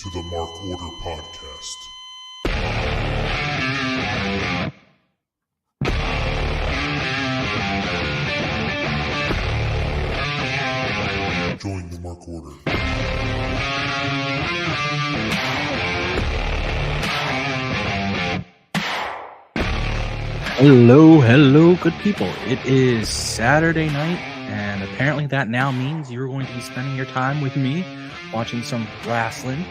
to the Mark Order Podcast. Join the Mark Order. Hello, good people. It is Saturday night, and apparently that now means you're going to be spending your time with me watching some wrestling.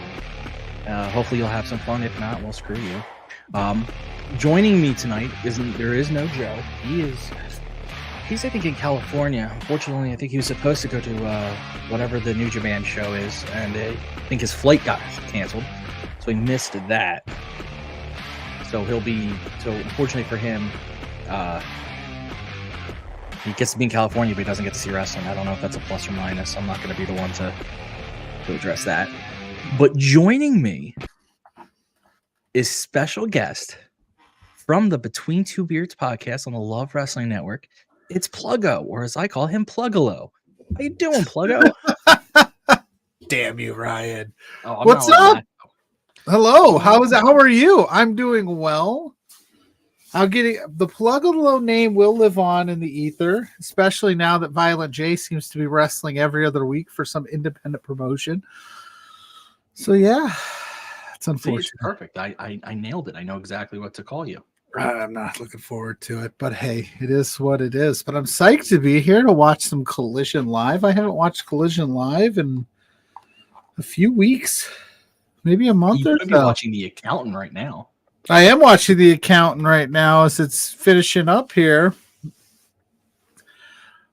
Hopefully you'll have some fun. If not, well, screw you. Joining me tonight there is no Joe. He's I think in California. Unfortunately, I think he was supposed to go to whatever the New Japan show is, and I think his flight got canceled, so he missed that. So unfortunately for him, he gets to be in California, but he doesn't get to see wrestling. I don't know if that's a plus or minus. I'm not going to be the one to address that. But joining me is special guest from the Between Two Beards podcast on the Love Wrestling Network. It's Pluggo, or as I call him, Pluggalo. How you doing, Pluggo? Damn you, Ryan. Oh, what's up? Hello. How are you? I'm doing well. The Pluggalo name will live on in the ether, especially now that Violent J seems to be wrestling every other week for some independent promotion. So yeah, it's unfortunate. See, it's perfect. I nailed it. I know exactly what to call you. I'm not looking forward to it, but hey, it is what it is. But I'm psyched to be here to watch some Collision live. I haven't watched Collision live in a few weeks, maybe a month or so. You're watching The Accountant right now. I am watching The Accountant right now as it's finishing up here.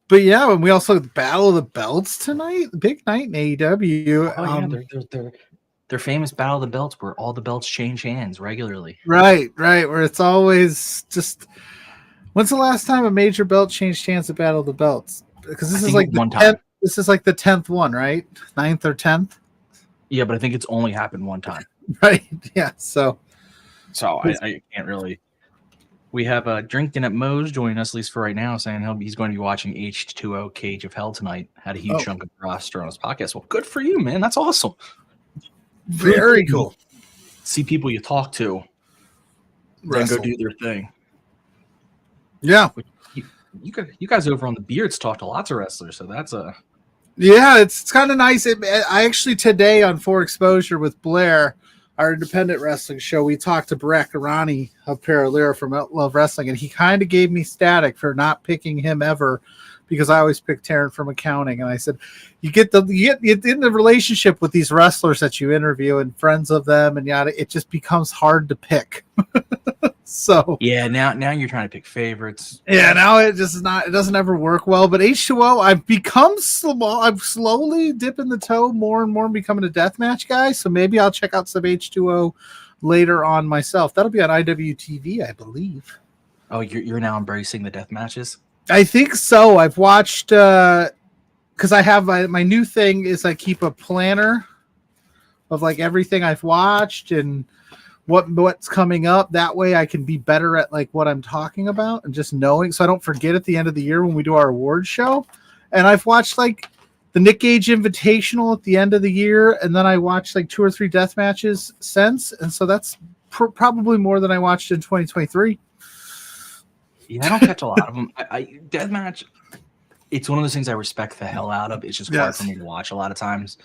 But yeah, and we also have the Battle of the Belts tonight. Big night in AEW. Oh, their famous Battle of the Belts where all the belts change hands regularly. Right. Where it's always just... When's the last time a major belt changed hands at Battle of the Belts? Because this is like the 10th, this is like the 10th one, right? 9th or 10th? Yeah, but I think it's only happened one time. Right. Yeah. So I can't really. We have Drinking at Moe's joining us, at least for right now, saying he's going to be watching H2O Cage of Hell tonight. Had a huge chunk of roster on his podcast. Well, good for you, man. That's awesome. Very cool. See people you talk to, then go do their thing. Yeah. You guys over on the Beards talk to lots of wrestlers, so that's a. Yeah, it's kind of nice. I actually today on For Exposure with Blair, our independent wrestling show, we talked to Barack Arani of Paralera from Love Wrestling, and he kind of gave me static for not picking him ever because I always pick Taryn from accounting. And I said, you get in the relationship with these wrestlers that you interview and friends of them, and yada, it just becomes hard to pick. So yeah, now you're trying to pick favorites. Yeah, now it doesn't ever work well. But H2O, I've become small. I'm slowly dipping the toe more and more and becoming a deathmatch guy. So maybe I'll check out some H2O later on myself. That'll be on IWTV, I believe. Oh, you're now embracing the death matches? I think so. I've watched because I have my new thing is I keep a planner of like everything I've watched and what's coming up. That way I can be better at like what I'm talking about and just knowing so I don't forget at the end of the year when we do our awards show. And I've watched like the Nick Gage Invitational at the end of the year, and then I watched like 2 or 3 death matches since, and so that's probably more than I watched in 2023. Yeah, I don't catch a lot of them. I deathmatch, it's one of those things I respect the hell out of. It's just hard for me to watch a lot of times.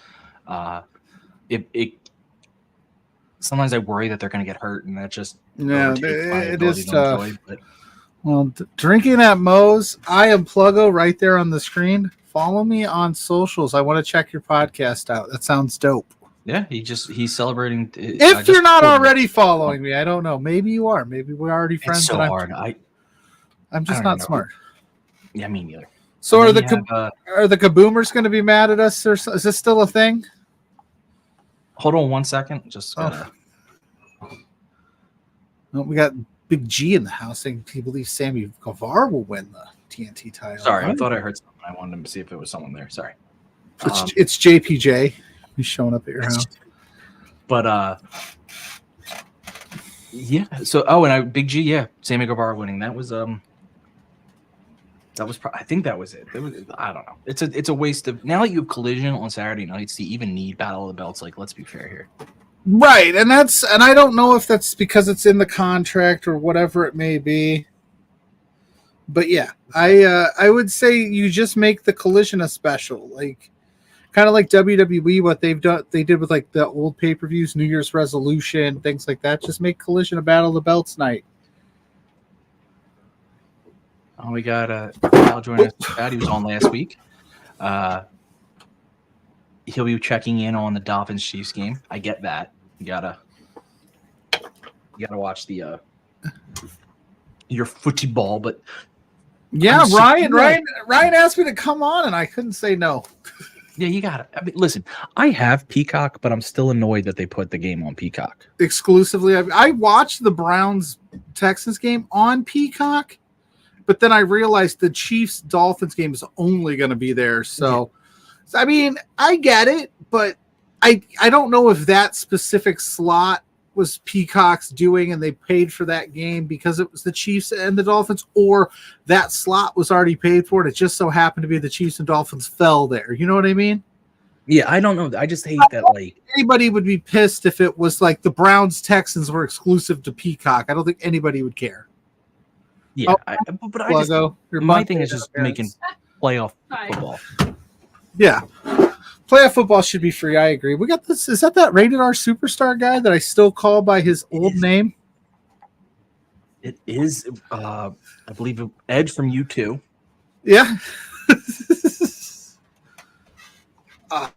Sometimes I worry that they're going to get hurt, and that just it is tough. Enjoy, but... Well, Drinking at Moe's, I am Pluggo right there on the screen. Follow me on socials. I want to check your podcast out. That sounds dope. Yeah, he's celebrating. If you're not already following me, I don't know. Maybe you are. Maybe we're already friends. It's so hard. I'm just not smart. Yeah, me neither. So are the Kaboomers going to be mad at us? Or is this still a thing? Hold on 1 second. Just gotta... Well, we got Big G in the house saying he believes Sammy Guevara will win the TNT title. Sorry, I thought I heard something. I wanted to see if it was someone there. Sorry. It's JPJ. He's showing up at your house. But yeah. So Big G, Sammy Guevara winning. That was I think that was it. I don't know. It's a waste of now that you have Collision on Saturday nights to even need Battle of the Belts. Like, let's be fair here. Right, and I don't know if that's because it's in the contract or whatever it may be. But yeah, I would say you just make the Collision a special, like kind of like WWE, what they did with like the old pay-per-views, New Year's resolution, things like that. Just make Collision a Battle of the Belts night. Oh, we got Kyle joining us. He was on last week. He'll be checking in on the Dolphins Chiefs game. I get that. You gotta watch the your football, but yeah, Ryan asked me to come on, and I couldn't say no. Yeah, you got it. I mean, listen, I have Peacock, but I'm still annoyed that they put the game on Peacock Exclusively. I watched the Browns-Texans game on Peacock, but then I realized the Chiefs-Dolphins game is only going to be there. So, I mean, I get it, but I don't know if that specific slot was Peacock's doing and they paid for that game because it was the Chiefs and the Dolphins, or that slot was already paid for and it just so happened to be the Chiefs and Dolphins fell there. You know what I mean? Yeah, I don't know. I just hate that. Like, anybody would be pissed if it was like the Browns Texans were exclusive to Peacock. I don't think anybody would care. Yeah, but I just, my thing is just making playoff football. Yeah. Playoff football should be free. I agree. We got this. Is that Rated R Superstar guy that I still call by his old name? It is, I believe, Edge from U2. Yeah. But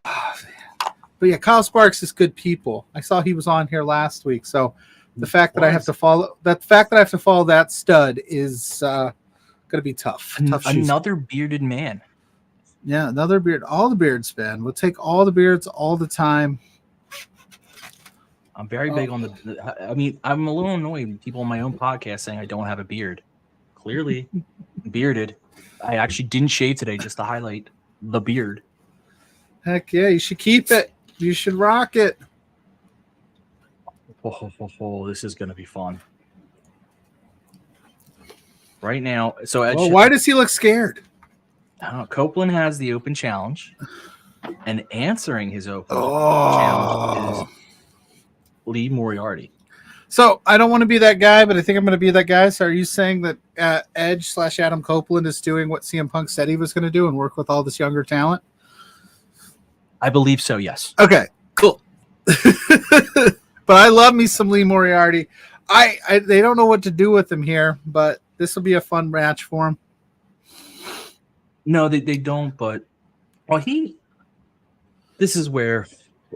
yeah, Kyle Sparks is good people. I saw he was on here last week. So the fact that I have to follow that stud is going to be tough. Another bearded man. Yeah, another beard. All the beards, man. We'll take all the beards all the time. I'm very big on the. I mean, I'm a little annoyed with people on my own podcast saying I don't have a beard. Clearly, bearded. I actually didn't shave today just to highlight the beard. Heck yeah, you should keep it. You should rock it. Oh, this is going to be fun. Right now, so why does he look scared? Copeland has the open challenge, and answering his open challenge is Lee Moriarty. So I don't want to be that guy, but I think I'm going to be that guy. So are you saying that Edge / Adam Copeland is doing what CM Punk said he was going to do and work with all this younger talent? I believe so, yes. Okay, cool. But I love me some Lee Moriarty. They don't know what to do with him here, but this will be a fun match for him. No, they don't, but this is where,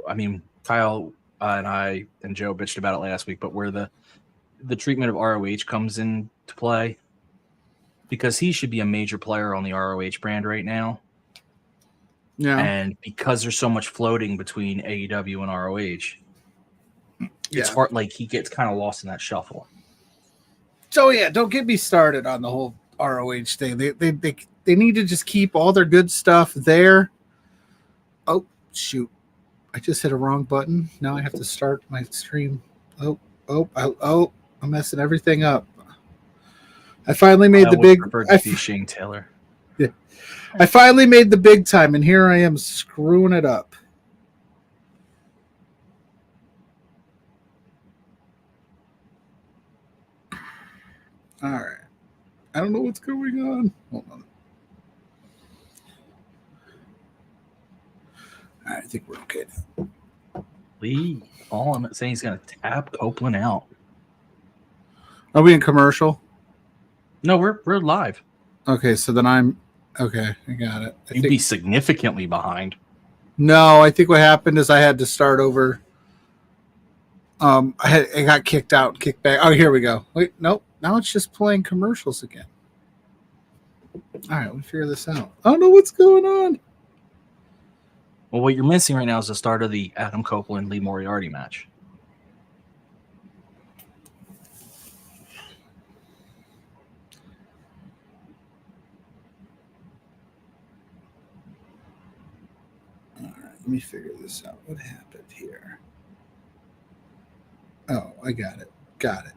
I mean, Kyle and I and Joe bitched about it last week, but where the treatment of ROH comes into play, because he should be a major player on the ROH brand right now. Yeah. And because there's so much floating between AEW and ROH, it's hard, like he gets kind of lost in that shuffle. So yeah, don't get me started on the whole ROH thing. They need to just keep all their good stuff there. Oh, shoot. I just hit a wrong button. Now I have to start my stream. Oh, I'm messing everything up. I finally made the big... Shane Taylor. Yeah. I finally made the big time, and here I am screwing it up. All right. I don't know what's going on. Hold on. All right, I think we're okay now. Lee, all I'm saying is going to tap Copeland out. Are we in commercial? No, we're live. Okay, so then I'm okay. I got it. You'd be significantly behind. No, I think what happened is I had to start over. I got kicked out, kicked back. Oh, here we go. Wait, nope. Now it's just playing commercials again. All right, we'll figure this out. I don't know what's going on. Well, what you're missing right now is the start of the Adam Copeland Lee Moriarty match. All right, let me figure this out. What happened here? Oh, I got it. Got it.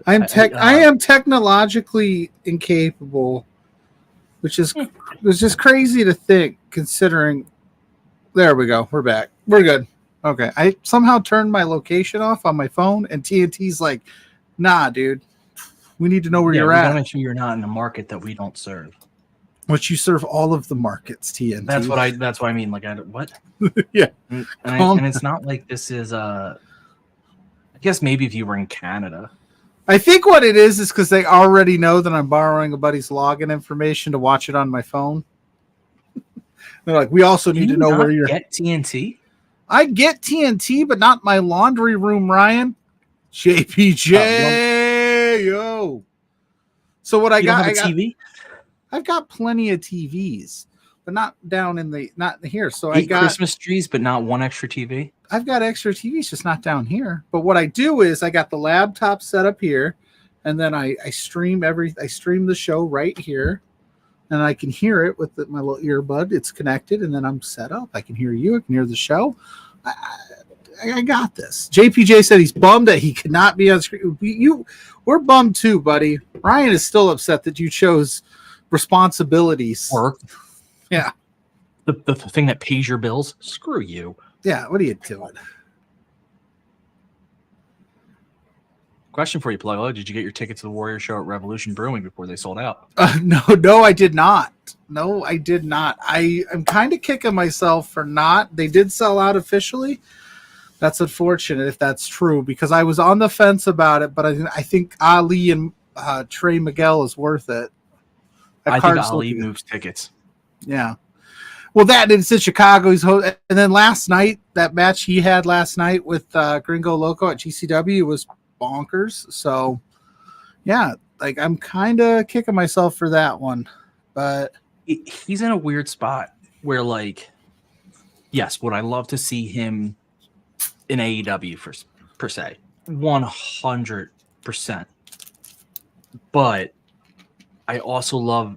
I am technologically incapable, which is just crazy to think, considering. There we go. We're back. We're good. Okay. I somehow turned my location off on my phone, and TNT's like, nah, dude. We need to know where you're we at. gotta make sure you're not in a market that we don't serve. Which you serve all of the markets, TNT. That's what I mean. Like, what? Yeah. And it's not like this is I guess maybe if you were in Canada. I think what it is because they already know that I'm borrowing a buddy's login information to watch it on my phone. They're like, we also need to know where you're. Get TNT? I get TNT, but not my laundry room, Ryan. JPJ, yo. So what I got? I got TV. I've got plenty of TVs, but not here. So 8 Christmas trees, but not one extra TV. I've got extra TVs, just not down here. But what I do is I got the laptop set up here, and then I stream the show right here, and I can hear it with my little earbud. It's connected, and then I'm set up. I can hear you. I can hear the show. I got this. JPJ said he's bummed that he could not be on screen. We're bummed too, buddy. Ryan is still upset that you chose responsibilities. Work. Yeah. The thing that pays your bills. Screw you. Yeah, what are you doing? Question for you, Pluggo. Did you get your ticket to the Warrior Show at Revolution Brewing before they sold out? No, I did not. No, I did not. I'm kind of kicking myself for not. They did sell out officially. That's unfortunate if that's true, because I was on the fence about it, but I think Ali and Trey Miguel is worth it. I think Ali moves tickets. Yeah. Well, that it's in Chicago. And then last night, that match he had last night with Gringo Loco at GCW was bonkers. So, yeah, like I'm kind of kicking myself for that one. But he's in a weird spot where, like, yes, would I love to see him in AEW per se? 100%. But I also love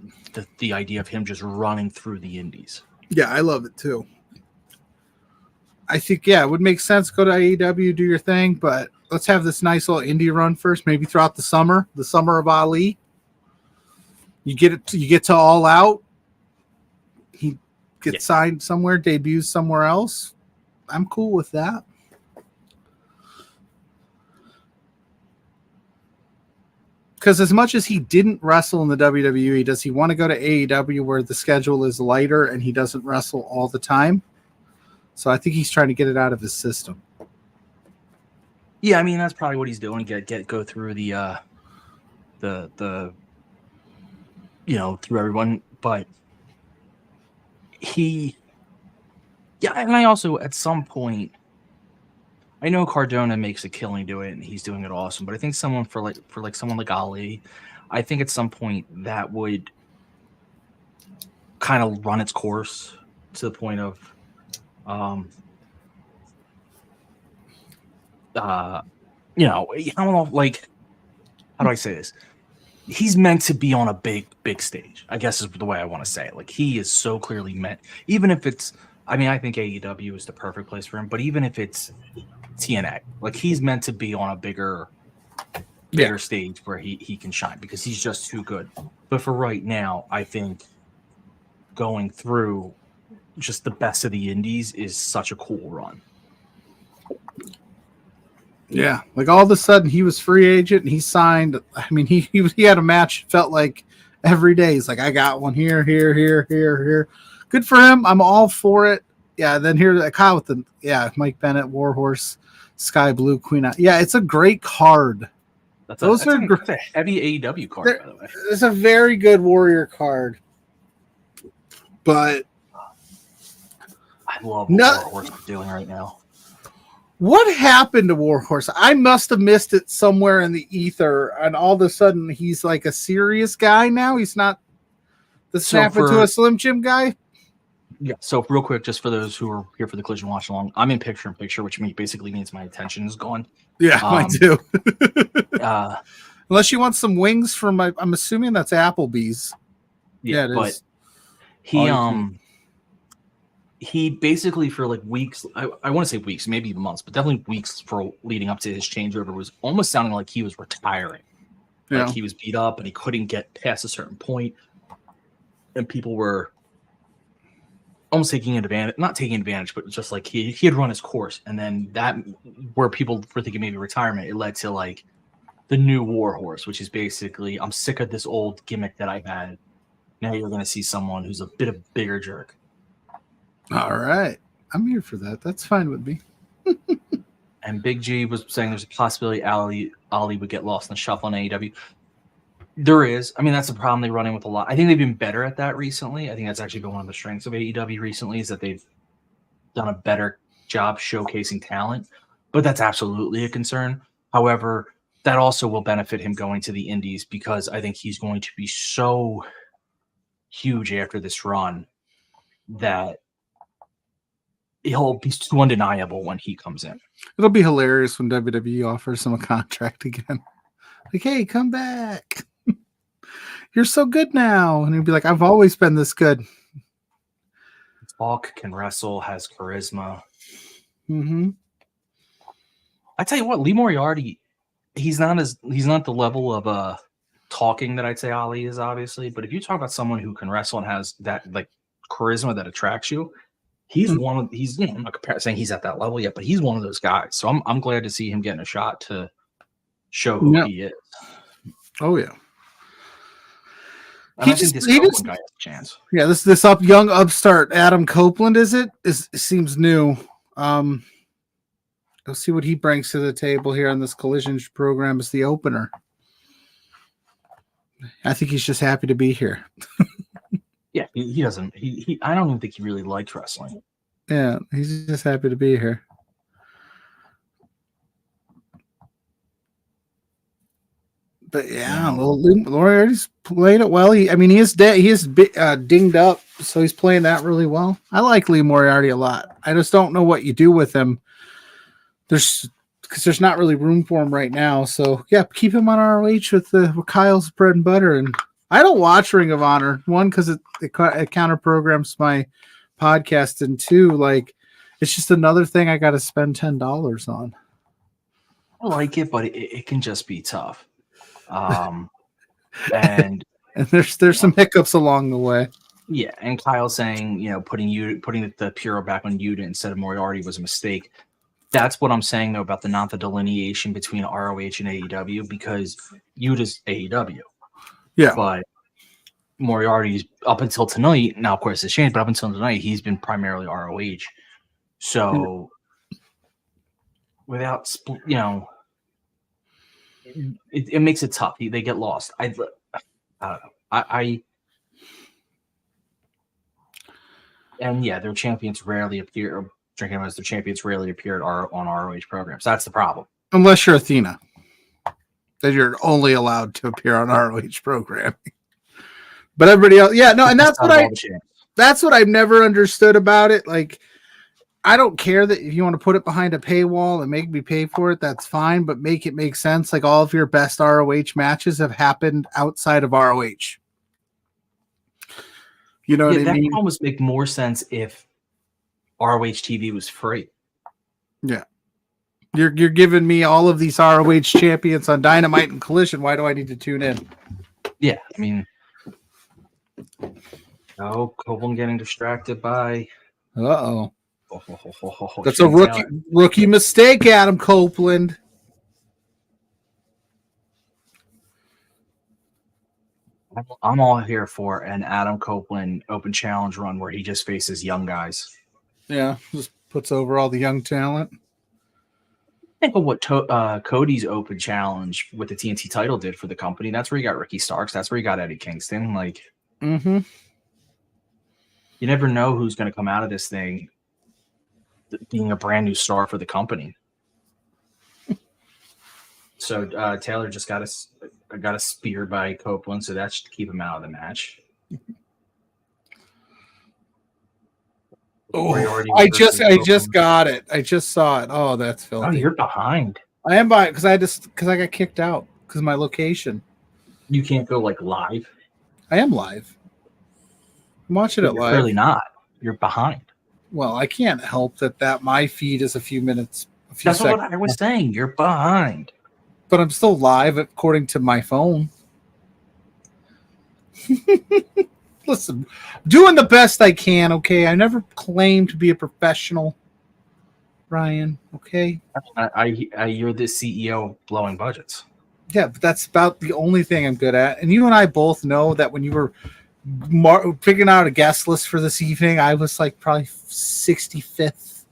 the idea of him just running through the indies. Yeah, I love it too. I think, it would make sense. Go to AEW, do your thing, but let's have this nice little indie run first, maybe throughout the summer of Ali. You get to All Out. He gets signed somewhere, debuts somewhere else. I'm cool with that. Because as much as he didn't wrestle in the WWE, does he want to go to AEW where the schedule is lighter and he doesn't wrestle all the time? So I think he's trying to get it out of his system. Yeah, I mean that's probably what he's doing. Go through the through everyone, but and I also at some point. I know Cardona makes a killing doing it, and he's doing it awesome. But I think someone for someone like Ali, I think at some point that would kind of run its course to the point of, I don't know, like, how do I say this? He's meant to be on a big stage, I guess is the way I want to say it. Like, he is so clearly meant, even if it's, I mean, I think AEW is the perfect place for him, but even if it's TNA, like, he's meant to be on a bigger stage where he can shine because he's just too good. But for right now, I think going through just the best of the indies is such a cool run. Yeah, like all of a sudden he was free agent and he signed. I mean, he had a match. Felt like every day. He's like, I got one here. Good for him. I'm all for it. Yeah. Then here's Kyle with Mike Bennett, Warhorse, Sky Blue, Queen. Yeah, it's a great card. That's a heavy AEW card, by the way. It's a very good Warrior card. But I love what Warhorse is doing right now. What happened to Warhorse? I must have missed it somewhere in the ether, and all of a sudden he's like a serious guy now. He's not the snap into a Slim Jim guy. Yeah. So real quick, just for those who are here for the Collision watch along, I'm in picture-in-picture, which basically means my attention is gone. Yeah, mine too. Unless you want some wings from I'm assuming that's Applebee's. Yeah, it is. He basically for like weeks, I want to say weeks, maybe months, but definitely weeks for leading up to his changeover was almost sounding like he was retiring. Yeah. Like he was beat up and he couldn't get past a certain point. And people were almost taking advantage, not taking advantage, but just like he had run his course, and then that where people were thinking maybe retirement, it led to like the new war horse, which is basically I'm sick of this old gimmick that I've had. Now you're going to see someone who's a bit of a bigger jerk. All right, I'm here for that. That's fine with me. And Big G was saying there's a possibility Ali would get lost in the shuffle in AEW. There is. I mean, that's the problem they're running with a lot. I think they've been better at that recently. I think that's actually been one of the strengths of AEW recently is that they've done a better job showcasing talent. But that's absolutely a concern. However, that also will benefit him going to the indies because I think he's going to be so huge after this run that he'll be too undeniable when he comes in. It'll be hilarious when WWE offers him a contract again. Like, hey, come back. You're so good now. And he'd be like, I've always been this good. Falk can wrestle, has charisma. Mm-hmm. I tell you what, Lee Moriarty, he's not the level of talking that I'd say Ali is, obviously. But if you talk about someone who can wrestle and has that like charisma that attracts you, he's I'm not saying he's at that level yet, but he's one of those guys. So I'm glad to see him getting a shot to show who he is. Oh yeah. I think this Copeland guy has a chance. Yeah, this young upstart Adam Copeland seems new. Let's see what he brings to the table here on this Collision program as the opener. I think he's just happy to be here. Yeah, he doesn't. I don't even think he really likes wrestling. Yeah, he's just happy to be here. But yeah, Moriarty's played it well. He is dead. He is dinged up, so he's playing that really well. I like Lee Moriarty a lot. I just don't know what you do with him. Because there's not really room for him right now. So yeah, keep him on ROH with Kyle's bread and butter. And I don't watch Ring of Honor. One, because it counter programs my podcast, and two, like it's just another thing I got to spend $10 on. I like it, but it can just be tough. And there's some hiccups along the way. Yeah, and Kyle saying, putting the Puro back on Yuta instead of Moriarty was a mistake. That's what I'm saying though about the delineation between ROH and AEW, because Yuta's AEW. Yeah. But Moriarty's up until tonight, now of course it's changed, but up until tonight he's been primarily ROH. So without it makes it tough. They get lost. I don't know. And yeah, their champions rarely appear. Drinking as their champions rarely appear on ROH programs. That's the problem. Unless you're Athena, then you're only allowed to appear on ROH programming. But everybody else, yeah, no, and that's what I've never understood about it. Like, I don't care that if you want to put it behind a paywall and make me pay for it, that's fine, but make it make sense. Like, all of your best ROH matches have happened outside of ROH. You know what I mean? That would almost make more sense if ROH TV was free. Yeah. You're giving me all of these ROH champions on Dynamite and Collision. Why do I need to tune in? Yeah, I mean, Copeland getting distracted by. Uh-oh. That's a rookie mistake, Adam Copeland. I'm all here for an Adam Copeland open challenge run where he just faces young guys. Yeah, just puts over all the young talent. Think of what Cody's open challenge with the TNT title did for the company. That's where you got Ricky Starks. That's where you got Eddie Kingston. Like, you never know who's going to come out of this thing being a brand new star for the company. So Taylor just got a spear by Copeland, so that should keep him out of the match. Oh, I just got it. I just saw it. Oh, that's filthy. Oh, you're behind. I am behind because I got kicked out because of my location. You can't go like live. I am live. I'm watching it live. Clearly not. You're behind. Well, I can't help that my feed is a few minutes. That's what I was saying. You're behind. But I'm still live according to my phone. Listen, doing the best I can, okay? I never claimed to be a professional, Ryan, okay? You're the CEO blowing budgets. Yeah, but that's about the only thing I'm good at. And you and I both know that when you were figuring out a guest list for this evening, I was like probably 65th,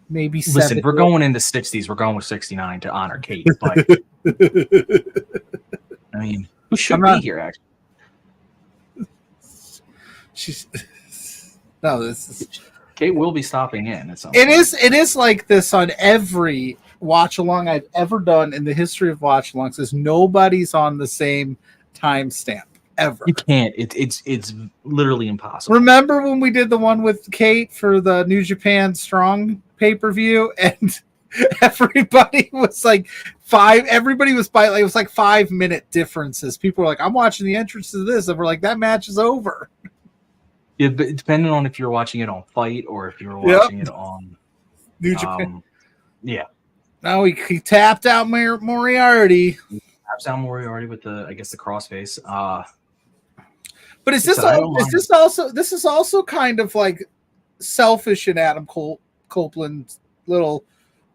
maybe 70th. Listen, we're going in the 60s. We're going with 69 to honor Kate. But I mean, who should be here, actually? This is Kate will be stopping in at some point. It is like this on every watch along I've ever done in the history of watch alongs. Is nobody's on the same timestamp ever. You can't. It's literally impossible. Remember when we did the one with Kate for the New Japan Strong pay-per-view, and everybody was like everybody was by like it was like 5-minute differences. People were like, I'm watching the entrance to this, and we're like, that match is over. Yeah, but depending on if you're watching it on Fight or if you're watching it on New Japan. Yeah. Now he tapped out Moriarty. Taps out Moriarty with the crossface. But is this also kind of like selfish in Adam Copeland's little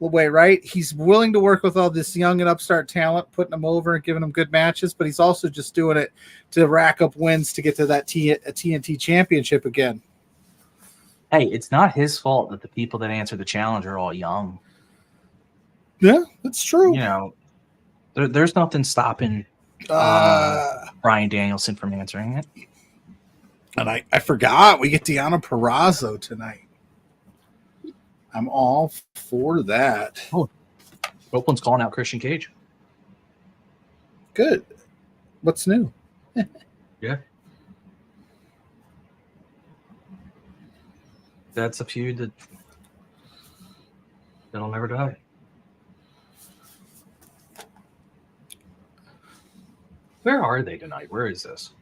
way, right? He's willing to work with all this young and upstart talent, putting them over and giving them good matches, but he's also just doing it to rack up wins to get to that TNT championship again. Hey, it's not his fault that the people that answer the challenge are all young. Yeah, that's true. You know, there's nothing stopping Bryan Danielson from answering it. And I forgot we get Deonna Purrazzo tonight. I'm all for that. Oh, Copeland's calling out Christian Cage. Good. What's new? Yeah. That's a feud that'll never die. Where are they tonight? Where is this?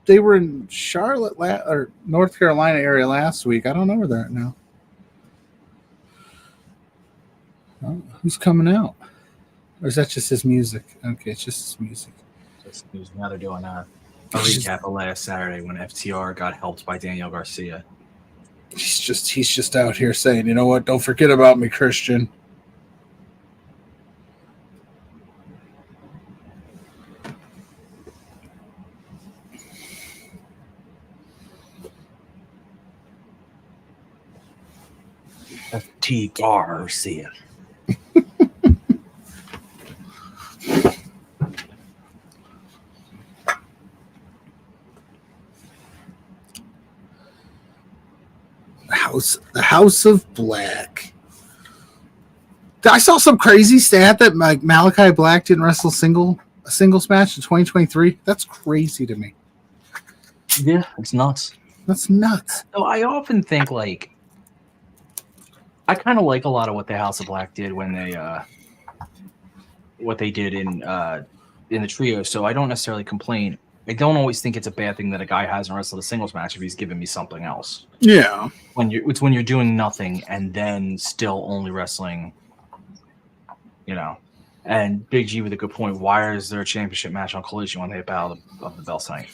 They were in Charlotte or North Carolina area last week. I don't know where they're at now. Oh, who's coming out? Or is that just his music? Okay, it's just his music. Now they're doing a recap of last Saturday when FTR got helped by Daniel Garcia. He's just out here saying, you know what? Don't forget about me, Christian. FT Garcia. The House of Black. I saw some crazy stat that Malachi Black didn't wrestle a singles match in 2023. That's crazy to me. Yeah, it's nuts. That's nuts. So I often think I kind of like a lot of what the House of Black did when they what they did in the trio. So I don't necessarily complain. I don't always think it's a bad thing that a guy hasn't wrestled a singles match if he's giving me something else. Yeah. When you're doing nothing and then still only wrestling, you know. And Big G with a good point. Why is there a championship match on Collision when they have Battle of the Belts tonight?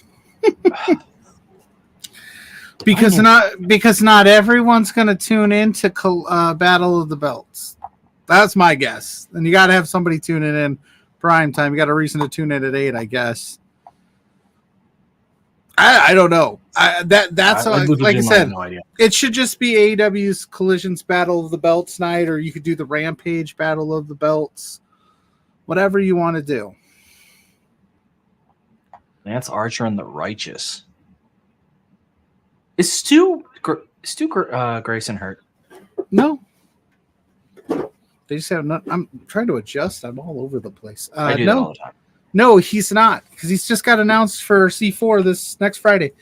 Because not everyone's going to tune in to Battle of the Belts. That's my guess. And you got to have somebody tuning in prime time. You got a reason to tune in at 8, I guess. I don't know. That's like I said. No idea. It should just be AEW's Collision's Battle of the Belts night, or you could do the Rampage Battle of the Belts. Whatever you want to do. Lance Archer and the Righteous. Is Stu Grayson hurt? No. They just have not. I'm trying to adjust. I'm all over the place. I do that all the time. No, he's not, because he's just got announced for C4 this next Friday.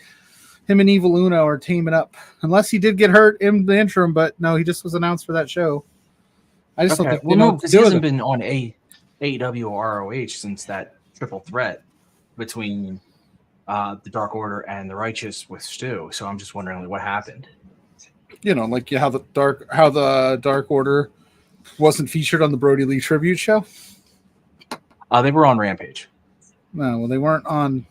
Him and Evil Uno are teaming up. Unless he did get hurt in the interim, but no, he just was announced for that show. I just don't think because he hasn't been on AEW or ROH since that triple threat between the Dark Order and the Righteous with Stu. So I'm just wondering what happened. You know, like how the Dark Order wasn't featured on the Brody Lee tribute show. They were on Rampage. No, well, they weren't on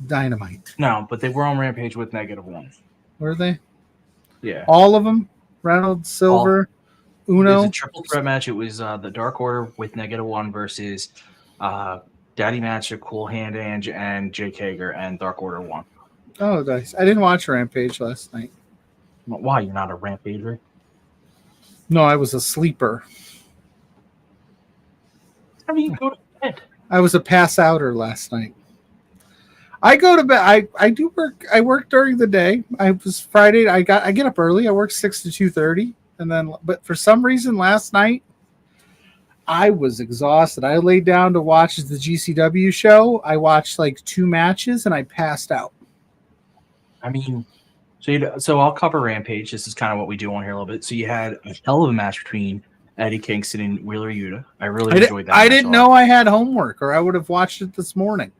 Dynamite. No, but they were on Rampage with -1. Were they? Yeah. All of them? Reynolds, Silver, It was Uno? a triple threat match. It was the Dark Order with -1 versus Daddy Match, Cool Hand Ange, and Jake Hager, and Dark Order won. Oh, nice. I didn't watch Rampage last night. Why? You're not a Rampager? No, I was a sleeper. How do you go to bed? I was a pass-outer last night. I go to bed. I do work. I work during the day. I was Friday. I get up early. I work 6 to 2:30, and then. But for some reason, last night, I was exhausted. I laid down to watch the GCW show. I watched like 2 matches, and I passed out. I mean, so I'll cover Rampage. This is kind of what we do on here a little bit. So you had a hell of a match between Eddie Kingston and Wheeler Yuta. I really enjoyed that. I didn't know I had homework, or I would have watched it this morning.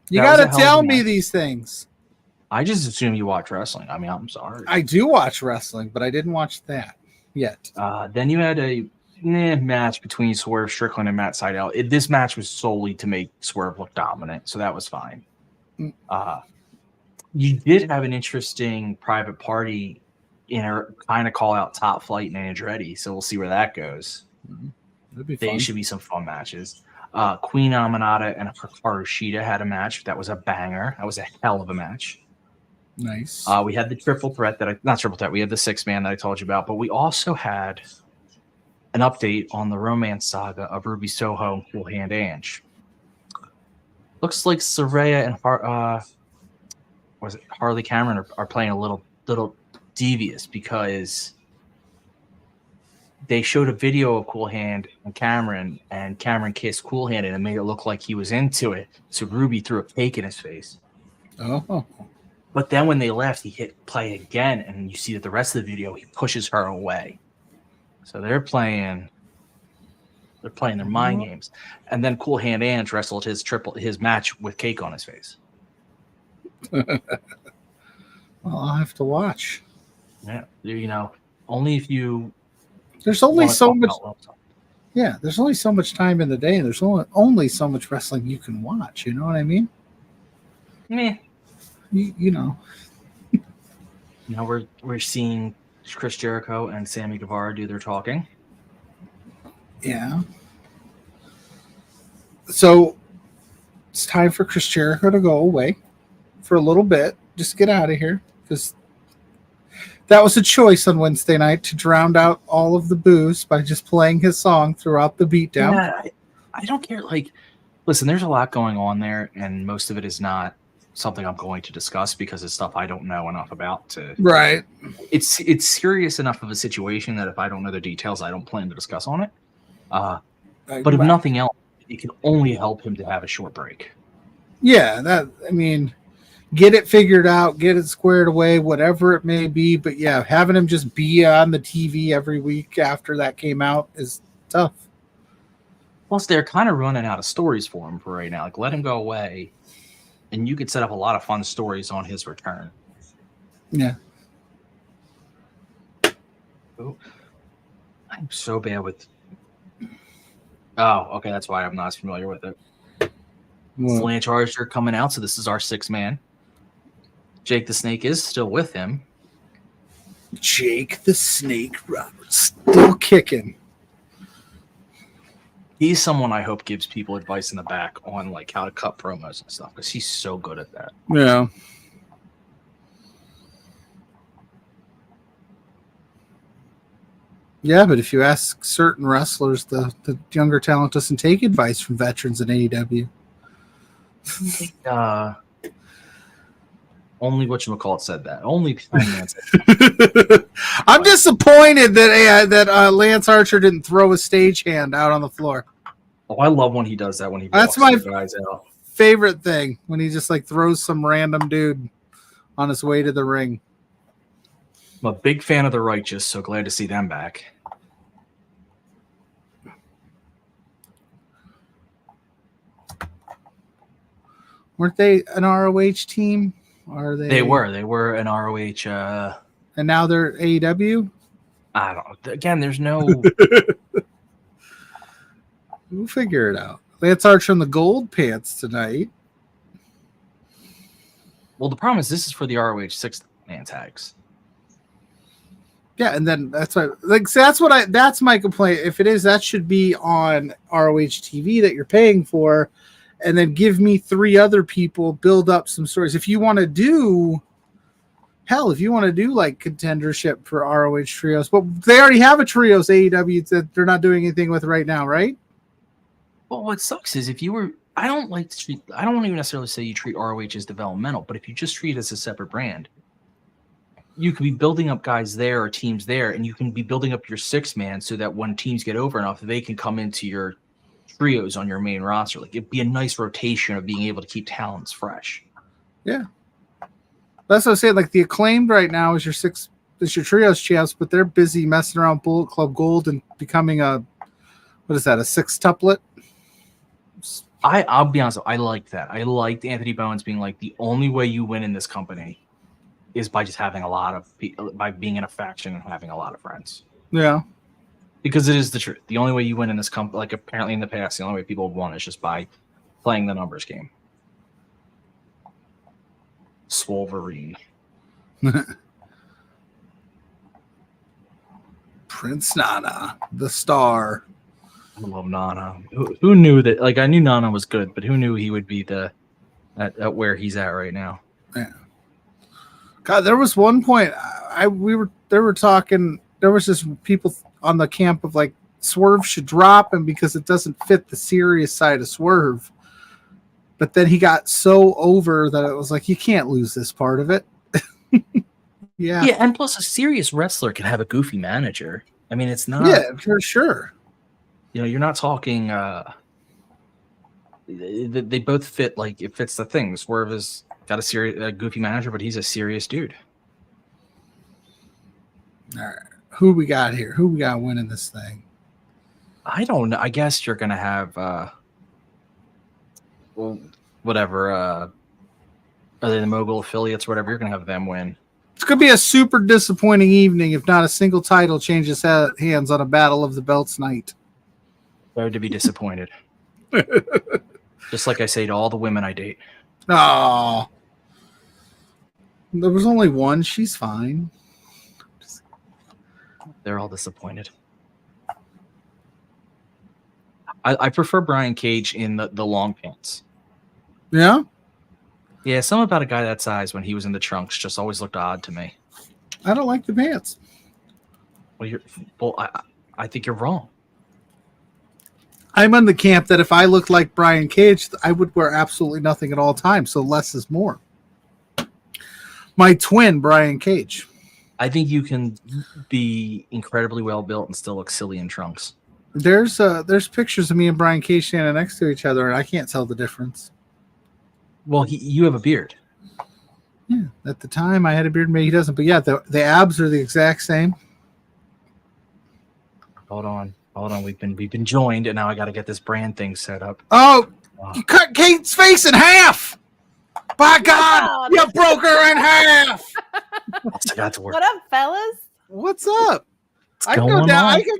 You got to tell me these things. I just assume you watch wrestling. I mean, I'm sorry. I do watch wrestling, but I didn't watch that yet. Then you had a match between Swerve Strickland and Matt Sydal. This match was solely to make Swerve look dominant, so that was fine. You did have an interesting private party in a kind of call out Top Flight and Andretti, so we'll see where that goes. That'd be fun. They should be some fun matches. Queen Aminata and Hikaru Shida had a match that was a banger. That was a hell of a match. Nice. We had the triple threat we had the 6-man that I told you about, but we also had an update on the romance saga of Ruby Soho and Cool Hand Ange. Looks like Saraya and Harley Cameron are playing a little devious, because they showed a video of Cool Hand and Cameron kissed Cool Hand, and it made it look like he was into it. So Ruby threw a cake in his face. Oh. But then when they left, he hit play again, and you see that the rest of the video, he pushes her away. So they're playing their mind games. And then Cool Hand Ange wrestled his match with cake on his face. Well, I'll have to watch. Yeah, only if you. There's only so much. Yeah, there's only so much time in the day, and there's only so much wrestling you can watch. You know what I mean? Meh. You know. Now we're seeing Chris Jericho and Sammy Guevara do their talking. Yeah. So it's time for Chris Jericho to go away for a little bit. Just get out of here, because that was a choice on Wednesday night to drown out all of the boos by just playing his song throughout the beatdown. Yeah, I don't care. Listen, there's a lot going on there, and most of it is not something I'm going to discuss because it's stuff I don't know enough about to. Right. It's serious enough of a situation that if I don't know the details, I don't plan to discuss on it. But if nothing else, it can only help him to have a short break. Yeah, get it figured out, get it squared away, whatever it may be. But yeah, having him just be on the TV every week after that came out is tough. Plus, they're kind of running out of stories for him for right now. Let him go away, and you could set up a lot of fun stories on his return. Yeah. Ooh. I'm so bad with. Oh, okay, that's why I'm not as familiar with it. Well, Lance Archer coming out, so this is our 6-man. Jake the Snake is still with him. Jake the Snake Roberts still kicking. He's someone I hope gives people advice in the back on how to cut promos and stuff, because he's so good at that. Yeah. Yeah, but if you ask certain wrestlers, the younger talent doesn't take advice from veterans in AEW. Only whatchamacallit said that. Only Lance. I'm disappointed that Lance Archer didn't throw a stagehand out on the floor. Oh, I love when he does that. When he that's my guys out. Favorite thing, when he just throws some random dude on his way to the ring. I'm a big fan of the Righteous, so glad to see them back. Weren't they an ROH team? Are they? They were an ROH. And now they're AEW? I don't know. Again, there's no. We'll figure it out. Lance Archer in the gold pants tonight. Well, the problem is this is for the ROH 6-man tags. Yeah, and then that's my complaint. If it is, that should be on ROH TV that you're paying for, and then give me 3 other people, build up some stories. If you want to do like contendership for ROH trios, but they already have a trios AEW that they're not doing anything with right now, right? Well, what sucks is I don't even necessarily say you treat ROH as developmental, but if you just treat it as a separate brand, you could be building up guys there or teams there, and you can be building up your 6-man so that when teams get over enough, they can come into your trios on your main roster. Like, it'd be a nice rotation of being able to keep talents fresh. Yeah. That's what I'm saying. Like, the Acclaimed right now is your trios champs, but they're busy messing around Bullet Club Gold and becoming a 6-tuplet? I'll be honest, I liked that. I liked Anthony Bowens being like, the only way you win in this company is by just having by being in a faction and having a lot of friends. Yeah. Because it is the truth. The only way you win in this company, like apparently in the past, the only way people have won is just by playing the numbers game. Swolverine. Prince Nana, the star. I love Nana. Who knew that? Like, I knew Nana was good, but who knew he would be at where he's at right now? Yeah. God, there was one point they were talking. There was just people on the camp of like Swerve should drop him because it doesn't fit the serious side of Swerve. But then he got so over that it was like, you can't lose this part of it. Yeah. Yeah, and plus a serious wrestler can have a goofy manager. I mean, it's not. Yeah, for sure. You know, you're not talking. They both fit. Like, it fits the thing. Swerve has got a goofy manager, but he's a serious dude. All right, who we got here? Who we got winning this thing? I don't know. I guess you're gonna have whatever. Are they the Mogul affiliates or whatever? You're gonna have them win. It's going to be a super disappointing evening if not a single title changes hands on a Battle of the Belts night. Sorry to be disappointed. Just like I say to all the women I date. Oh, there was only one. She's fine. They're all disappointed. I prefer Brian Cage in the long pants. Yeah? Yeah, something about a guy that size when he was in the trunks just always looked odd to me. I don't like the pants. Well, I think you're wrong. I'm on the camp that if I looked like Brian Cage, I would wear absolutely nothing at all times, so less is more. My twin, Brian Cage. I think you can be incredibly well built and still look silly in trunks. There's pictures of me and Brian Cage standing next to each other, and I can't tell the difference. Well, you have a beard. Yeah, at the time I had a beard, maybe he doesn't. But yeah, the abs are the exact same. Hold on. We've been joined, and now I got to get this brand thing set up. Oh, you cut Kate's face in half! By God, you broke her in half! I got to work. What up, fellas? What's up? I can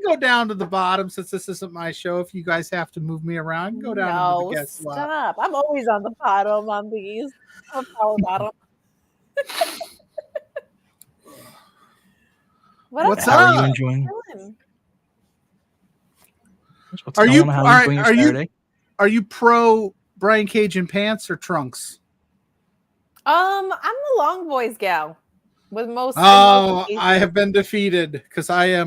go down to the bottom since this isn't my show. If you guys have to move me around, I can go down to the guest slot. Stop. I'm always on the bottom on these. I'm power bottom. What's How up? are you enjoying? Are you pro Brian Cage in pants or trunks? I'm the long boys gal. With most. Oh, I have been defeated because I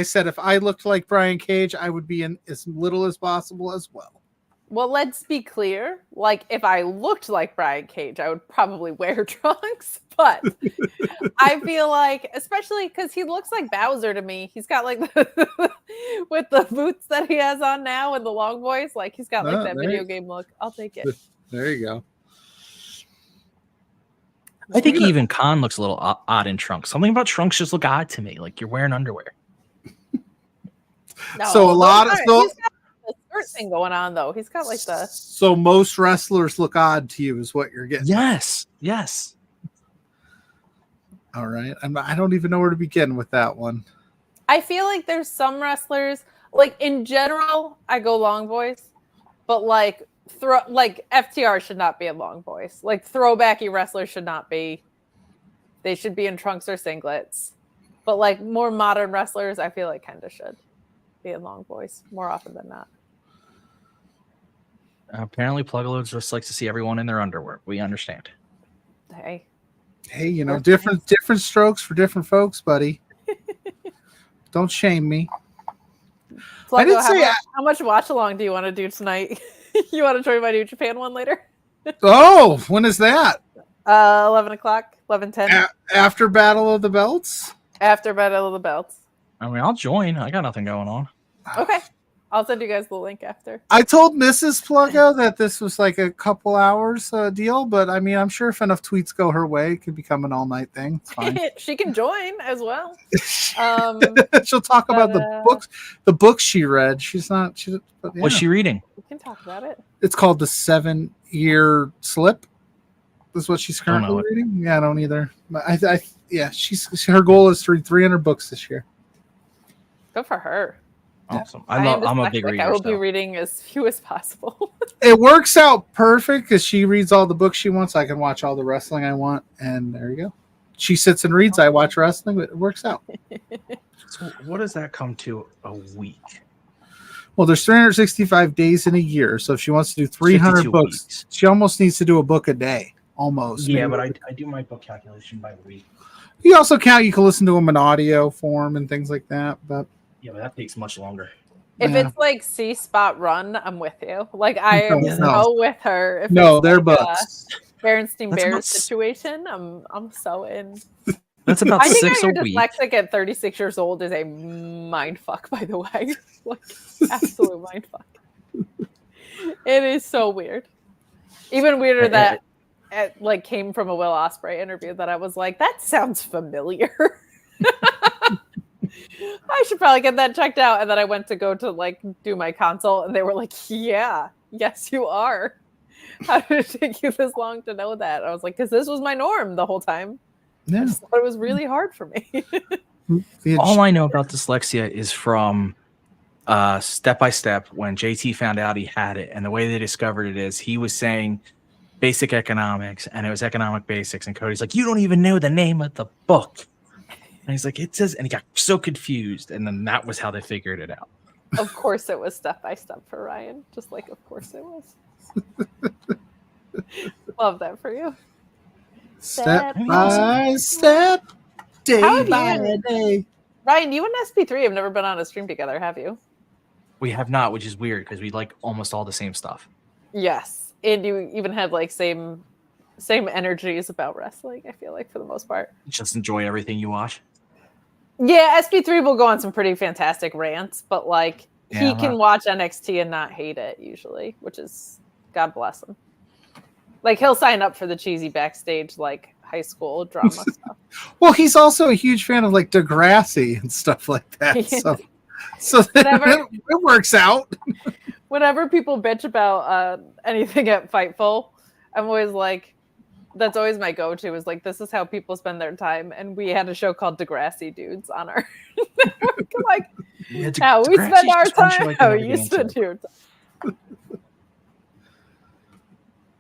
said if I looked like Brian Cage, I would be in as little as possible as well. Well, let's be clear. Like, if I looked like Brian Cage, I would probably wear trunks. But I feel like, especially because he looks like Bowser to me. He's got like with the boots that he has on now and the long boys, like he's got like that video game look. I'll take it. There you go. I think even Khan looks a little odd in trunks. Something about trunks just look odd to me. Like you're wearing underwear. No, so a lot of he's got the skirt thing going on though. He's got like the. So most wrestlers look odd to you, is what you're getting. Yes. All right. I don't even know where to begin with that one. I feel like there's some wrestlers, like in general, I go long boys. but like FTR should not be in long boys. Like throwbacky wrestlers should not be. They should be in trunks or singlets. But like more modern wrestlers, I feel like kind of should be in long boys more often than not. Apparently, Pluggo just likes to see everyone in their underwear. We understand. Hey, you know, different strokes for different folks, buddy. Don't shame me. Pluggo, how much watch along do you want to do tonight? You want to join my New Japan one later? Oh, when is that? 11 o'clock, 11:10. After Battle of the Belts? After Battle of the Belts. I mean, I'll join. I got nothing going on. Okay. I'll send you guys the link after. I told Mrs. Pluggo that this was like a couple hours deal, but I mean, I'm sure if enough tweets go her way, it could become an all-night thing. It's fine. She can join as well. She'll talk about the books she read. What's she reading? We can talk about it. It's called The 7-Year Slip. That's what she's currently reading. Yeah, I don't either. Her goal is to read 300 books this year. Good for her. Awesome. I'm a big reader. I will be reading as few as possible. It works out perfect because she reads all the books she wants. I can watch all the wrestling I want, and there you go. She sits and reads. I watch wrestling, but it works out. So what does that come to a week? Well, there's 365 days in a year, so if she wants to do 300 books, weeks. She almost needs to do a book a day, almost. Yeah, but I do my book calculation by week. You also count. You can listen to them in audio form and things like that, but. Yeah, but that takes much longer. If it's like C Spot Run, I'm with you. Like I am so with her. If they're books. Berenstein Bears situation, I'm so in. That's about 6 a week. I think you're dyslexic at 36 years old is a mind fuck, by the way. Like absolute mind fuck. It is so weird. Even weirder that it like came from a Will Ospreay interview that I was like, that sounds familiar. I should probably get that checked out. And then I went to go to like do my consult and they were like, yes, you are. How did it take you this long to know that? I was like, because this was my norm the whole time. Yeah. I just thought it was really hard for me. All I know about dyslexia is from Step by Step when JT found out he had it. And the way they discovered it is he was saying basic economics and it was economic basics. And Cody's like, you don't even know the name of the book. And he's like, it says, and he got so confused. And then that was how they figured it out. Of course it was Step by Step for Ryan. Just like, of course it was. Love that for you. Step by step, day by day. Ryan, you and SP3 have never been on a stream together, have you? We have not, which is weird because we like almost all the same stuff. Yes. And you even have like same energies about wrestling, I feel like, for the most part. Just enjoy everything you watch. Yeah, SP3 will go on some pretty fantastic rants, but like he can watch NXT and not hate it usually, which is God bless him. Like he'll sign up for the cheesy backstage like high school drama stuff. Well, he's also a huge fan of like Degrassi and stuff like that. So it works out. Whenever people bitch about anything at Fightful, I'm always like, that's always my go-to is like, this is how people spend their time. And we had a show called Degrassi Dudes on our network. Like, how we spend our time, how you spend your time.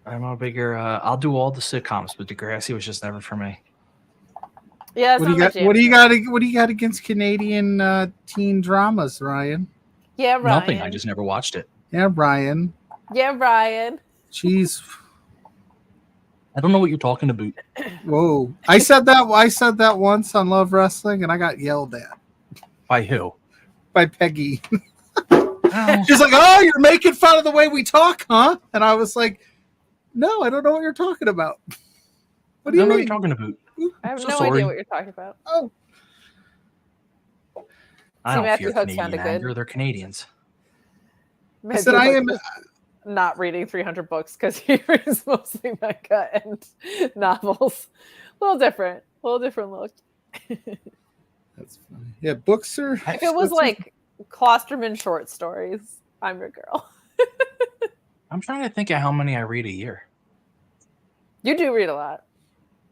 I'm a bigger, I'll do all the sitcoms, but Degrassi was just never for me. Yeah. What do you got against Canadian teen dramas, Ryan? Yeah, Ryan. Nothing. I just never watched it. Yeah, Ryan. Jeez. I don't know what you're talking about. Whoa. I said that once on Love Wrestling and I got yelled at. By who? By Peggy. She's like, oh, you're making fun of the way we talk, huh? And I was like, no, I don't know what you're talking about. What do you mean? What you're talking about? I have no idea what you're talking about. Oh. I don't fear Canadian anger. They're Canadians. I said I am not reading 300 books because he reads mostly manga and novels. A little different look. That's funny. Yeah, books are. If it was like Klosterman short stories, I'm your girl. I'm trying to think of how many I read a year. You do read a lot.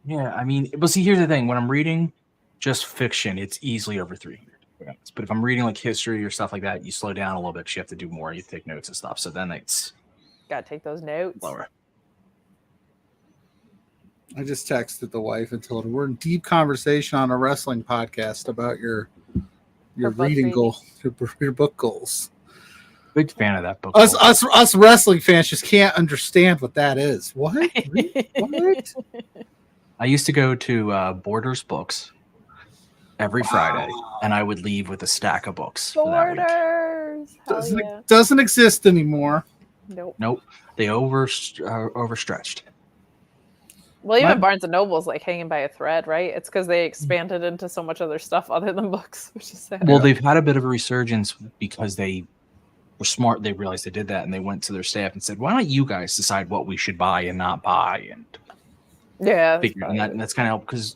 Yeah, I mean, but see, here's the thing: when I'm reading just fiction, it's easily over 300. But if I'm reading like history or stuff like that, you slow down a little bit. You have to do more. You take notes and stuff. So then it's Gotta take those notes. Lower. I just texted the wife and told her we're in deep conversation on a wrestling podcast about your reading goal, your book goals. Big fan of that book. Us wrestling fans just can't understand what that is. What? What? I used to go to Borders Books every Friday, and I would leave with a stack of books. Borders. Doesn't exist anymore. Nope. They overstretched. Well, even Barnes and Noble's like hanging by a thread, right? It's because they expanded into so much other stuff other than books, which is sad. Well, they've had a bit of a resurgence because they were smart. They realized they did that, and they went to their staff and said, "Why don't you guys decide what we should buy and not buy?" And figure, and that's kind of because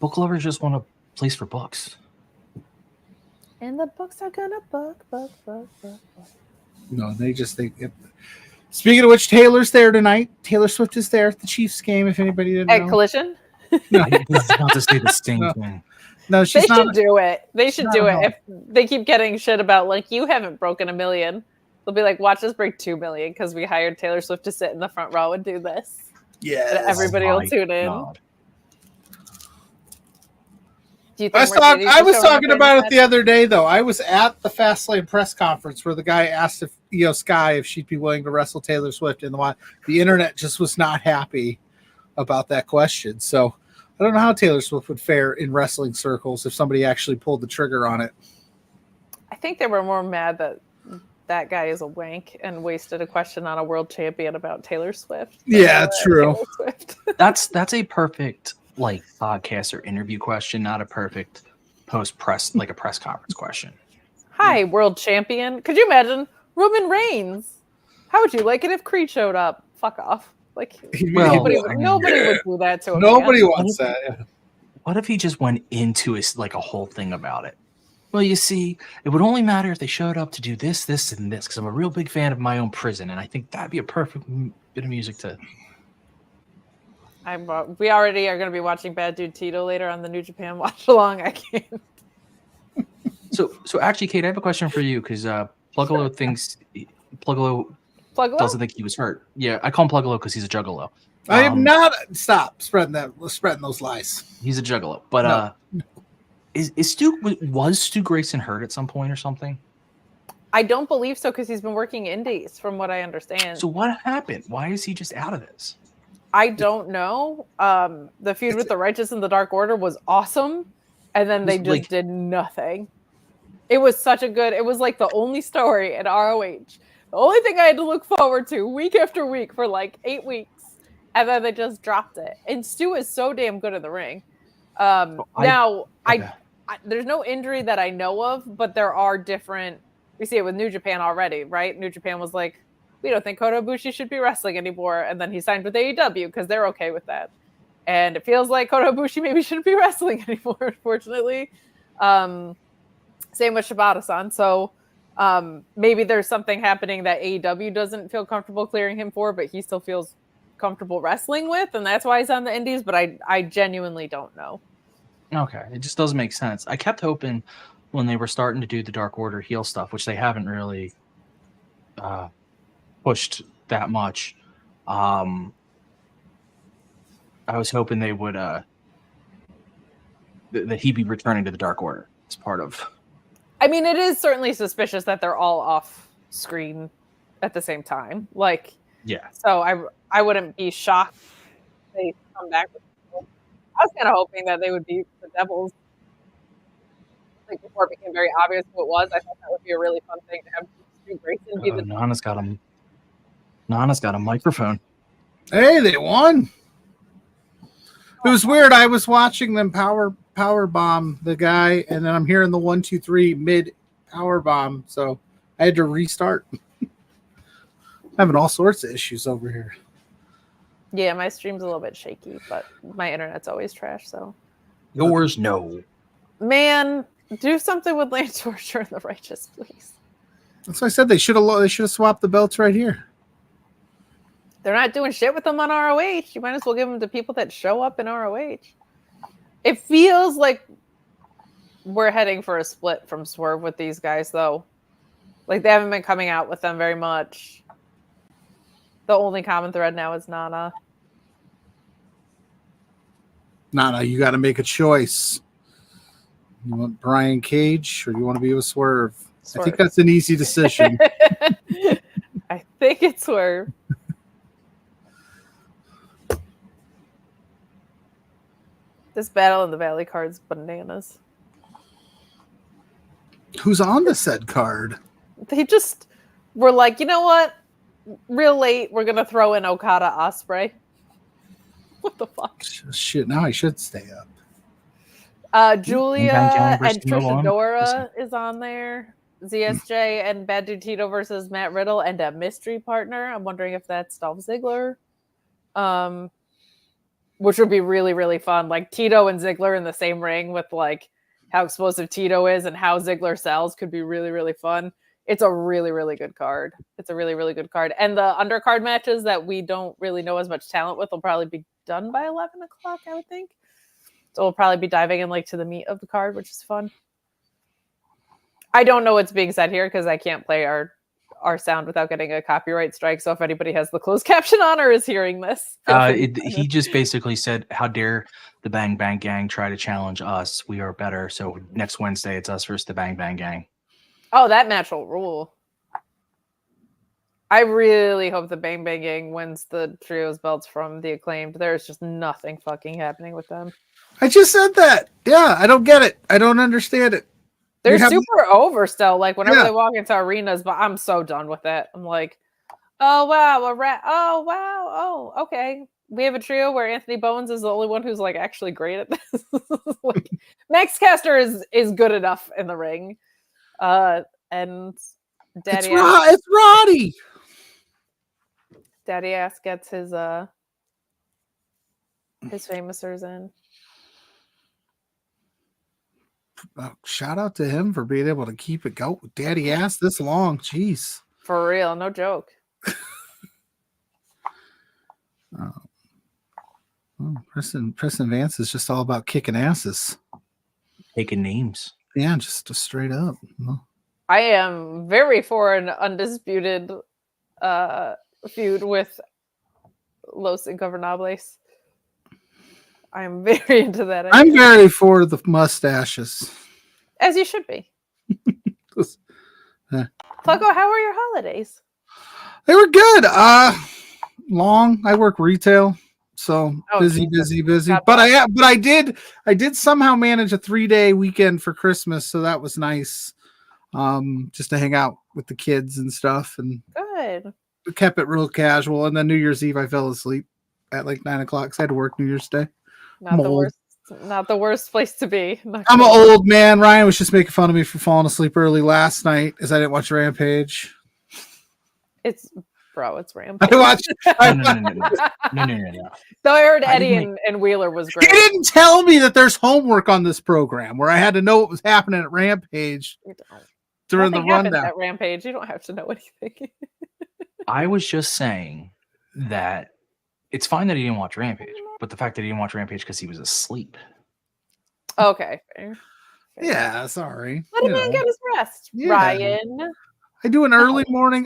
book lovers just want a place for books. And the books are gonna book. No, they Speaking of which, Taylor's there tonight. Taylor Swift is there at the Chiefs game. If anybody didn't know. At Collision. No, I was about to say the same thing. No, she's not. They should do it. They should do it. If they keep getting shit about like you haven't broken 1 million, they'll be like, "Watch us break 2 million because we hired Taylor Swift to sit in the front row and do this." Yeah, everybody will tune in. God. I was talking about it the other day, though. I was at the Fastlane press conference where the guy asked if Sky if she'd be willing to wrestle Taylor Swift, and the internet just was not happy about that question. So I don't know how Taylor Swift would fare in wrestling circles if somebody actually pulled the trigger on it. I think they were more mad that guy is a wank and wasted a question on a world champion about Taylor Swift. Yeah, true. That's a perfect podcast or interview question, not a perfect post-press, like a press conference question. Hi, world champion. Could you imagine Roman Reigns? How would you like it if Creed showed up? Fuck off. Nobody would do that to him. Nobody wants that. Yeah. What if he just went into a whole thing about it? Well, you see, it would only matter if they showed up to do this, this, and this, because I'm a real big fan of my own prison, and I think that'd be a perfect bit of music to... We already are going to be watching Bad Dude Tito later on the New Japan watch along. I can't. So actually, Kate, I have a question for you because Pluggo thinks Pluggo doesn't think he was hurt. Yeah, I call him Pluggo because he's a juggalo. I am not. Stop spreading those lies. He's a juggalo, but was Stu Grayson hurt at some point or something? I don't believe so because he's been working indies, from what I understand. So what happened? Why is he just out of this? I don't know. The feud with the Righteous and the Dark Order was awesome, and then they just did nothing. It was it was like the only story at ROH. The only thing I had to look forward to week after week for 8 weeks, and then they just dropped it. And Stu is so damn good in the ring. There's no injury that I know of, but there are different. We see it with New Japan already, right? New Japan was like, we don't think Kota Ibushi should be wrestling anymore. And then he signed with AEW because they're okay with that. And it feels like Kota Ibushi maybe shouldn't be wrestling anymore, unfortunately. Same with Shibata-san. So maybe there's something happening that AEW doesn't feel comfortable clearing him for, but he still feels comfortable wrestling with. And that's why he's on the indies. But I genuinely don't know. Okay. It just doesn't make sense. I kept hoping when they were starting to do the Dark Order heel stuff, which they haven't really pushed that much. I was hoping they would that he'd be returning to the Dark Order as part of. I mean, it is certainly suspicious that they're all off screen at the same time. Yeah. So I wouldn't be shocked if they come back with people. I was kind of hoping that they would be the Devils. Before it became very obvious who it was, I thought that would be a really fun thing to have Stu Grayson be the. Nana's got a microphone. Hey, they won. It was weird. I was watching them power bomb the guy, and then I'm hearing the 1, 2, 3 mid power bomb, so I had to restart. Having all sorts of issues over here. Yeah, my stream's a little bit shaky, but my internet's always trash. So yours, no. Man, do something with Lance Archer and the Righteous, please. That's what I said. They should have swapped the belts right here. They're not doing shit with them on ROH. You might as well give them to people that show up in ROH. It feels like we're heading for a split from Swerve with these guys, though. They haven't been coming out with them very much. The only common thread now is Nana. Nana, you got to make a choice. You want Brian Cage or you want to be with Swerve? I think that's an easy decision. I think it's Swerve. This Battle in the Valley card's bananas. Who's on the said card? They just were like, you know what? Real late, we're going to throw in Okada Ospreay. What the fuck? Shit, now I should stay up. Julia and Trish Adora is on there. ZSJ and Bad Dude Tito versus Matt Riddle and a mystery partner. I'm wondering if that's Dolph Ziggler. Which would be really, really fun. Like Tito and Ziggler in the same ring with like how explosive Tito is and how Ziggler sells could be really, really fun. It's a really, really good card. It's a really, really good card. And the undercard matches that we don't really know as much talent with will probably be done by 11 o'clock, I would think. So we'll probably be diving in like to the meat of the card, which is fun. I don't know what's being said here because I can't play our sound without getting a copyright strike. So if anybody has the closed caption on or is hearing this. He just basically said, how dare the Bang Bang Gang try to challenge us? We are better. So next Wednesday, it's us versus the Bang Bang Gang. Oh, that match will rule. I really hope the Bang Bang Gang wins the trios belts from the Acclaimed. There's just nothing fucking happening with them. I just said that. Yeah, I don't get it. I don't understand it. They're super over still. Like whenever they walk into arenas, but I'm so done with it. I'm like, oh wow, oh wow, oh okay. We have a trio where Anthony Bowens is the only one who's like actually great at this. Like, Max Caster is good enough in the ring. And Daddy it's Roddy. Daddy Ass gets his famousers in. Shout out to him for being able to keep it going. Daddy Ass this long. Jeez. For real, no joke. Preston Vance is just all about kicking asses. Taking names. Yeah, just straight up. I am very for an undisputed feud with Los Ingobernables. I am very into that idea. I'm very for the mustaches. As you should be. Pluggo, how were your holidays? They were good. Long. I work retail, so busy. But I did somehow manage a 3-day weekend for Christmas, so that was nice. Just to hang out with the kids and stuff, and good. Kept it real casual. And then New Year's Eve, I fell asleep at like 9 o'clock. So I had to work New Year's Day. Not the worst place to be. I'm an old man. Ryan was just making fun of me for falling asleep early last night as I didn't watch Rampage. It's Rampage. I watched. No. Though I heard Eddie and Wheeler was great. He didn't tell me that there's homework on this program where I had to know what was happening at Rampage during the rundown. At Rampage, you don't have to know anything. I was just saying that it's fine that he didn't watch Rampage, but the fact that he didn't watch Rampage because he was asleep. Okay. Fair. Yeah, sorry. Let him get his rest, yeah. Ryan. I do an early morning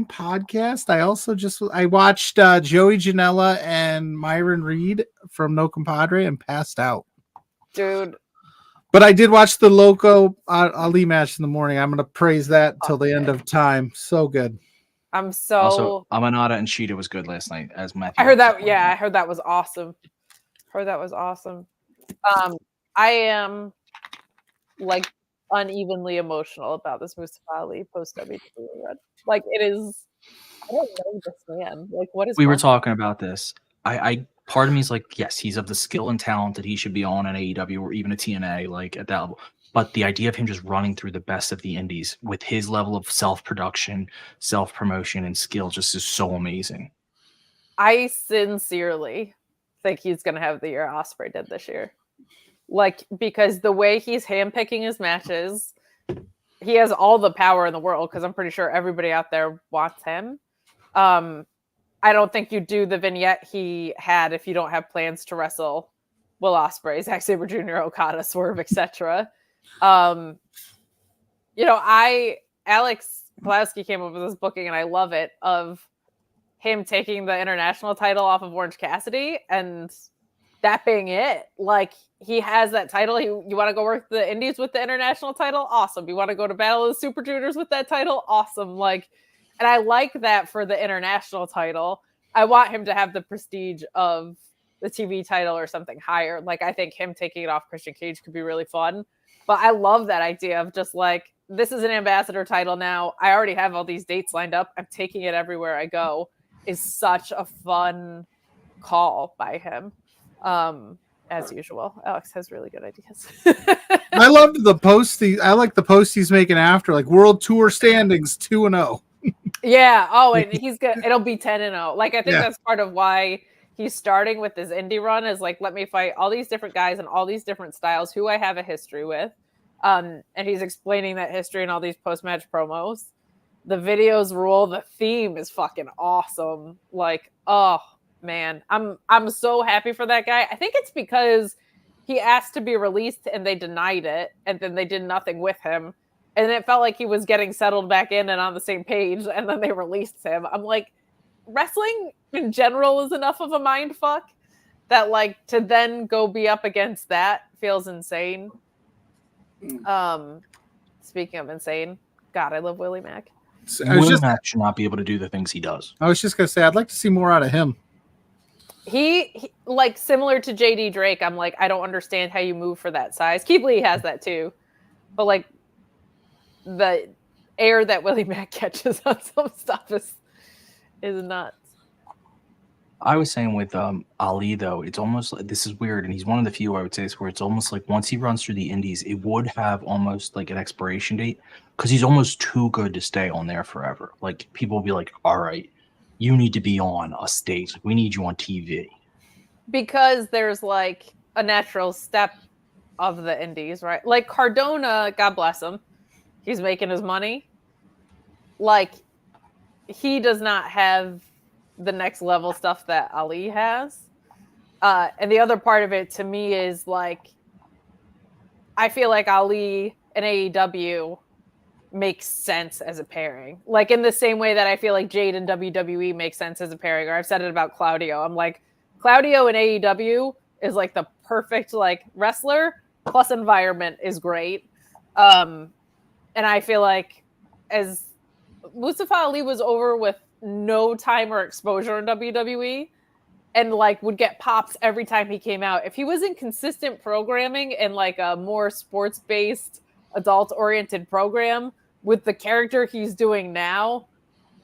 podcast. I watched Joey Janela and Myron Reed from No Compadre and passed out. Dude. But I did watch the Loco Ali match in the morning. I'm going to praise that until the end of time. So good. Also, Amanada and Sheeta was good last night as Matthew. I heard that. Yeah, I heard that was awesome. I am like unevenly emotional about this Mustafa Ali post WWE run. Like it is. I don't know this man. Like what is? We were talking about this. I part of me is like, yes, he's of the skill and talent that he should be on an AEW or even a TNA, like at that level. But the idea of him just running through the best of the indies with his level of self-production, self-promotion, and skill just is so amazing. I sincerely think he's going to have the year Ospreay did this year. Like, because the way he's handpicking his matches, he has all the power in the world because I'm pretty sure everybody out there wants him. I don't think you do the vignette he had if you don't have plans to wrestle Will Ospreay, Zack Sabre Jr., Okada, Swerve, etc. Alex Pulaski came up with this booking and I love it, of him taking the international title off of Orange Cassidy and that being it. Like, he has that title. You want to go work the Indies with the international title? Awesome. You want to go to Battle of the Super Juniors with that title? Awesome. Like, and I like that for the international title. I want him to have the prestige of the TV title or something higher. Like, I think him taking it off Christian Cage could be really fun. But I love that idea of just like, this is an ambassador title now. I already have all these dates lined up. I'm taking it everywhere I go. Is such a fun call by him. As usual, Alex has really good ideas. I loved the post. I like the post he's making after, like World Tour standings 2-0. Yeah. Oh, and he's good. It'll be 10-0. Like, I think that's part of why he's starting with this indie run is like, let me fight all these different guys and all these different styles who I have a history with. And he's explaining that history in all these post-match promos. The videos rule. The theme is fucking awesome. Like, oh man, I'm so happy for that guy. I think it's because he asked to be released and they denied it, and then they did nothing with him. And it felt like he was getting settled back in and on the same page, and then they released him. I'm like, wrestling in general is enough of a mind fuck that, like, to then go be up against that feels insane. Speaking of insane, God, I love Willie Mack. Willie Mack should not be able to do the things he does. I was just gonna say, I'd like to see more out of him. He like, similar to JD Drake, I'm like, I don't understand how you move for that size. Keith Lee has that too, but like, the air that Willie Mack catches on some stuff is nuts. I was saying with Ali, though, it's almost like, this is weird, and he's one of the few, I would say, where it's almost like once he runs through the indies, it would have almost like an expiration date, because he's almost too good to stay on there forever. Like, people will be like, all right, you need to be on a stage. Like, we need you on TV. Because there's like a natural step of the indies, right? Like Cardona, God bless him, he's making his money. Like, he does not have the next level stuff that Ali has. And the other part of it to me is like, I feel like Ali and AEW makes sense as a pairing. Like, in the same way that I feel like Jade and WWE makes sense as a pairing, or I've said it about Claudio. I'm like, Claudio and AEW is like the perfect like wrestler plus environment is great. And I feel like as Mustafa Ali was over with no time or exposure in WWE and like would get pops every time he came out, if he was in consistent programming and like a more sports-based, adult-oriented program with the character he's doing now,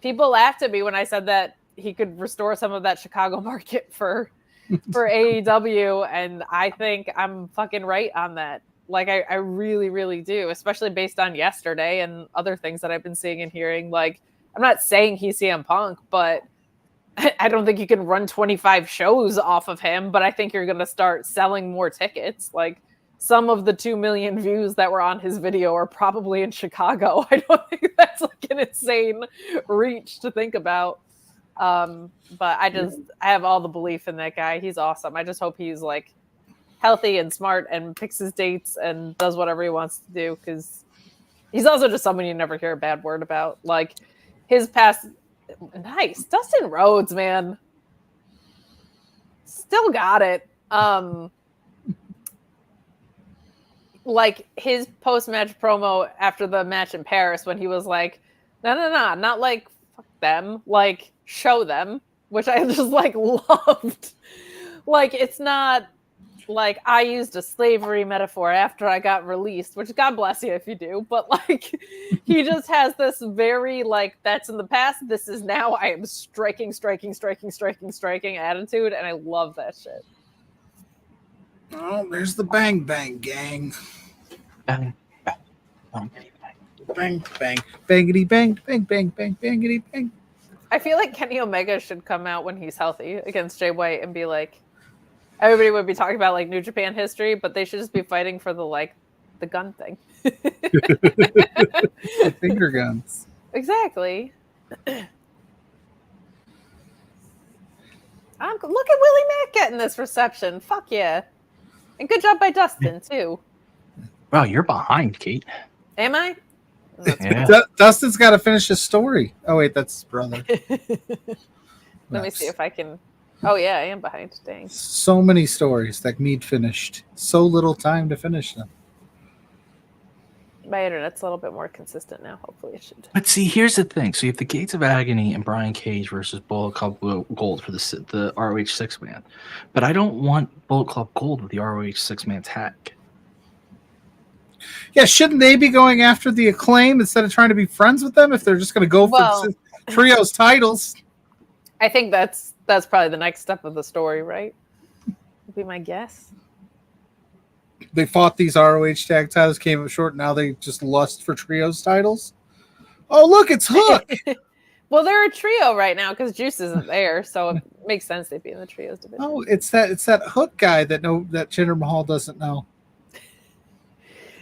people laughed at me when I said that he could restore some of that Chicago market for AEW, and I think I'm fucking right on that. Like, I really, really do, especially based on yesterday and other things that I've been seeing and hearing. Like, I'm not saying he's CM Punk, but I don't think you can run 25 shows off of him, but I think you're going to start selling more tickets. Like, some of the 2 million views that were on his video are probably in Chicago. I don't think that's like an insane reach to think about. But I have all the belief in that guy. He's awesome. I just hope he's like healthy and smart and picks his dates and does whatever he wants to do, because he's also just someone you never hear a bad word about. Like, his past, nice. Dustin Rhodes, man. Still got it. Like, his post-match promo after the match in Paris when he was like, no, not like, fuck them. Like, show them, which I just like loved. Like, it's not like I used a slavery metaphor after I got released, which God bless you if you do, but like, he just has this very like, that's in the past, this is now, I am striking attitude, and I love that shit. Oh, there's the Bang Bang Gang. Bang, bang, bang, bang, bang, bangity bang, bang, bang, bang, bangity bang. I feel like Kenny Omega should come out when he's healthy against Jay White and be like, everybody would be talking about like New Japan history, but they should just be fighting for the gun thing. The finger guns. Exactly. Look at Willie Mack getting this reception. Fuck yeah. And good job by Dustin, too. Wow, you're behind, Kate. Am I? Yeah. Dustin's got to finish his story. Oh, wait, that's his brother. Let me see if I can. Oh yeah, I am behind. Dang. So many stories that need finished. So little time to finish them. My internet's a little bit more consistent now. Hopefully, it should. But see, here's the thing. So you have the Gates of Agony and Brian Cage versus Bullet Club Gold for the ROH 6-man. But I don't want Bullet Club Gold with the ROH 6-man tag. Yeah, shouldn't they be going after the Acclaim instead of trying to be friends with them if they're just going to go for trios titles? I think that's probably the next step of the story, right? Would be my guess. They fought these ROH tag titles, came up short. Now they just lust for trios titles. Oh, look, it's Hook. Well, they're a trio right now because Juice isn't there, so it makes sense they'd be in the trios division. Oh, it's that Hook guy that Jinder Mahal doesn't know.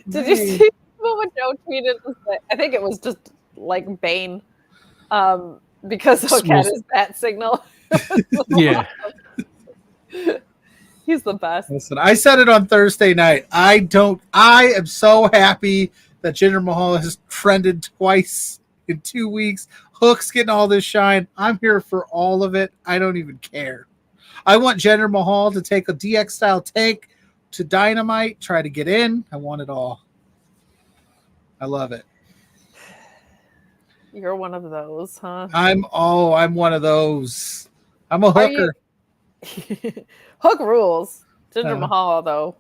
Did you see what Joe tweeted? I think it was just like Bane, because Hook had his bat signal. Yeah. He's the best. Listen, I said it on Thursday night. I am so happy that Jinder Mahal has trended twice in 2 weeks. Hook's getting all this shine. I'm here for all of it. I don't even care. I want Jinder Mahal to take a DX style tank to Dynamite, try to get in. I want it all. I love it. You're one of those, huh? I'm one of those. I'm a hooker. Hook rules. Jinder Mahal, though.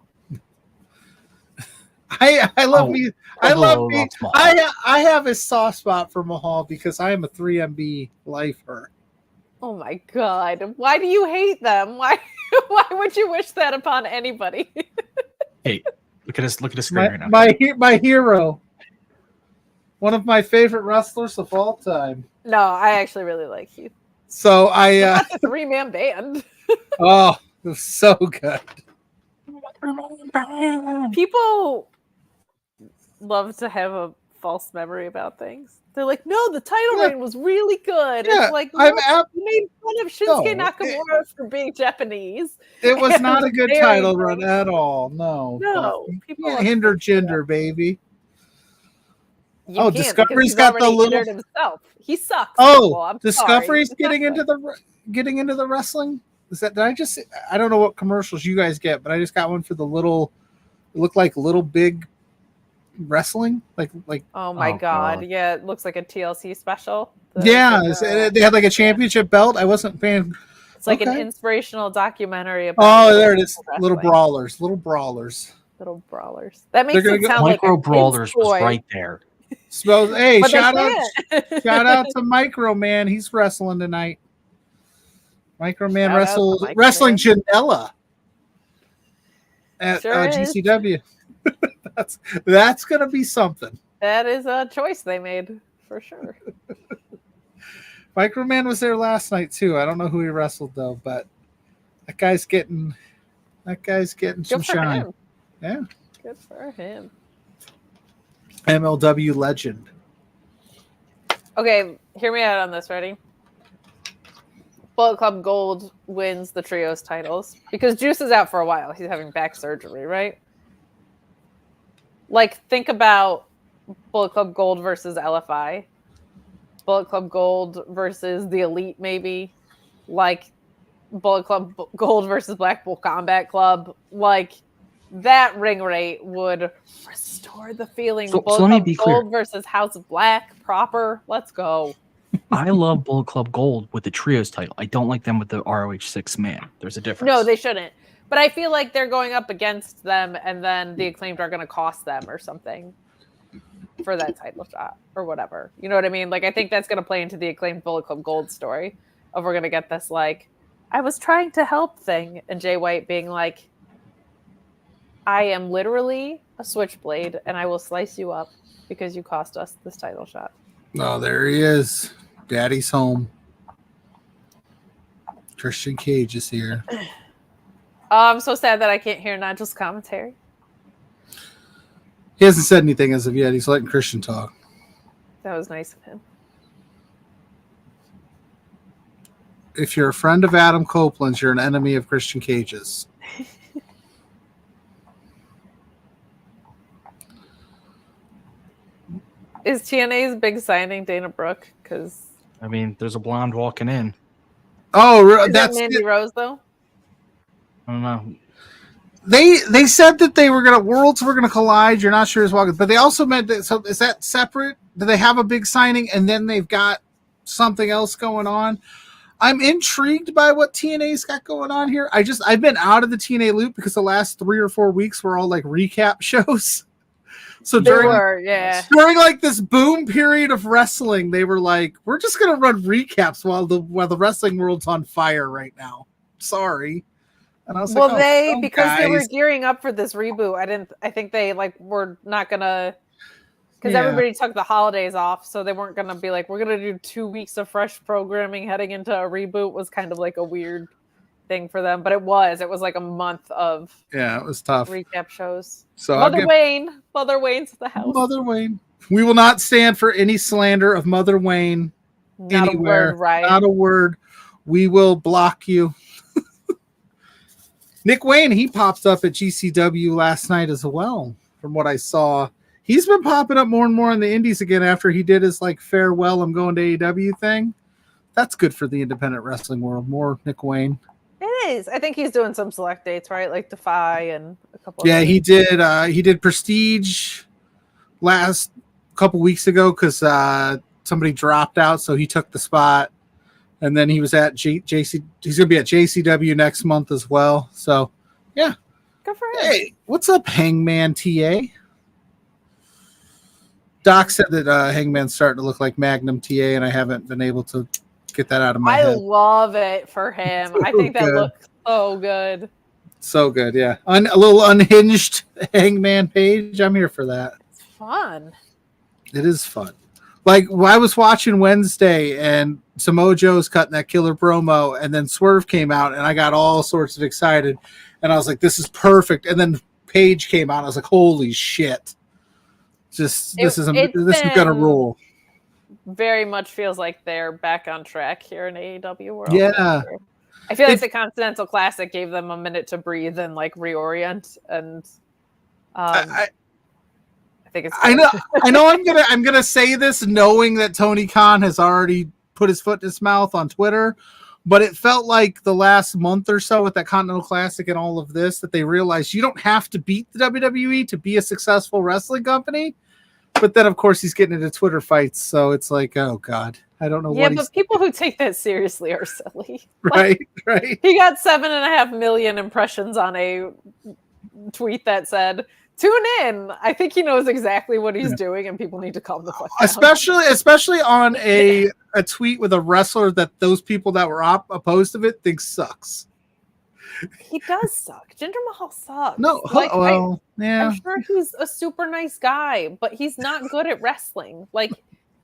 I love me. I love me. I have a soft spot for Mahal because I am a 3MB lifer. Oh my God! Why do you hate them? Why would you wish that upon anybody? Hey, look at us! Look at us right now. My hero. One of my favorite wrestlers of all time. No, I actually really like Heath. So I that's a 3-man band. Oh, it was so good. People love to have a false memory about things. They're like, no, the title reign was really good. Yeah, it's like, no, you made fun of Shinsuke Nakamura for being Japanese. It was not a good title run at all. No. People can't hinder Jinder, baby. Discovery's got the little himself. He sucks. Discovery's getting into the wrestling. Is that? Did I just? I don't know what commercials you guys get, but I just got one for the little. It looked like Little Big Wrestling, like. Oh my God! Yeah, it looks like a TLC special. They had like a championship belt. I wasn't paying. It's like an inspirational documentary about. Oh, there it is. Little brawlers. That makes it sound like Micro Brawlers was right there. Hey, shout out to Micro Man. He's wrestling tonight. Micro Man wrestling Janela at GCW. That's gonna be something. That is a choice they made for sure. Micro Man was there last night too. I don't know who he wrestled though, but that guy's getting some shine. Him. Yeah, good for him. MLW legend. Okay, hear me out on this. Ready? Bullet Club Gold wins the trios titles because Juice is out for a while. He's having back surgery, right? Like, think about Bullet Club Gold versus LFI. Bullet Club Gold versus the Elite, maybe. Like, Bullet Club Gold versus Blackpool Combat Club. Like, that ring rate would restore the feeling. So Bullet let me Club be Gold clear. versus House of Black, proper. Let's go. I love Bullet Club Gold with the trios title. I don't like them with the ROH 6-man. There's a difference. No, they shouldn't. But I feel like they're going up against them, and then the Acclaimed are going to cost them or something for that title shot or whatever. You know what I mean? Like, I think that's going to play into the Acclaimed Bullet Club Gold story of we're going to get this, like, I was trying to help thing, and Jay White being like, I am literally a switchblade, and I will slice you up because you cost us this title shot. Oh, there he is. Daddy's home. Christian Cage is here. I'm so sad that I can't hear Nigel's commentary. He hasn't said anything as of yet. He's letting Christian talk. That was nice of him. If you're a friend of Adam Copeland's, you're an enemy of Christian Cage's. Is TNA's big signing Dana Brooke? Because I mean, there's a blonde walking in. Oh, Is that's it Mandy Rose though? I don't know. They said that worlds were gonna collide. You're not sure as well, but they also meant that. So is that separate? Do they have a big signing and then they've got something else going on? I'm intrigued by what TNA's got going on here. I've been out of the TNA loop because the last 3 or 4 weeks were all like recap shows. So during like this boom period of wrestling, they were like, "We're just gonna run recaps while the wrestling world's on fire right now." Sorry. And I was because they were gearing up for this reboot. I think they were not gonna, because everybody took the holidays off, so they weren't gonna be like, we're gonna do 2 weeks of fresh programming heading into a reboot. Was kind of like a weird thing for them, but it was like a month of it was tough recap shows. So Mother Wayne's at the house. Mother Wayne. We will not stand for any slander of Mother Wayne anywhere. A word, right? Not a word. We will block you. Nick Wayne, he popped up at GCW last night as well, from what I saw. He's been popping up more and more in the indies again after he did his farewell, I'm going to AEW thing. That's good for the independent wrestling world. More Nick Wayne. It is. I think he's doing some select dates, right? Like Defy and a couple. Yeah, he did. He did Prestige last couple weeks ago because somebody dropped out, so he took the spot. And then he was at JC. He's going to be at JCW next month as well. So, yeah. Good for him. Hey, what's up, Hangman TA? Doc said that Hangman's starting to look like Magnum TA, and I haven't been able to get that out of my head. I love it for him. I think that looks so good. So good, yeah. A little unhinged Hangman page. I'm here for that. It's fun. It is fun. I was watching Wednesday, and Samoa Joe's cutting that killer promo, and then Swerve came out, and I got all sorts of excited, and I was like, "This is perfect." And then Paige came out, and I was like, "Holy shit!" This is gonna rule. Very much feels like they're back on track here in AEW world. Yeah, I feel like the Continental Classic gave them a minute to breathe and reorient, and I think it's. I know. I'm gonna say this knowing that Tony Khan has already put his foot in his mouth on Twitter, but it felt like the last month or so with that Continental Classic and all of this that they realized you don't have to beat the WWE to be a successful wrestling company. But then, of course, he's getting into Twitter fights, so it's like, oh God, I don't know. Yeah, but people who take that seriously are silly. Right. He got 7.5 million impressions on a tweet that said, "Tune in." I think he knows exactly what he's doing, and people need to calm the fuck down. Especially on a tweet with a wrestler that those people that were opposed to it think sucks. He does suck. Jinder Mahal sucks. No, yeah. I'm sure he's a super nice guy, but he's not good at wrestling.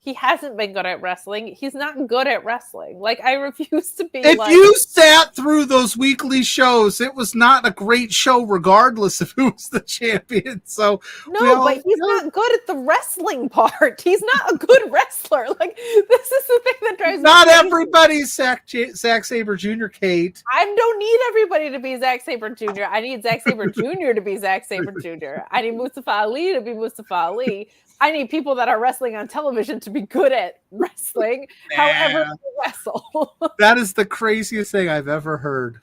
He hasn't been good at wrestling. He's not good at wrestling. I refuse to be. If you sat through those weekly shows, it was not a great show, regardless of who was the champion. So but he's not good at the wrestling part. He's not a good wrestler. This is the thing that drives me. Not everybody's Zack Sabre Jr. Kate. I don't need everybody to be Zack Sabre Jr. I need Zack Sabre Jr. to be Zack Sabre Jr. I need Mustafa Ali to be Mustafa Ali. I need people that are wrestling on television to be good at wrestling, however they wrestle. That is the craziest thing I've ever heard.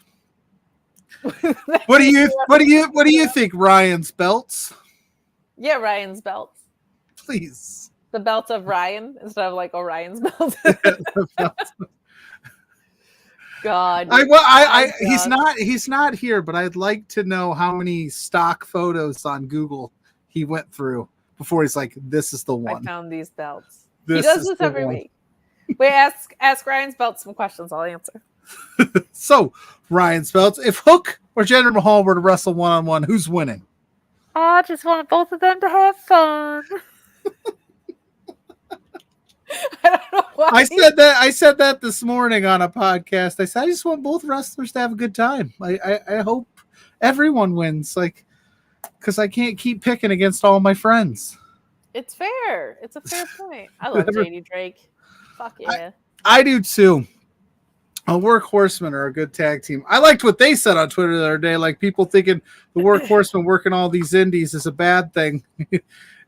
What do you think, Ryan's belts? Yeah, Ryan's belts. Please. The belt of Ryan instead of Orion's belt. God. He's not here, but I'd like to know how many stock photos on Google he went through before he's like, this is the one. I found these belts. He does this every week. Wait, ask Ryan's belts some questions. I'll answer. So, Ryan's belts. If Hook or Jinder Mahal were to wrestle one-on-one, who's winning? I just want both of them to have fun. I don't know why. I said that this morning on a podcast. I said I just want both wrestlers to have a good time. I hope everyone wins. Because I can't keep picking against all my friends. It's fair. It's a fair point. I love JD Drake. Fuck yeah. I do too. Workhorsemen are a good tag team. I liked what they said on Twitter the other day. People thinking the Workhorsemen working all these indies is a bad thing.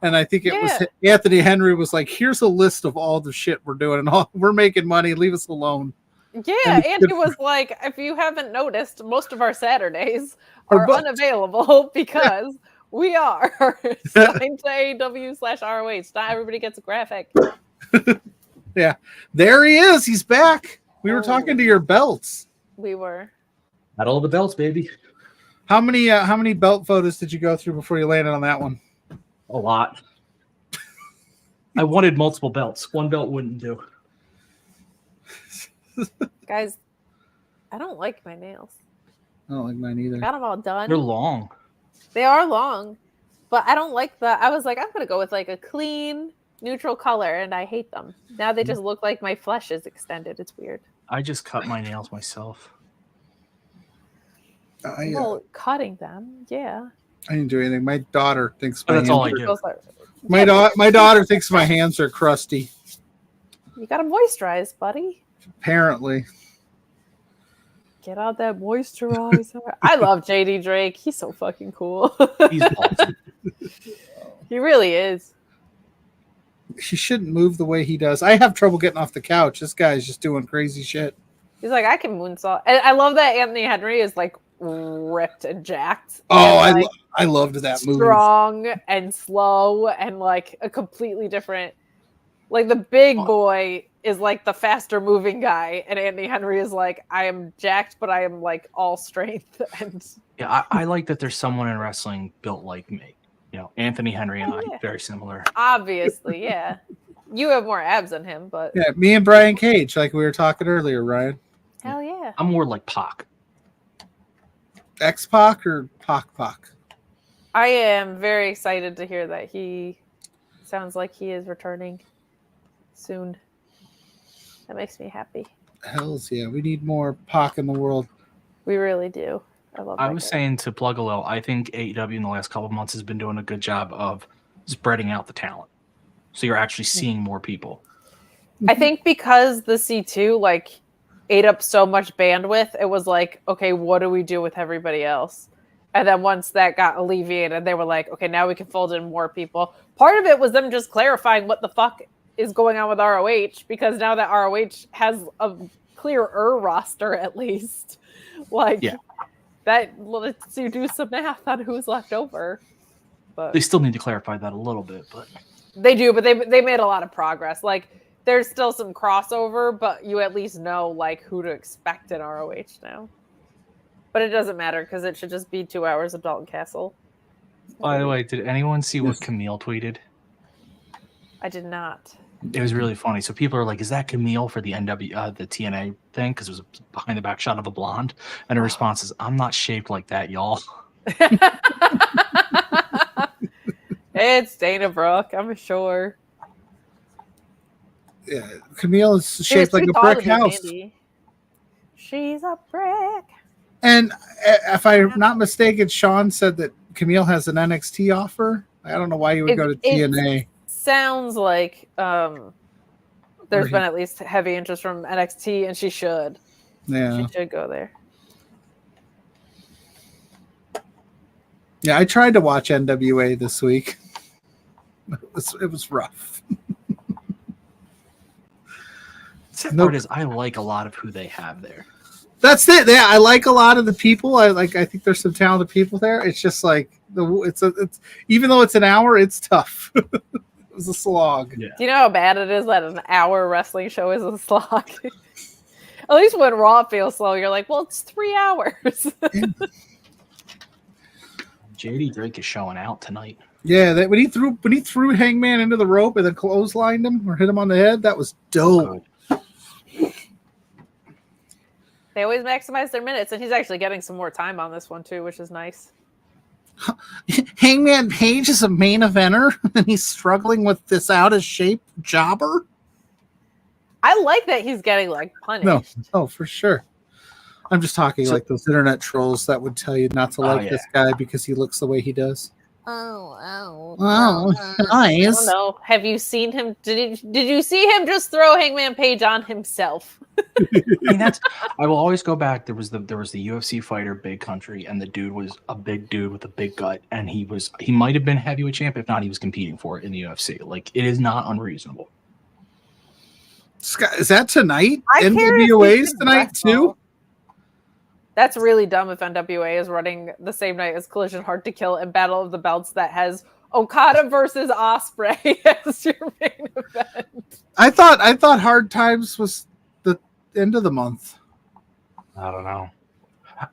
And I think it was Anthony Henry was like, here's a list of all the shit we're doing. And we're making money. Leave us alone. Yeah, and he was like, if you haven't noticed, most of our Saturdays Are are booked. unavailable because we are signed to AEW/ROH. Not everybody gets a graphic. Yeah, there he is. He's back. We were talking to your belts. We were. Not all the belts, baby. How many belt photos did you go through before you landed on that one? A lot. I wanted multiple belts. One belt wouldn't do. Guys, I don't like my nails. I don't like mine either. Got them all done. They're long. They are long, but I don't like I was like, I'm going to go with like a clean, neutral color, and I hate them. Now they just look like my flesh is extended. It's weird. I just cut my nails myself. Well, cutting them, yeah. I didn't do anything. My daughter thinks That's all I do. My daughter thinks my hands are crusty. You got to moisturize, buddy. Apparently. Get out that moisturizer. I love JD Drake. He's so fucking cool. He's awesome. He really is. She shouldn't move the way he does. I have trouble getting off the couch. This guy's just doing crazy shit. He's like, I can moonsault. And I love that Anthony Henry is like ripped and jacked. Oh, and, like, I loved that move. Strong and slow and like a completely different. Like the big boy is like the faster moving guy, and Anthony Henry is like, I am jacked, but I am like all strength. And yeah, I like that there's someone in wrestling built like me. You know, Anthony Henry and I, very similar. Obviously, yeah. You have more abs than him, but yeah, me and Brian Cage, like we were talking earlier, Ryan. Hell yeah. I'm more like Pac. X-Pac or Pac? I am very excited to hear that he sounds like he is returning soon. That makes me happy. Hells yeah, we need more Pac in the world. We really do. I was saying to Pluggo, I think AEW in the last couple of months has been doing a good job of spreading out the talent. So you're actually seeing more people. I think because the C2 like ate up so much bandwidth, it was like, okay, what do we do with everybody else? And then once that got alleviated, they were like, okay, now we can fold in more people. Part of it was them just clarifying what the fuck is going on with ROH, because now that ROH has a clearer roster, at least, like that lets you do some math on who's left over. But they still need to clarify that a little bit, but they do. But they made a lot of progress. Like there's still some crossover, but you at least know like who to expect in ROH now. But it doesn't matter because it should just be 2 hours of Dalton Castle. By the way, did anyone see what Camille tweeted? I did not. It was really funny. So people are like, "Is that Camille for the the TNA thing?" Because it was a behind the back shot of a blonde, and her response is, "I'm not shaped like that, y'all." It's Dana Brooke, I'm sure. Yeah, Camille is shaped like a brick house. She's a brick. And if I'm not mistaken, Sean said that Camille has an NXT offer. I don't know why you would go to TNA. Sounds like there's been at least heavy interest from NXT, and she should. Yeah, she should go there. Yeah, I tried to watch NWA this week. It was rough. The part is, I like a lot of who they have there. That's it. Yeah, I like a lot of the people. I think there's some talented people there. It's just like it's even though it's an hour, it's tough. It was a slog. Yeah. Do you know how bad it is that an hour wrestling show is a slog? At least when Raw feels slow, you're like, well, it's 3 hours. JD Drake is showing out tonight. Yeah, when he threw Hangman into the rope and then clotheslined him or hit him on the head, that was dope. They always maximize their minutes, and he's actually getting some more time on this one too, which is nice. Hangman Page is a main eventer, and he's struggling with this out of shape jobber. I like that he's getting like punished. No, for sure. I'm just talking like those internet trolls that would tell you not to like this guy because he looks the way he does. Oh, nice. I don't know. Have you seen him? Did you see him just throw Hangman Page on himself? I mean, I will always go back. There was the UFC fighter, Big Country, and the dude was a big dude with a big gut, and he might have been heavyweight champ. If not, he was competing for it in the UFC. Like, it is not unreasonable. Scott, is that tonight? I care if NWA's he tonight wrestle. too? That's really dumb if NWA is running the same night as Collision Hard to Kill and Battle of the Belts that has Okada versus Ospreay as your main event. I thought Hard Times was the end of the month. I don't know.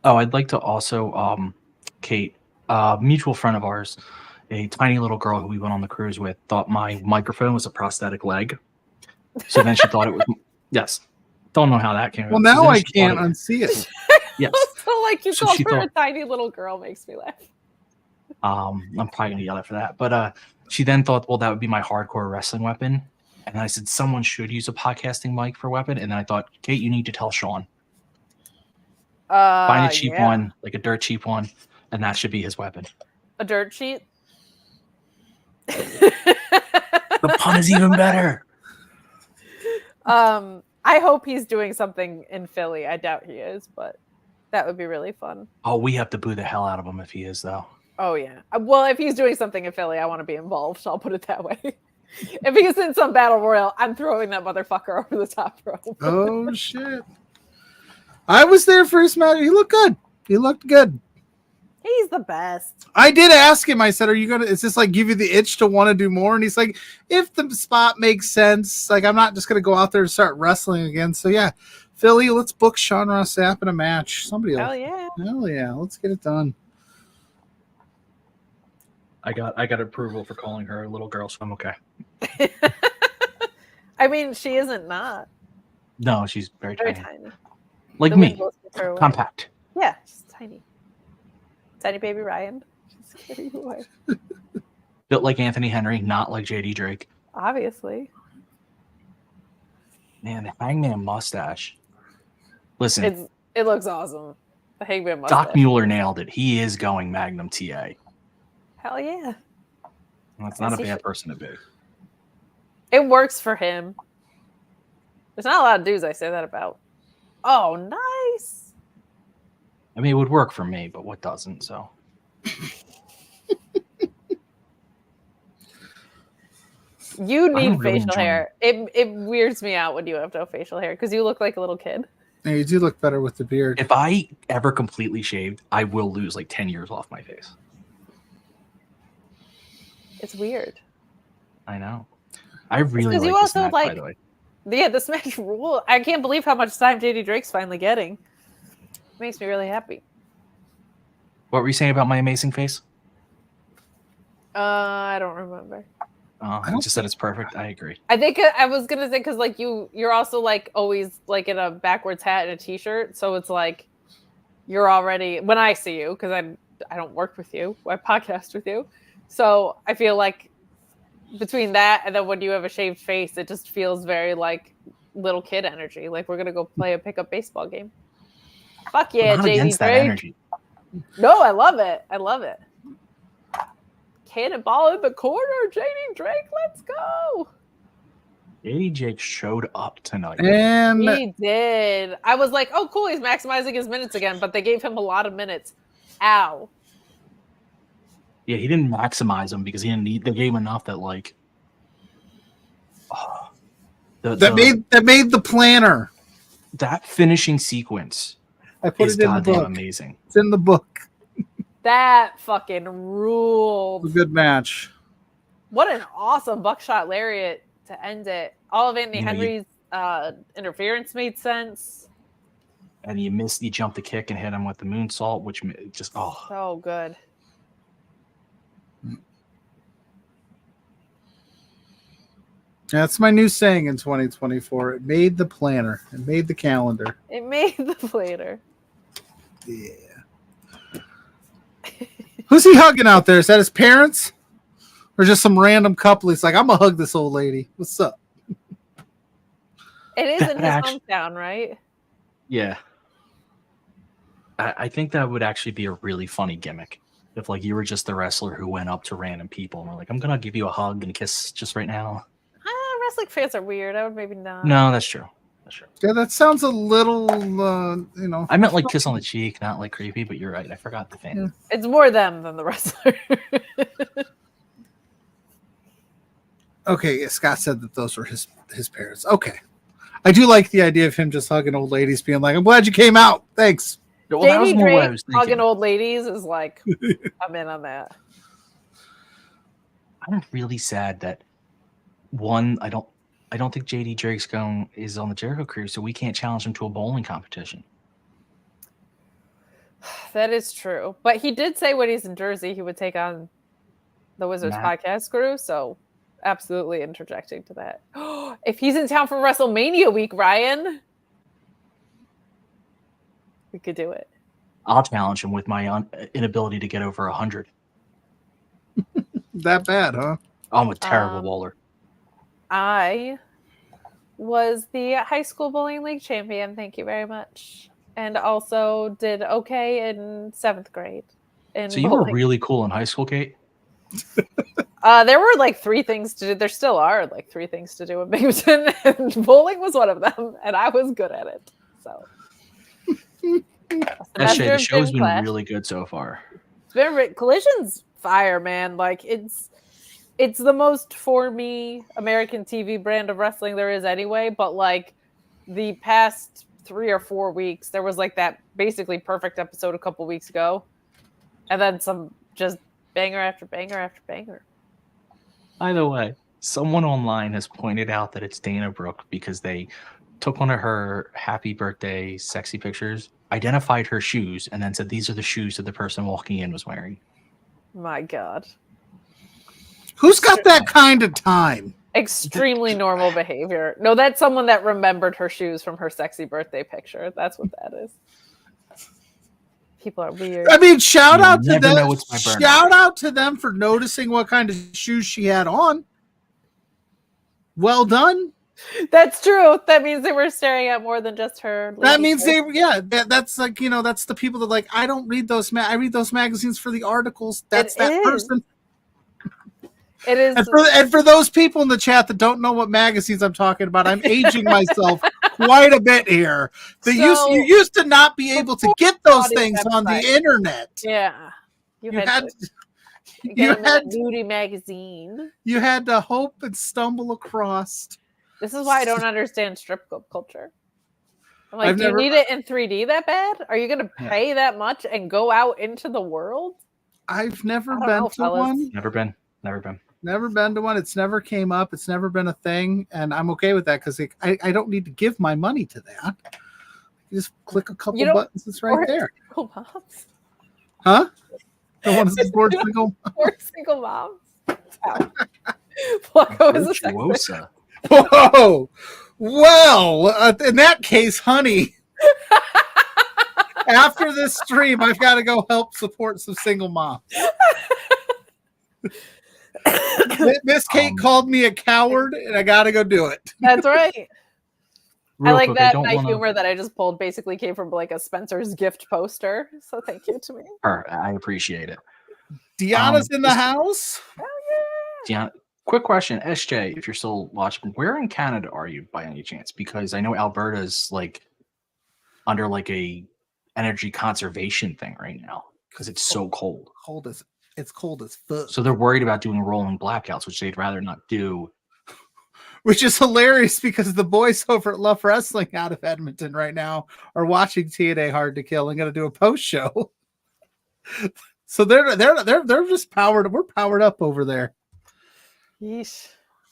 Oh, I'd like to also, Kate, a mutual friend of ours, a tiny little girl who we went on the cruise with, thought my microphone was a prosthetic leg. So then she thought it was. Yes. Don't know how that came. Well, now I can't unsee it. Yes. So like you So called she her a thought- tiny little girl makes me laugh. I'm probably gonna yell at for that. But she then thought, well, that would be my hardcore wrestling weapon. And I said, someone should use a podcasting mic for weapon. And then I thought, Kate, you need to tell Sean. Find a cheap one, like a dirt cheap one, and that should be his weapon. A dirt sheet. The pun is even better. I hope he's doing something in Philly. I doubt he is, but that would be really fun. Oh, we have to boo the hell out of him if he is, though. Oh yeah. Well, if he's doing something in Philly, I want to be involved. So I'll put it that way. If he's in some battle royal, I'm throwing that motherfucker over the top rope. Oh shit! I was there for his match. He looked good. He looked good. He's the best. I did ask him. I said, "Are you gonna? Is this like give you the itch to want to do more?" And he's like, "If the spot makes sense, like I'm not just gonna go out there and start wrestling again." So yeah, Philly, let's book Sean Ross Sapp in a match. Somebody else. Hell Yeah, let's get it done. I got approval for calling her a little girl, so I'm okay. I mean, she isn't not. No, she's very Very tiny. tiny. Like The me. wind blows her away. Compact. Yeah, she's tiny. Tiny baby Ryan. She's scaring you away. Built like Anthony Henry, not like JD Drake. Obviously. Man, the Hangman mustache. Listen, It looks awesome. The Hangman mustache. Doc Mueller nailed it. He is going Magnum TA. Hell yeah. That's not Yes, a he bad should. person to be. It works for him. There's not a lot of dudes I say that about. Oh, nice. I mean, it would work for me, but what doesn't? So You need I'm really facial enjoying hair. It weirds me out when you have no facial hair because you look like a little kid. Yeah, you do look better with the beard. if I ever completely shaved, I will lose like 10 years off my face. It's weird. I know. I really 'cause like you this also match, by like- the way. Yeah, the Smash rule. I can't believe how much time JD Drake's finally getting. Makes me really happy. What were you saying about my amazing face? I don't remember. I just said it's perfect. I agree. I think I was gonna say because like you're also like always like in a backwards hat and a t-shirt, so it's like you're already when I see you because I don't work with you, I podcast with you, so I feel like between that and then when you have a shaved face, it just feels very like little kid energy. Like we're gonna go play a pickup baseball game. Fuck yeah, I'm not JD against that Drake. energy. No, I love it. I love it. Cannonball in the corner, JD Drake. Let's go. JD Jake showed up tonight. And He did. I was like, oh, cool. He's maximizing his minutes again, but they gave him a lot of minutes. Ow. Yeah, he didn't maximize them because he didn't need. They gave him enough that like. that made the planner. that finishing sequence I put is it in the goddamn book. amazing. It's in the book. That fucking It was ruled. a good match. What an awesome buckshot lariat to end it. All of Anthony You know, Henry's interference made sense. And you jumped the kick and hit him with the moonsault, which just So good. That's my new saying in 2024. It made the planner. It made the calendar. It made the planner. Yeah. Who's he hugging out there? Is that his parents? Or just some random couple? He's like, I'm going to hug this old lady. What's up? It is in his Actually- hometown, right? yeah. I think that would actually be a really funny gimmick if like you were just the wrestler who went up to random people and were like, I'm gonna give you a hug and a kiss just right now. Wrestling fans are weird. I would maybe not. No, that's true. That's true. Yeah, that sounds a little, I meant like kiss on the cheek, not like creepy, but you're right. I forgot the fan. Yeah. It's more them than the wrestler. Okay, yeah, Scott said that those were his parents. Okay. I do like the idea of him just hugging old ladies, being like, "I'm glad you came out. Thanks." Well, that was JD more what I Drake was thinking. hugging old ladies is like, I'm in on that. I'm really sad that I don't think JD Drake's is on the Jericho Cruise, so we can't challenge him to a bowling competition. That is true. But he did say when he's in Jersey, he would take on the Wizards podcast crew. So absolutely interjecting to that. If he's in town for WrestleMania week, Ryan, we could do it. I'll challenge him with my inability to get over 100. That bad, huh? I'm a terrible bowler. I was the high school bowling league champion. Thank you very much. And also did okay in 7th grade. So you were really cool in high school, Kate? There were like 3 things to do. There still are like 3 things to do in Binghamton, and bowling was one of them, and I was good at it. So the show's been really good so far. It's been Collision's fire, man. Like it's the most, for me, American TV brand of wrestling there is anyway. But like the past 3 or 4 weeks, there was like that basically perfect episode a couple weeks ago, and then some just banger after banger after banger. Either way, someone online has pointed out that it's Dana Brooke because they took one of her happy birthday sexy pictures, identified her shoes, and then said these are the shoes that the person walking in was wearing. My God. Who's got that kind of time? Extremely normal behavior. No, that's someone that remembered her shoes from her sexy birthday picture. That's what that is. People are weird. I mean, shout out to them. Shout out to them for noticing what kind of shoes she had on. Well done. That's true. That means they were staring at more than just her. That means that's like, that's the people that like, I don't read those. I read those magazines for the articles. That's that person. It is. And for those people in the chat that don't know what magazines I'm talking about, I'm aging myself quite a bit here. You used to not be able to get those things on the internet. Yeah. You had Nudie magazine. You had to hope and stumble across. This is why I don't understand strip club culture. I'm like, do you need it in 3D that bad? Are you going to pay that much and go out into the world? I've never been to one. Never been. Never been to one. It's never came up. It's never been a thing, and I'm okay with that because I don't need to give my money to that. You just click a couple buttons. It's right there. Single moms. Huh? The one that supports single moms. Pluggo is a sex. Whoa. Well, in that case, honey, after this stream, I've got to go help support some single moms. Miss Kate called me a coward, and I got to go do it. That's right. I like that. My humor that I just pulled basically came from like a Spencer's gift poster. So thank you to me. I appreciate it. Deanna's in the house. Oh yeah. Deanna, quick question, SJ, if you're still watching, where in Canada are you by any chance? Because I know Alberta's like under like a energy conservation thing right now because it's so cold. It's cold as fuck. So they're worried about doing rolling blackouts, which they'd rather not do. Which is hilarious because the boys over at Love Wrestling out of Edmonton right now are watching TNA Hard to Kill and going to do a post show. So they're just powered. We're powered up over there. Yeesh.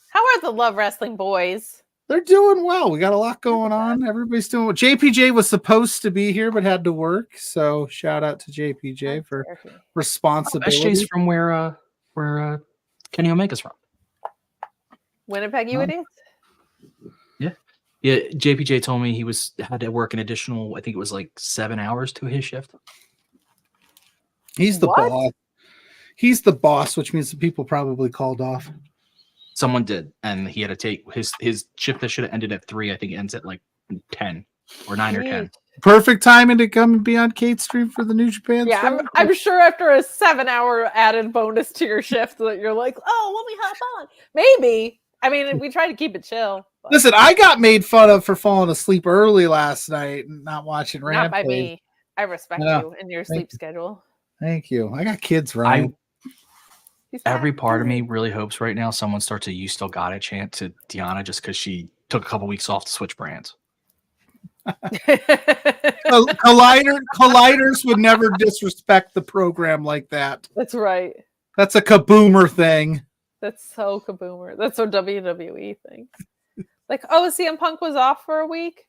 How are the Love Wrestling boys? They're doing well. We got a lot going on. Everybody's doing well. JPJ was supposed to be here but had to work. So shout out to JPJ for responsibility. SJ's from where Kenny Omega's from. Winnipeg, you idiots? Yeah. JPJ told me he had to work an additional, I think it was like 7 hours to his shift. He's the boss. He's the boss, which means the people probably called off. Someone did, and he had to take his shift that should have ended at 3. I think it ends at like 10 or 9 or 10. Perfect timing to come and be on Kate's stream for the New Japan. Yeah, I'm sure after a 7-hour added bonus to your shift that you're like, oh, let me hop on. Maybe. I mean, we try to keep it chill. But. Listen, I got made fun of for falling asleep early last night and not watching Rampage. Not by me. I respect you and your sleep schedule. Thank you. I got kids, right? Every part of me really hopes right now someone starts a "You Still Got It" chant to Deanna just because she took a couple weeks off to switch brands. Colliders would never disrespect the program like that. That's right. That's a kaboomer thing. That's so kaboomer. That's what WWE thinks. Like, oh, CM Punk was off for a week.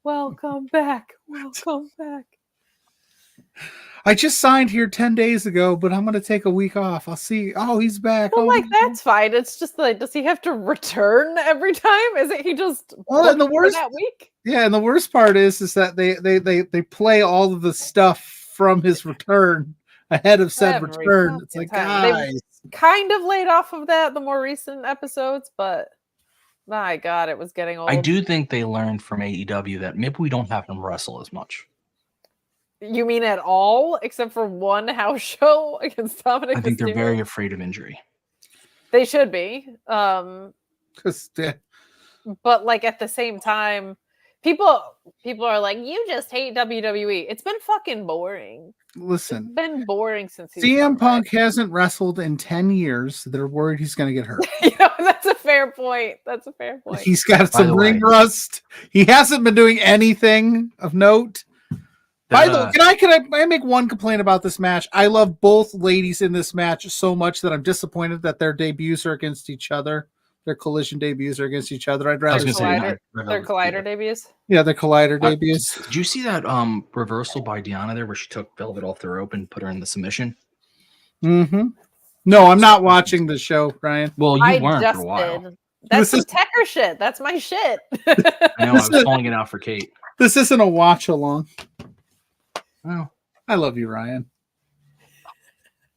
Welcome back. Welcome back. I just signed here 10 days ago, but I'm going to take a week off. I'll see. Oh, he's back. Well, that's fine. It's just like, does he have to return every time? Is it he just and the worst that week? Yeah, and the worst part is that they play all of the stuff from his return ahead of said return. It's like, guys. They've kind of laid off of that the more recent episodes, but my God, it was getting old. I do think they learned from AEW that maybe we don't have them wrestle as much. You mean at all, except for one house show against Dominic? I think they're very afraid of injury. They should be. But like at the same time, people are like, you just hate WWE. It's been fucking boring. Listen, it's been boring since CM Punk hasn't wrestled in 10 years. They're worried he's going to get hurt. That's a fair point. He's got some ring rust. He hasn't been doing anything of note. By the way, can I make one complaint about this match? I love both ladies in this match so much that I'm disappointed that their debuts are against each other. Their Collision debuts are against each other. I'd rather their Collider debuts. Yeah, their Collider debuts. Did you see that reversal by Deonna there where she took Velvet off the rope and put her in the submission? Mm-hmm. No, I'm not watching the show, Brian. Well, you weren't for a while. Did. That's some Tecker shit. That's my shit. I know, I was calling it out for Kate. This isn't a watch along. Well, I love you, Ryan.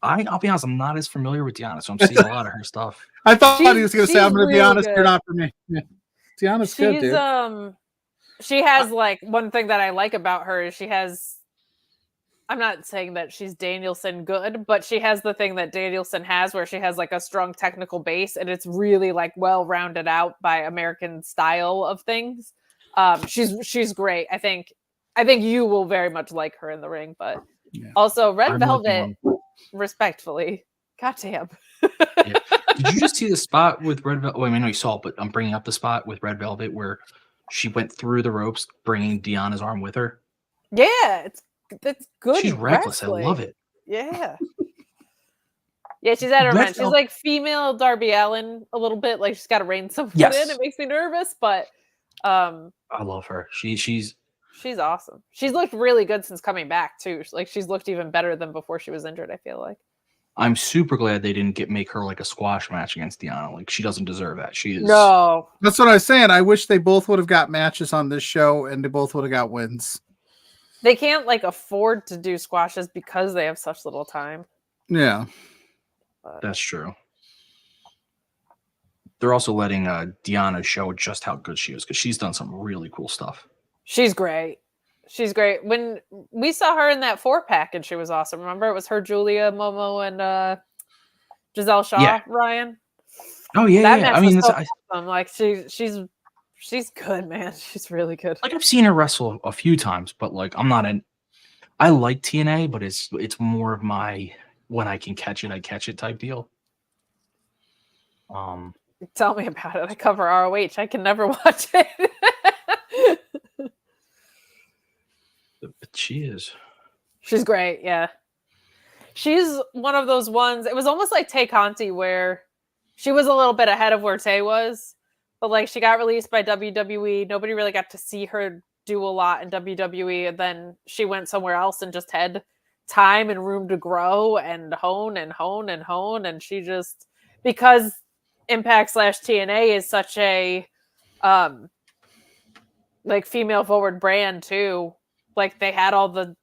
I'll be honest, I'm not as familiar with Deonna, so I'm seeing a lot of her stuff. I thought he was going to say, I'm going to be honest, you're not for me. Yeah. Deonna's good, dude. She has like one thing that I like about her is she has, I'm not saying that she's Danielson good, but she has the thing that Danielson has where she has like a strong technical base and it's really like well rounded out by American style of things. She's great. I think you will very much like her in the ring, but also Red Velvet, respectfully, goddamn. Yeah. Did you just see the spot with Red Velvet? Well, I mean, I know you saw it, but I'm bringing up the spot with Red Velvet where she went through the ropes, bringing Deonna's arm with her. Yeah, it's good. She's reckless. I love it. Yeah. Yeah, she's at her match. She's like female Darby Allin a little bit. Like she's got to rein some foot in. It makes me nervous, but I love her. She's awesome. She's looked really good since coming back too. Like she's looked even better than before she was injured, I feel like. I'm super glad they didn't make her like a squash match against Deonna. Like she doesn't deserve that. She is. No. That's what I was saying. I wish they both would have got matches on this show and they both would have got wins. They can't like afford to do squashes because they have such little time. Yeah. That's true. They're also letting Deonna show just how good she is because she's done some really cool stuff. She's great. She's great. When we saw her in that 4-pack and she was awesome. Remember, it was her, Julia, Momo, and Giselle Shaw, Ryan. Oh yeah, that yeah. match I mean, was so awesome. Like she's good, man. She's really good. Like I've seen her wrestle a few times, but like I like TNA, but it's more of my when I can catch it, I catch it type deal. Tell me about it. I cover ROH. I can never watch it. But she is. She's great, yeah. She's one of those ones. It was almost like Tay Conti where she was a little bit ahead of where Tay was, but like she got released by WWE. Nobody really got to see her do a lot in WWE, and then she went somewhere else and just had time and room to grow and hone and hone and hone. And she just, because Impact / TNA is such a like female forward brand too. Like they had all the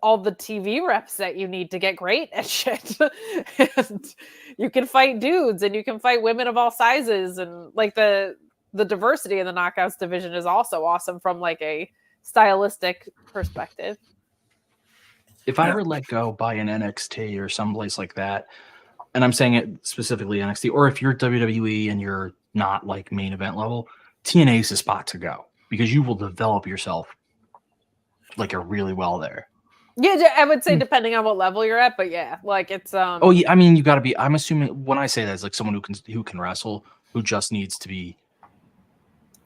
TV reps that you need to get great at shit. And you can fight dudes and you can fight women of all sizes. And like the diversity in the Knockouts division is also awesome from like a stylistic perspective. If I were let go by an NXT or someplace like that, and I'm saying it specifically NXT, or if you're WWE and you're not like main event level, TNA is the spot to go because you will develop yourself like really well there. Yeah, I would say depending on what level you're at, but yeah, like it's Oh yeah, I mean you got to be. I'm assuming when I say that, it's like someone who can wrestle, who just needs to be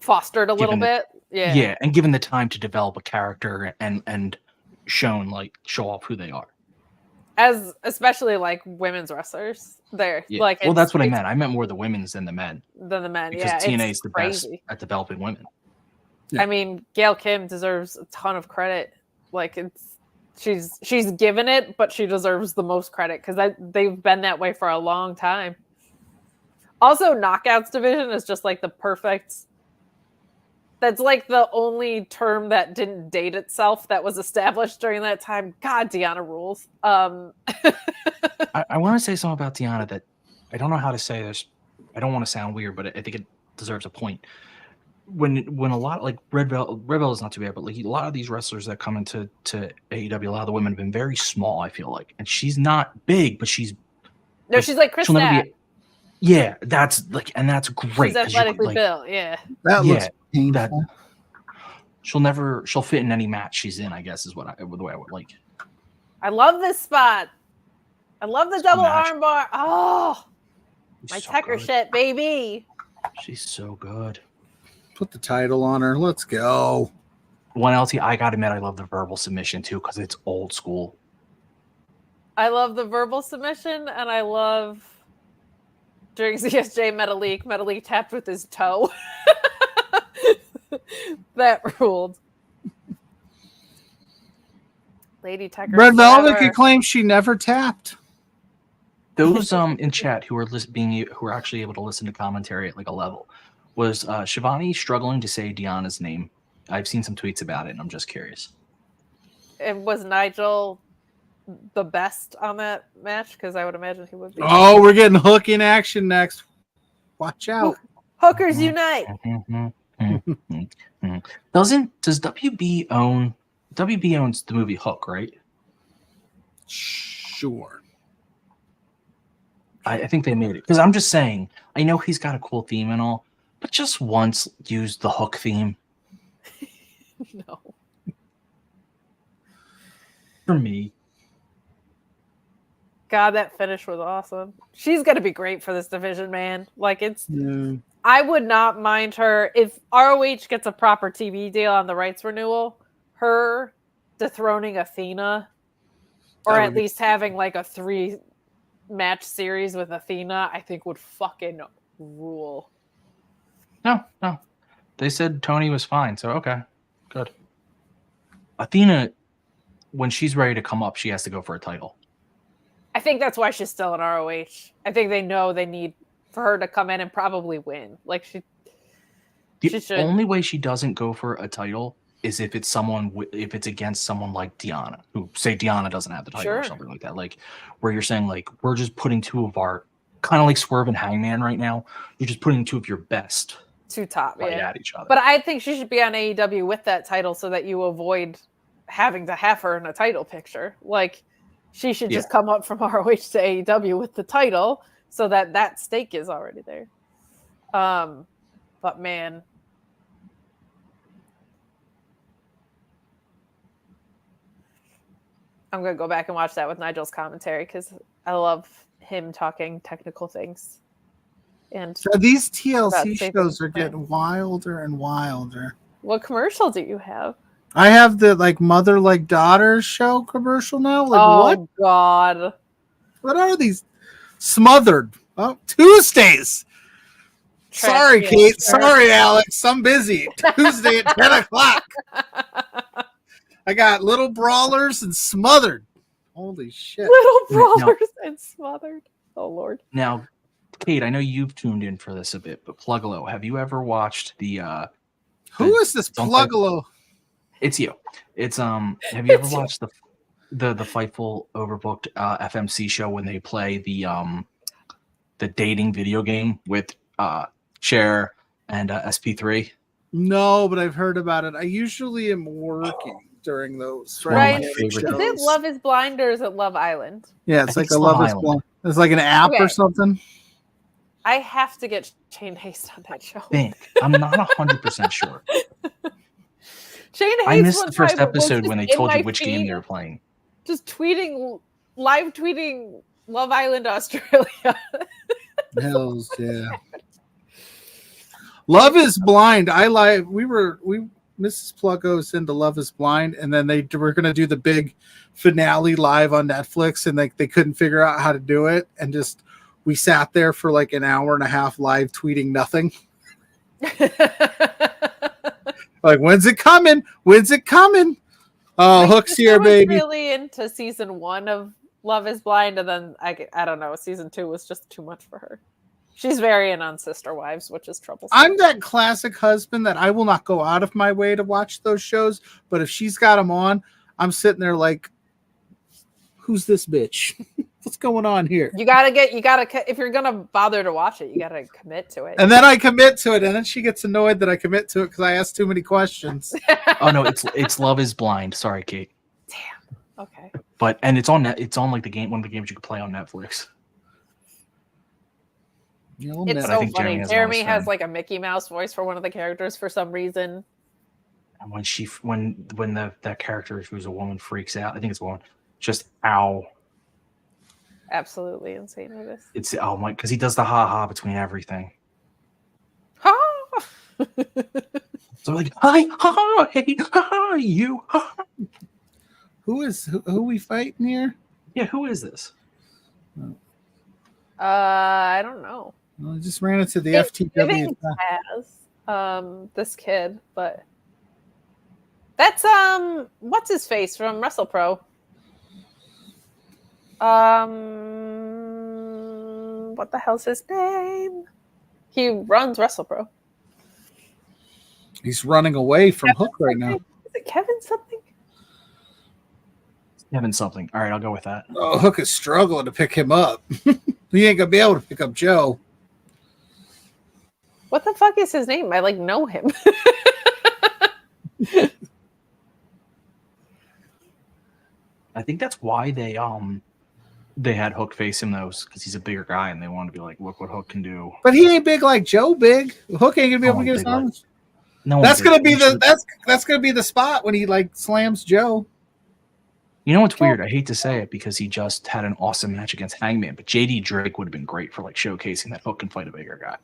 fostered a little bit. Yeah. Yeah, and given the time to develop a character and show off who they are. As especially like women's wrestlers, they're like. Well, that's what I meant. I meant more the women's than the men. Than the men, because TNA is the best at developing women. Yeah. I mean, Gail Kim deserves a ton of credit. Like she's given it, but she deserves the most credit because they've been that way for a long time. Also, Knockouts division is just like the perfect. That's like the only term that didn't date itself that was established during that time. God, Deanna rules. I want to say something about Deanna that I don't know how to say this. I don't want to sound weird, but I think it deserves a point. When a lot like Red Velvet is not too bad, but like a lot of these wrestlers that come into AEW, a lot of the women have been very small. I feel like, and she's not big, but she's she's like Chris Satt. Yeah, that's like, and that's great. She's athletically built. Yeah, that looks painful. She'll fit in any match she's in. I guess is the way I would like. I love this spot. I love the double armbar. Oh, my Tekker shit, baby. She's so good. Put the title on her. Let's go. One LT, I gotta admit, I love the verbal submission too because it's old school. I love the verbal submission, and I love during CSJ Metalik tapped with his toe. That ruled. Lady Tekker. Red Velvet could claim she never tapped. Those in chat who are actually able to listen to commentary at like a level. Was Shivani struggling to say Deanna's name? I've seen some tweets about it, and I'm just curious. And was Nigel the best on that match? Because I would imagine he would be. Oh, we're getting Hook in action next. Watch out. Hookers unite. Does WB own? WB owns the movie Hook, right? Sure. I think they made it. Because I'm just saying, I know he's got a cool theme and all, but just once use the Hook theme. No. For me. God, that finish was awesome. She's going to be great for this division, man. Like, it's... Yeah. I would not mind her if ROH gets a proper TV deal on the rights renewal, her dethroning Athena, or at least having like a 3-match series with Athena, I think would fucking rule. No. They said Tony was fine, so okay. Good. Athena, when she's ready to come up, she has to go for a title. I think that's why she's still in ROH. I think they know they need for her to come in and probably win. Like she should. The only way she doesn't go for a title is if it's against someone like Deanna, who say Deanna doesn't have the title or something like that. Like where you're saying like we're just putting two of our kind of like Swerve and Hangman right now. You're just putting two of your best top at each other. But I think she should be on AEW with that title so that you avoid having to have her in a title picture. Like she should just come up from ROH to AEW with the title so that stake is already there. But man, I'm going to go back and watch that with Nigel's commentary because I love him talking technical things. And so these TLC shows are getting wilder and wilder. What commercial do you have? I have the like mother like daughter show commercial now. Like what? God. What are these? Smothered. Oh, Tuesdays. Sorry, Kate. Sure. Sorry, Alex. I'm busy. Tuesday at 10 o'clock. I got Little Brawlers and Smothered. Holy shit. Little Brawlers and Smothered. Oh, Lord. Now, Kate, I know you've tuned in for this a bit, but Pluggo, have you ever watched the... Who is this Pluggo? It's you. It's have you ever watched the Fightful Overbooked FMC show when they play the dating video game with Cher and SP3? No, but I've heard about it. I usually am working during those. Right. Is it Love is Blind or is it Love Island? Yeah, it's like a Love is Blind. It's like an app or something. I have to get Shane Haste on that show. I'm not 100% sure. Shane Haste I missed the first episode when they told you which game they were playing. Just live tweeting Love Island Australia. Hells yeah. Love is Blind. Mrs. Pluggo's into Love is Blind, and then they were going to do the big finale live on Netflix, and they couldn't figure out how to do it, and we sat there for like an hour and a half live tweeting nothing. Like, when's it coming? When's it coming? Oh, Hook's here, baby. I was really into season 1 of Love is Blind, and then I don't know, season 2 was just too much for her. She's very in on Sister Wives, which is troublesome. I'm that classic husband that I will not go out of my way to watch those shows, but if she's got them on, I'm sitting there like, who's this bitch? What's going on here? You gotta if you're gonna bother to watch it, you gotta commit to it. And then I commit to it, and then she gets annoyed that I commit to it because I ask too many questions. Oh no, it's Love is Blind. Sorry, Kate. Damn. Okay. But it's on like the game, one of the games you can play on Netflix. It's so funny. Jeremy has like a Mickey Mouse voice for one of the characters for some reason. And when that character who's a woman freaks out, I think it's a woman, just ow. Absolutely insane with this. It's my, because he does the ha between everything. Ha! So like, hi, ha, hey, ha, you. Ha. Who we fighting here? Yeah, who is this? I don't know. Well, I just ran into the FTW. Has this kid, but that's what's his face from WrestlePro? What the hell's his name? He runs WrestlePro. He's running away from Hook right now. Is it Kevin something? Kevin something. All right, I'll go with that. Oh, Hook is struggling to pick him up. He ain't gonna be able to pick up Joe. What the fuck is his name? I like know him. I think that's why they had Hook face him though, because he's a bigger guy and they want to be like, look what Hook can do. But he ain't big like Joe big. Hook ain't gonna be able to get his arms. No, that's gonna be that's gonna be the spot when he like slams Joe. You know what's weird? I hate to say it because he just had an awesome match against Hangman, but JD Drake would have been great for like showcasing that Hook can fight a bigger guy.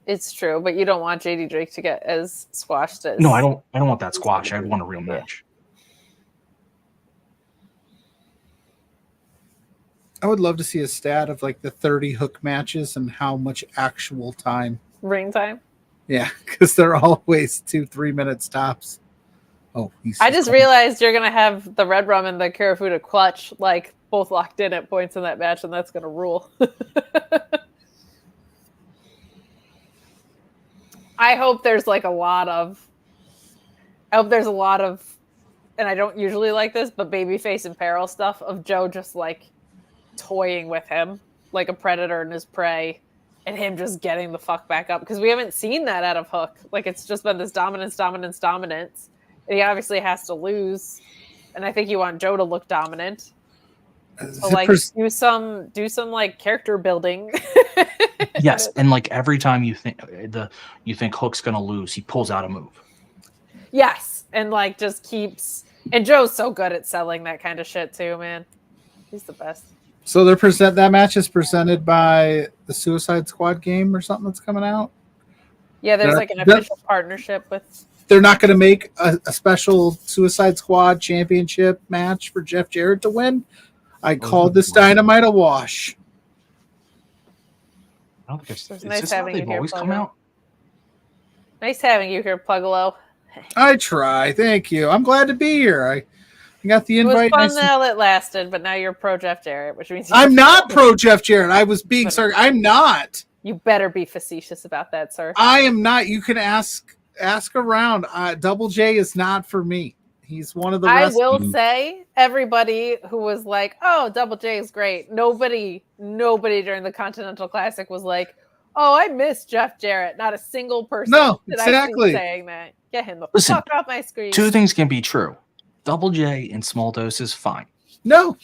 It's true, but you don't want JD Drake to get as squashed as. No, I don't want that squash. I want a real match. I would love to see a stat of like the 30 Hook matches and how much actual time. Ring time? Yeah, because they're always 2-3 minutes tops. Oh, I just realized you're gonna have the Red Rum and the Karafuda clutch like both locked in at points in that match, and that's gonna rule. I hope there's a lot of, and I don't usually like this, but babyface and peril stuff of Joe just like toying with him like a predator and his prey, and him just getting the fuck back up, because we haven't seen that out of Hook. Like, it's just been this dominance. And he obviously has to lose, and I think you want Joe to look dominant. So like do some like character building. Yes, and like every time you think Hook's gonna lose, he pulls out a move. Yes, and like just keeps. And Joe's so good at selling that kind of shit too, man. He's the best. So that match is presented by the Suicide Squad game or something that's coming out. Yeah, there's like an official partnership with. They're not going to make a special Suicide Squad championship match for Jeff Jarrett to win. I called this Dynamite a wash. I don't think it's nice having you here, always come out. Nice having you here, Pluggo. I try. Thank you. I'm glad to be here. I got the invite. It was fun while it lasted, but now you're pro Jeff Jarrett, which means I'm not pro Jeff Jarrett. I was being sorry. I'm not. You better be facetious about that, sir. I am not. You can ask around. Double J is not for me. He's one of the. I will say, everybody who was like, "Oh, Double J is great." Nobody during the Continental Classic was like, "Oh, I miss Jeff Jarrett." Not a single person. No, did exactly. I see saying that. Get him the fuck off my screen. Two things can be true. Double J in small doses, fine. No,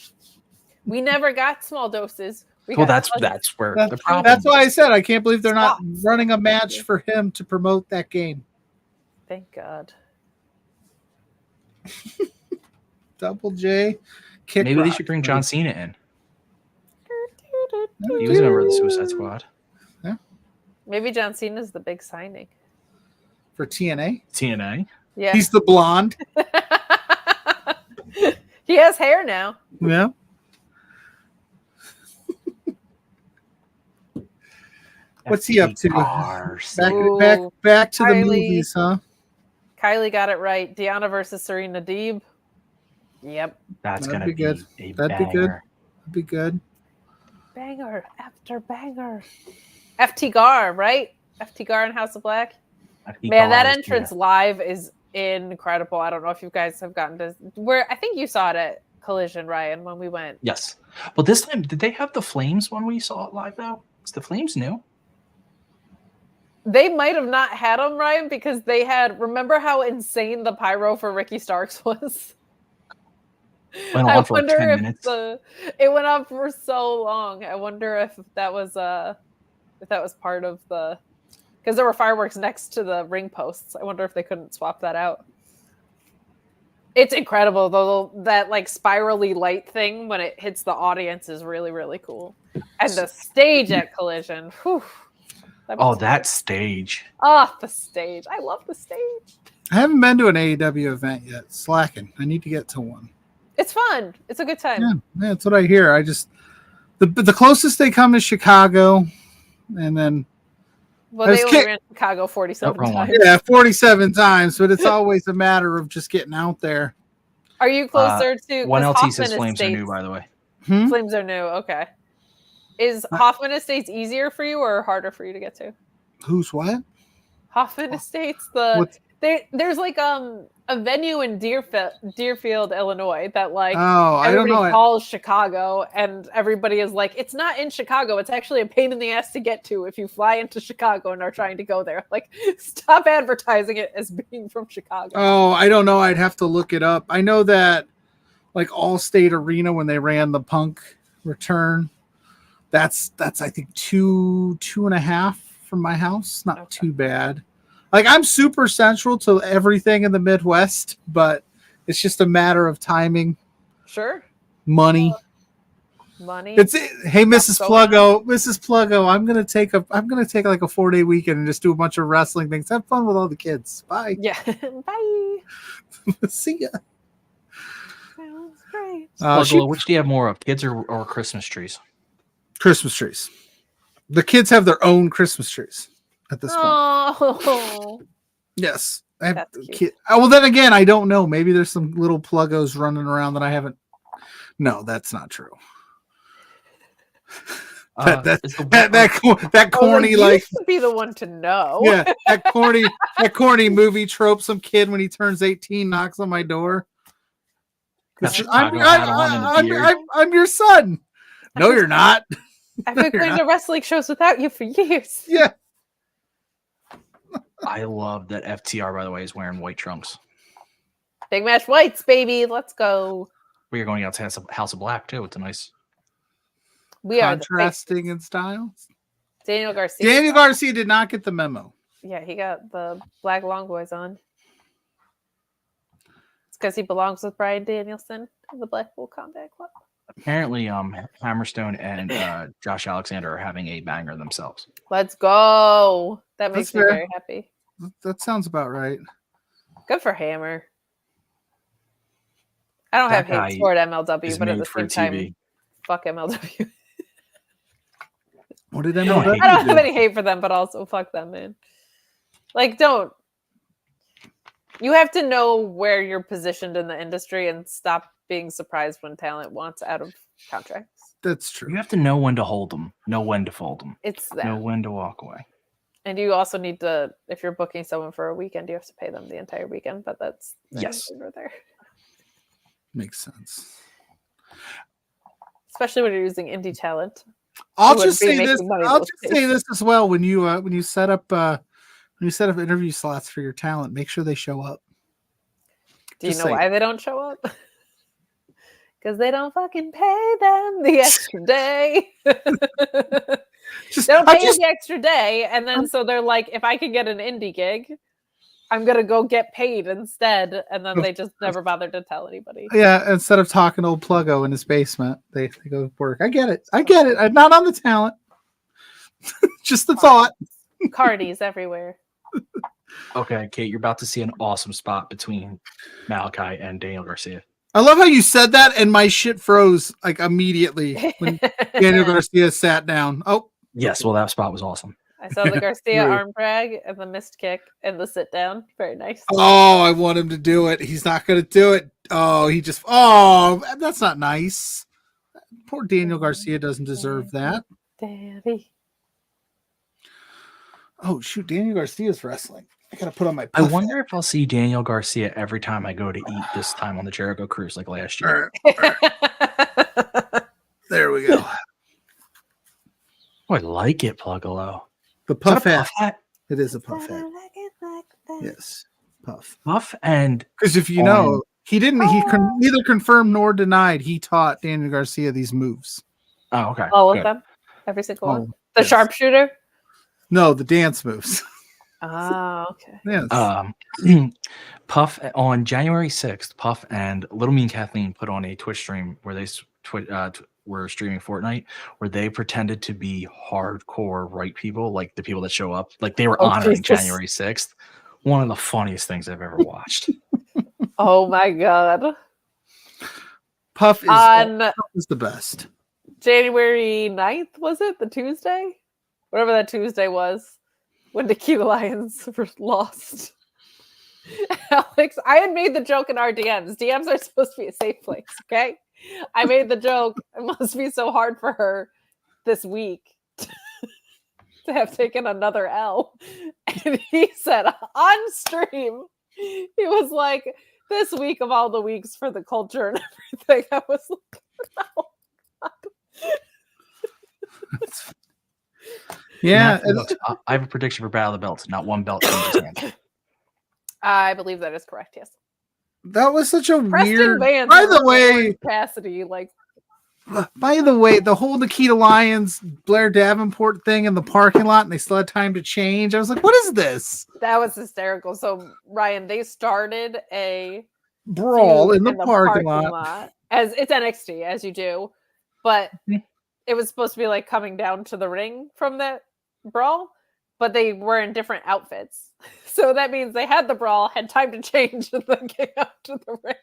we never got small doses. That's where the problem. That's why I said I can't believe they're not running a match for him to promote that game. Thank God. Double J. Maybe they should bring John Cena in. He was a member of the Suicide Squad. Yeah. Maybe John Cena's the big signing. For TNA? TNA. Yeah. He's the blonde. He has hair now. Yeah. What's he up to? Back to the movies, huh? Kylie got it right. Deanna versus Serena Deeb. Yep. That's going to be good. That'd be good. That'd be good. Banger after banger. FT Gar, right? FT Gar in House of Black. Man, that entrance live is incredible. I don't know if you guys have gotten to where I think you saw it at Collision, Ryan, when we went. Yes. But this time, did they have the flames when we saw it live, though? Is the flames new? They might have not had them, Ryan, because they had. Remember how insane the pyro for Ricky Starks was? Went on for like 10 minutes. It went on for so long. I wonder if that was part of the, because there were fireworks next to the ring posts. I wonder if they couldn't swap that out. It's incredible though. That like spirally light thing when it hits the audience is really, really cool. And the stage at Collision. Whew. That stage. Oh, the stage. I love the stage. I haven't been to an AEW event yet. Slacking. I need to get to one. It's fun. It's a good time. Yeah, that's what I hear. The closest they come is Chicago, and then they only ran Chicago 47 times. Yeah, 47 times, but it's always a matter of just getting out there. Are you closer to? One LT says Flames are new, by the way. Flames are new. Okay. Is Hoffman Estates easier for you or harder for you to get to? Who's what? Hoffman Estates. There's like a venue in Deerfield, Illinois that like everybody calls Chicago, and everybody is like, it's not in Chicago. It's actually a pain in the ass to get to if you fly into Chicago and are trying to go there. Like, stop advertising it as being from Chicago. Oh, I don't know. I'd have to look it up. I know that like Allstate Arena when they ran the Punk return. That's I think 2.5 from my house. Not too bad. Like I'm super central to everything in the Midwest, but it's just a matter of timing. Sure. Money. Hey, Mrs. Pluggo, I'm gonna take like a 4-day weekend and just do a bunch of wrestling things. Have fun with all the kids. Bye. Yeah. Bye. See ya. Sounds great. Which do you have more of, kids or Christmas trees? Christmas trees. The kids have their own Christmas trees at this point. Oh, yes. Well, then again, I don't know. Maybe there's some little Pluggos running around that I haven't. No, that's not true. That corny like used to be the one to know. Yeah, that corny movie trope. Some kid when he turns 18 knocks on my door. I'm your son. No, you're not. I've been going to wrestling shows without you for years. Yeah. I love that FTR, by the way, is wearing white trunks. Big match whites, baby. Let's go. We are going out to House of Black, too. It's a nice... We are contrasting in style. Daniel Garcia did not get the memo. Yeah, he got the Black Long Boys on. It's because he belongs with Bryan Danielson of the Blackpool Combat Club. Apparently, Hammerstone and Josh Alexander are having a banger themselves. Let's go. That makes me very happy. That sounds about right. Good for Hammer. I don't have hate toward MLW, but at the same time, fuck MLW. What did MLW I don't have any hate for them, but also fuck them, man. Like, don't. You have to know where you're positioned in the industry and stop being surprised when talent wants out of contracts. That's true. You have to know when to hold them, know when to fold them. It's that. Know when to walk away. And you also need to, if you're booking someone for a weekend, you have to pay them the entire weekend. But that's over there. Makes sense. Especially when you're using indie talent. I'll just say this as well. When you set up interview slots for your talent, make sure they show up. Do you know why they don't show up? Because they don't fucking pay them the extra day. They don't pay the extra day, and then so they're like, if I can get an indie gig, I'm gonna go get paid instead, and then they just never bother to tell anybody. Yeah, instead of talking to old Pluggo in his basement, they go work. I get it. I'm not on the talent. Just the thought. carnies everywhere. Okay, Kate, you're about to see an awesome spot between Malachi and Daniel Garcia. I love how you said that, and my shit froze like immediately when Daniel Garcia sat down. Oh, Yes, well, that spot was awesome. I saw the Garcia arm drag and the missed kick and the sit down. Very nice. Oh, I want him to do it. He's not going to do it. Oh, that's not nice. Poor Daniel Garcia doesn't deserve that. Daddy. Oh, shoot. Daniel Garcia's wrestling. I got to put on my I wonder if I'll see Daniel Garcia every time I go to eat this time on the Jericho Cruise like last year. There we go. Oh, I like it, Pluggo. The puff hat. It is a puff hat. Yes. Puff. Puff and because if you know, he neither confirmed nor denied he taught Daniel Garcia these moves. Oh, okay. All of them? Every single one? The yes. sharpshooter? No, the dance moves. Oh, okay. Yes. Puff on January 6th, Puff and Little Mean Kathleen put on a Twitch stream where they were streaming Fortnite, where they pretended to be hardcore right people, like the people that show up, like they were honoring January 6th. One of the funniest things I've ever watched. Oh my god. Puff is the best. January 9th, was it? The Tuesday? Whatever that Tuesday was, when Nikita Lyons lost. Alex, I had made the joke in our DMs. DMs are supposed to be a safe place, okay? I made the joke. It must be so hard for her this week to have taken another L. And he said on stream, he was like, this week of all the weeks for the culture and everything. I was like, oh, God. Yeah. I have a prediction for Battle of the Belts. Not one belt changes hands. I believe that is correct, yes. That was such a Preston weird. Vance By the way, Cassidy, like. By the way, the whole Nikita Lyons Blair Davenport thing in the parking lot, and they still had time to change. I was like, "What is this?" That was hysterical. So Ryan, they started a brawl in the parking lot. As it's NXT, as you do, but it was supposed to be like coming down to the ring from that brawl, but they were in different outfits. So that means they had the brawl, had time to change, and then came out to the ring.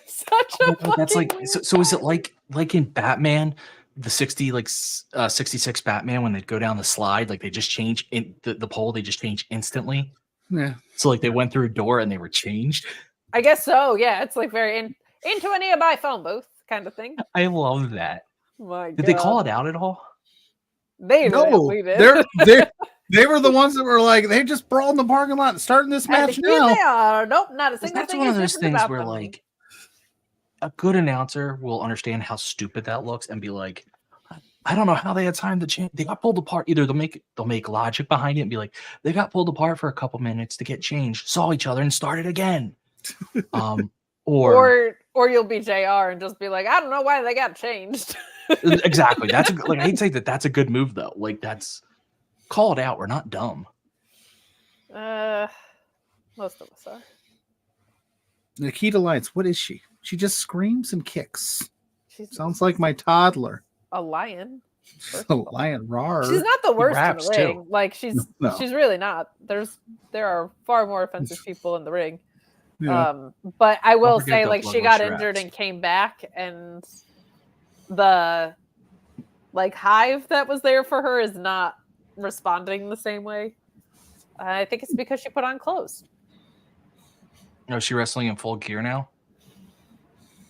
Such a that's like so is it like in Batman, the 66 Batman, when they go down the slide, like they just change in the pole, they just change instantly? Yeah. So like they went through a door and they were changed? I guess so, yeah. It's like very into a nearby phone booth kind of thing. I love that. Did they call it out at all? They did. They were the ones that were like, they just brawled in the parking lot and starting this match now. Nope, not a single That's thing. one of those things where like a good announcer will understand how stupid that looks and be like, I don't know how they had time to change. They got pulled apart. Either they'll make logic behind it and be like, they got pulled apart for a couple minutes to get changed, saw each other, and started again. Or you'll be JR and just be like, I don't know why they got changed. Exactly. That's like I'd say that's a good move though. Like that's call it out. We're not dumb. Most of us are. Nikita Lyons, what is she? She just screams and kicks. Sounds like my toddler. A lion. A lion, rawr. She's not the worst in the ring. Too. Like she's really not. There are far more offensive people in the ring. Yeah. But I will say, like, she got injured and came back, and the like hive that was there for her is not responding the same way. I think it's because she put on clothes. Oh, is she wrestling in full gear now?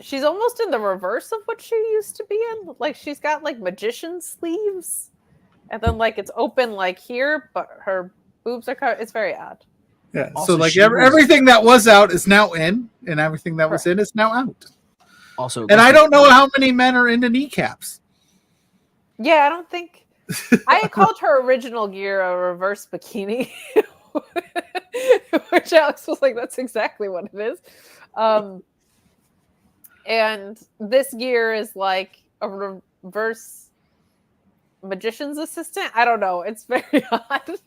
She's almost in the reverse of what she used to be in. Like she's got like magician sleeves, and then like it's open like here, but her boobs are covered. It's very odd. Yeah. Also, so like everything that was out is now in, and everything that was in is now out. Also, and I don't know how many men are into kneecaps. Yeah, I don't think. I called her original gear a reverse bikini, which Alex was like, "That's exactly what it is." And this gear is like a reverse magician's assistant. I don't know. It's very odd.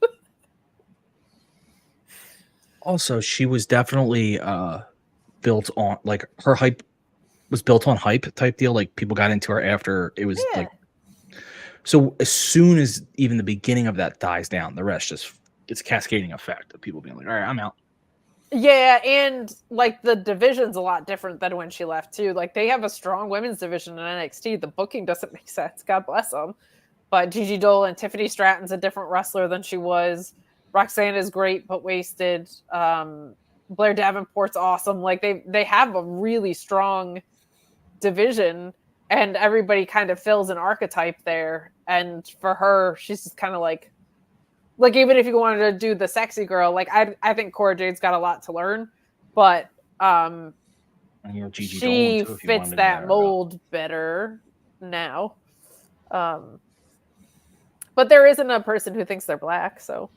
Also, she was definitely built on, like, her hype was built on hype type deal. Like, people got into her after it was like So as soon as even the beginning of that dies down, the rest just it's a cascading effect of people being like, all right, I'm out. Yeah, and like the division's a lot different than when she left too. Like they have a strong women's division in NXT. The booking doesn't make sense. God bless them. But Gigi Dole and Tiffany Stratton's a different wrestler than she was. Roxanne is great but wasted. Blair Davenport's awesome. Like they have a really strong division, and everybody kind of fills an archetype there. And for her, she's just kind of like even if you wanted to do the sexy girl, like I think Cora Jade's got a lot to learn, but And, Gigi Dolan, she too, if you fits wanted to that narrow it mold better now. But there isn't a person who thinks they're black, so.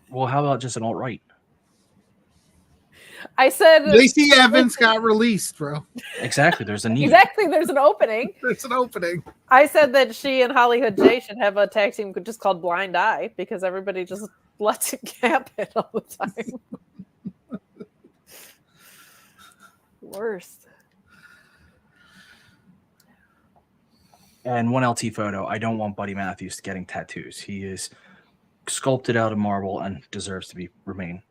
Well, how about just an alt-right? I said Lacey Evans got released, bro. Exactly. There's a need. Exactly. There's an opening. There's an opening. I said that she and Hollywood J should have a tag team just called Blind Eye because everybody just lets it happen all the time. Worst. And one LT photo. I don't want Buddy Matthews getting tattoos. He is sculpted out of marble and deserves to remain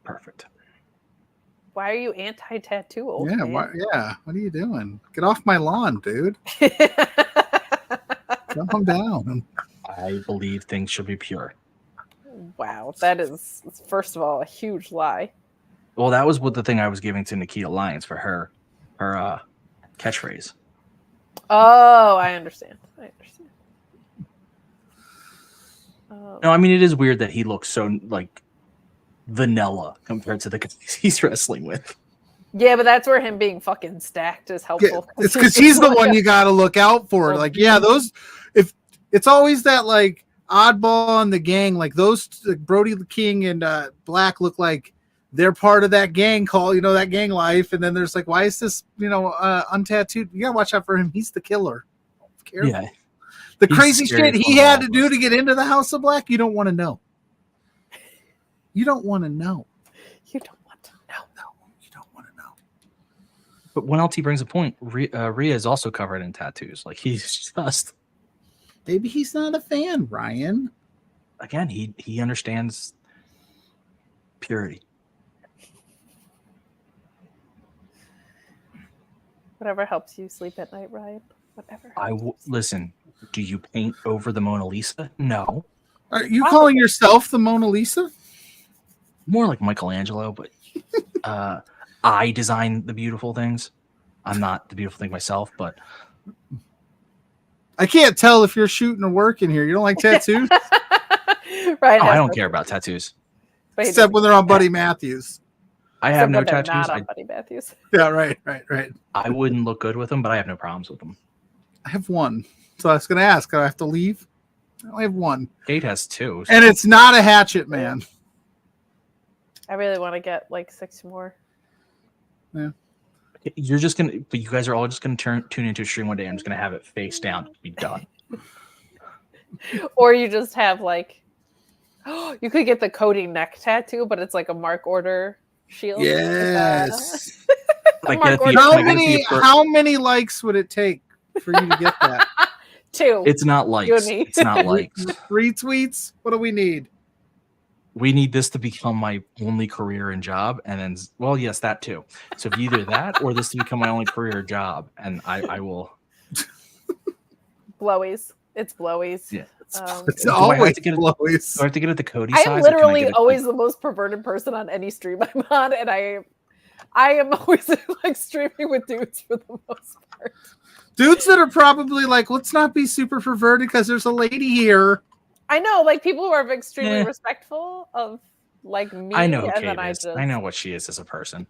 perfect. Why are you anti-tattoo, old Yeah, man? what are you doing? Get off my lawn, dude. Calm down. I believe things should be pure. Wow, that is, first of all, a huge lie. Well, that was what the thing I was giving to Nikita Lyons for her catchphrase. Oh, I understand. No, I mean, it is weird that he looks so like vanilla compared to the guys he's wrestling with. Yeah, but that's where him being fucking stacked is helpful. Yeah, it's because he's the one you got to look out for. Like, yeah, those. If it's always that like oddball on the gang, like those like Brody King and Black look like they're part of that gang call, that gang life. And then there's like, why is this, untattooed? You gotta watch out for him. He's the killer. Careful. Yeah. The crazy shit he had to do to get into the House of Black, you don't want to know. You don't want to know. You don't want to know. No, you don't want to know. But when LT brings a point, Rhea is also covered in tattoos. Like he's just. Maybe he's not a fan, Ryan. Again, he understands purity. Whatever helps you sleep at night, Ryan. Whatever. Listen. Do you paint over the Mona Lisa? No. Are you calling yourself the Mona Lisa? More like Michelangelo, but I design the beautiful things. I'm not the beautiful thing myself, but I can't tell if you're shooting or working here. You don't like tattoos? Right. I don't care about tattoos. Except when they're on Buddy Matthews. I have no tattoos. Not on Buddy Matthews. Yeah, right. I wouldn't look good with them, but I have no problems with them. I have one. So I was going to ask, do I have to leave? I only have one. Kate has two. So. And it's not a hatchet, man. I really want to get like 6 more. Yeah. You're just going to, but you guys are all just going to tune into a stream one day. I'm just going to have it face down. Be done. Or you just have like, you could get the Cody neck tattoo, but it's like a Mark Order shield. Yes. Like how many likes would it take for you to get that? 2. It's not likes. It's not likes. Retweets? What do we need? We need this to become my only career and job. And then, well, yes, that too. So either that or this to become my only career job. And I will. Blowies. It's blowies. Yeah. It's always blowies. Do I have to get it the Cody I size? am literally always the most perverted person on any stream I'm on. And I am always like streaming with dudes for the most part. Dudes that are probably like, let's not be super perverted because there's a lady here. I know, like people who are extremely respectful of like me. I know who and Kate then is. I know what she is as a person.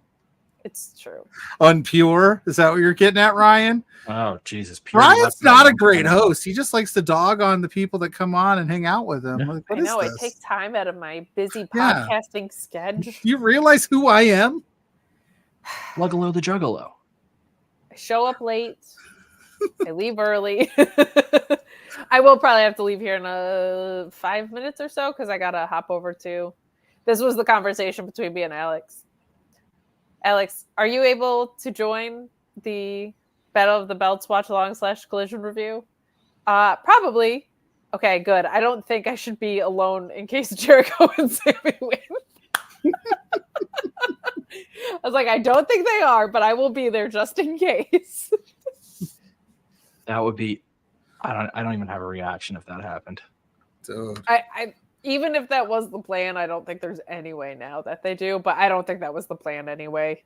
It's true. Unpure? Is that what you're getting at, Ryan? Oh, Jesus. Ryan's not a great host. He just likes to dog on the people that come on and hang out with him. Yeah. Like, I know, it takes time out of my busy podcasting schedule. You realize who I am? Luggalo the Juggalo. I show up late. I leave early. I will probably have to leave here in 5 minutes or so because I got to hop over to... This was the conversation between me and Alex. Alex, are you able to join the Battle of the Belts watch along / Collision review? Probably. Okay, good. I don't think I should be alone in case Jericho and Sammy win. I was like, I don't think they are, but I will be there just in case. That would be. I don't even have a reaction if that happened. Dude. I even if that was the plan, I don't think there's any way now that they do, but I don't think that was the plan anyway.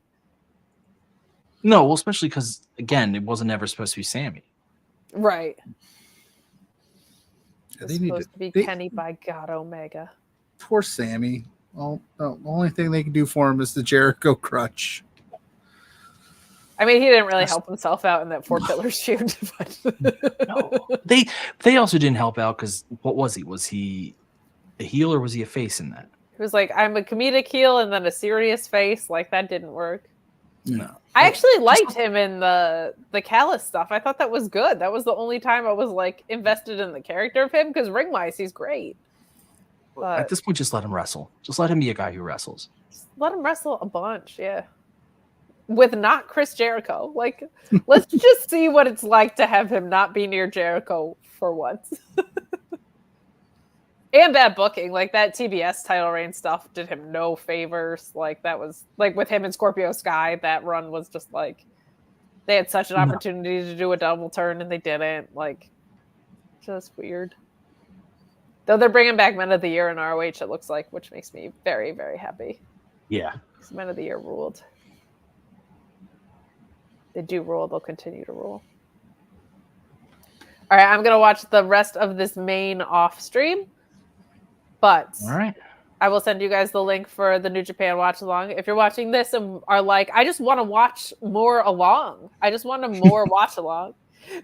No, well, especially because again, it wasn't ever supposed to be Sammy. Right. Yeah, It's supposed to be Kenny by God Omega. Poor Sammy. Well, the only thing they can do for him is the Jericho crutch. I mean, he didn't really help himself out in that 4 Pillars feud. No, they also didn't help out because what was he? Was he a heel or was he a face in that? He was like, I'm a comedic heel and then a serious face. Like, that didn't work. No. I actually liked him in the Callus stuff. I thought that was good. That was the only time I was like invested in the character of him because ring-wise, he's great. But at this point, just let him wrestle. Just let him be a guy who wrestles. let him wrestle a bunch, yeah. With not Chris Jericho. Like, let's just see what it's like to have him not be near Jericho for once. And bad booking. Like, that TBS title reign stuff did him no favors. Like, that was, like, with him and Scorpio Sky, that run was just, like, they had such an opportunity to do a double turn, and they didn't. Like, just weird. Though they're bringing back Men of the Year in ROH, it looks like, which makes me very, very happy. Yeah. Because Men of the Year ruled. They do rule. They'll continue to rule. All right, I'm going to watch the rest of this main off stream. But All right. I will send you guys the link for the New Japan watch along. If you're watching this and are like, I just want to watch more along. I just want a more watch along.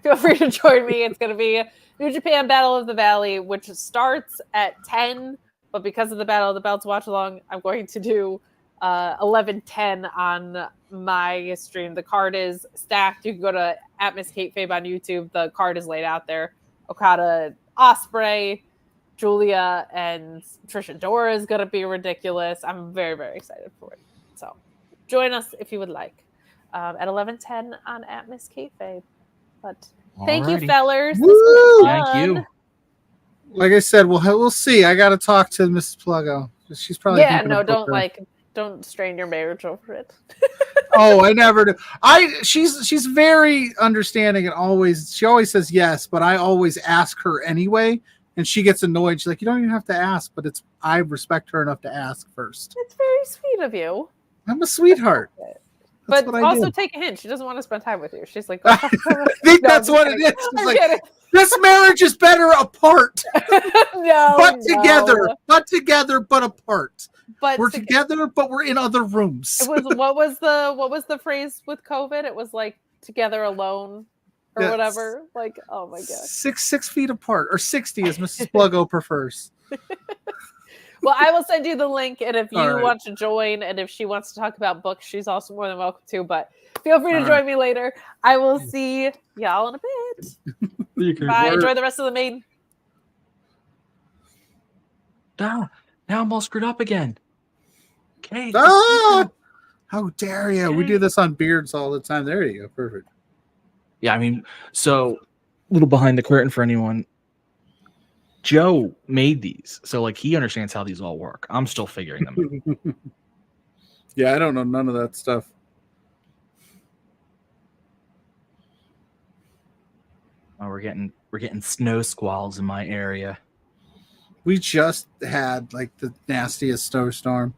Feel free to join me. It's going to be New Japan Battle of the Valley, which starts at 10. But because of the Battle of the Belts watch along, I'm going to do 11:10 on my stream. The card is stacked. You can go to @MissKateFabe on YouTube. The card is laid out there. Okada, Ospreay, Julia, and Trisha Dora is going to be ridiculous. I'm very, very excited for it. So join us if you would like at 11:10 on @MissKateFabe. But thank you, fellers. This was fun. Thank you. Like I said, we'll see. I got to talk to Mrs. Pluggo. She's probably Don't strain your marriage over it. Oh, I never do. She's very understanding and she always says yes, but I always ask her anyway, and she gets annoyed. She's like, you don't even have to ask, but I respect her enough to ask first. It's very sweet of you. I'm a sweetheart. But also take a hint. She doesn't want to spend time with you. She's like, I think that's what it is. She's like, this marriage is better apart. Together, but apart. But we're together, but we're in other rooms. It was what was the phrase with COVID? It was like together alone or whatever. Like, oh my god, 6 feet apart or 60 as Mrs. Pluggo prefers. Well, I will send you the link, and if you want to join, and if she wants to talk about books, she's also more than welcome to. But feel free to join me later. I will see y'all in a bit. Bye. Enjoy the rest of the main. Now I'm all screwed up again. Okay. How dare you? We do this on beards all the time. There you go. Perfect. Yeah, I mean, so a little behind the curtain for anyone. Joe made these, so like he understands how these all work. I'm still figuring them out. Yeah, I don't know none of that stuff. Oh, we're getting snow squalls in my area. We just had like the nastiest snowstorm.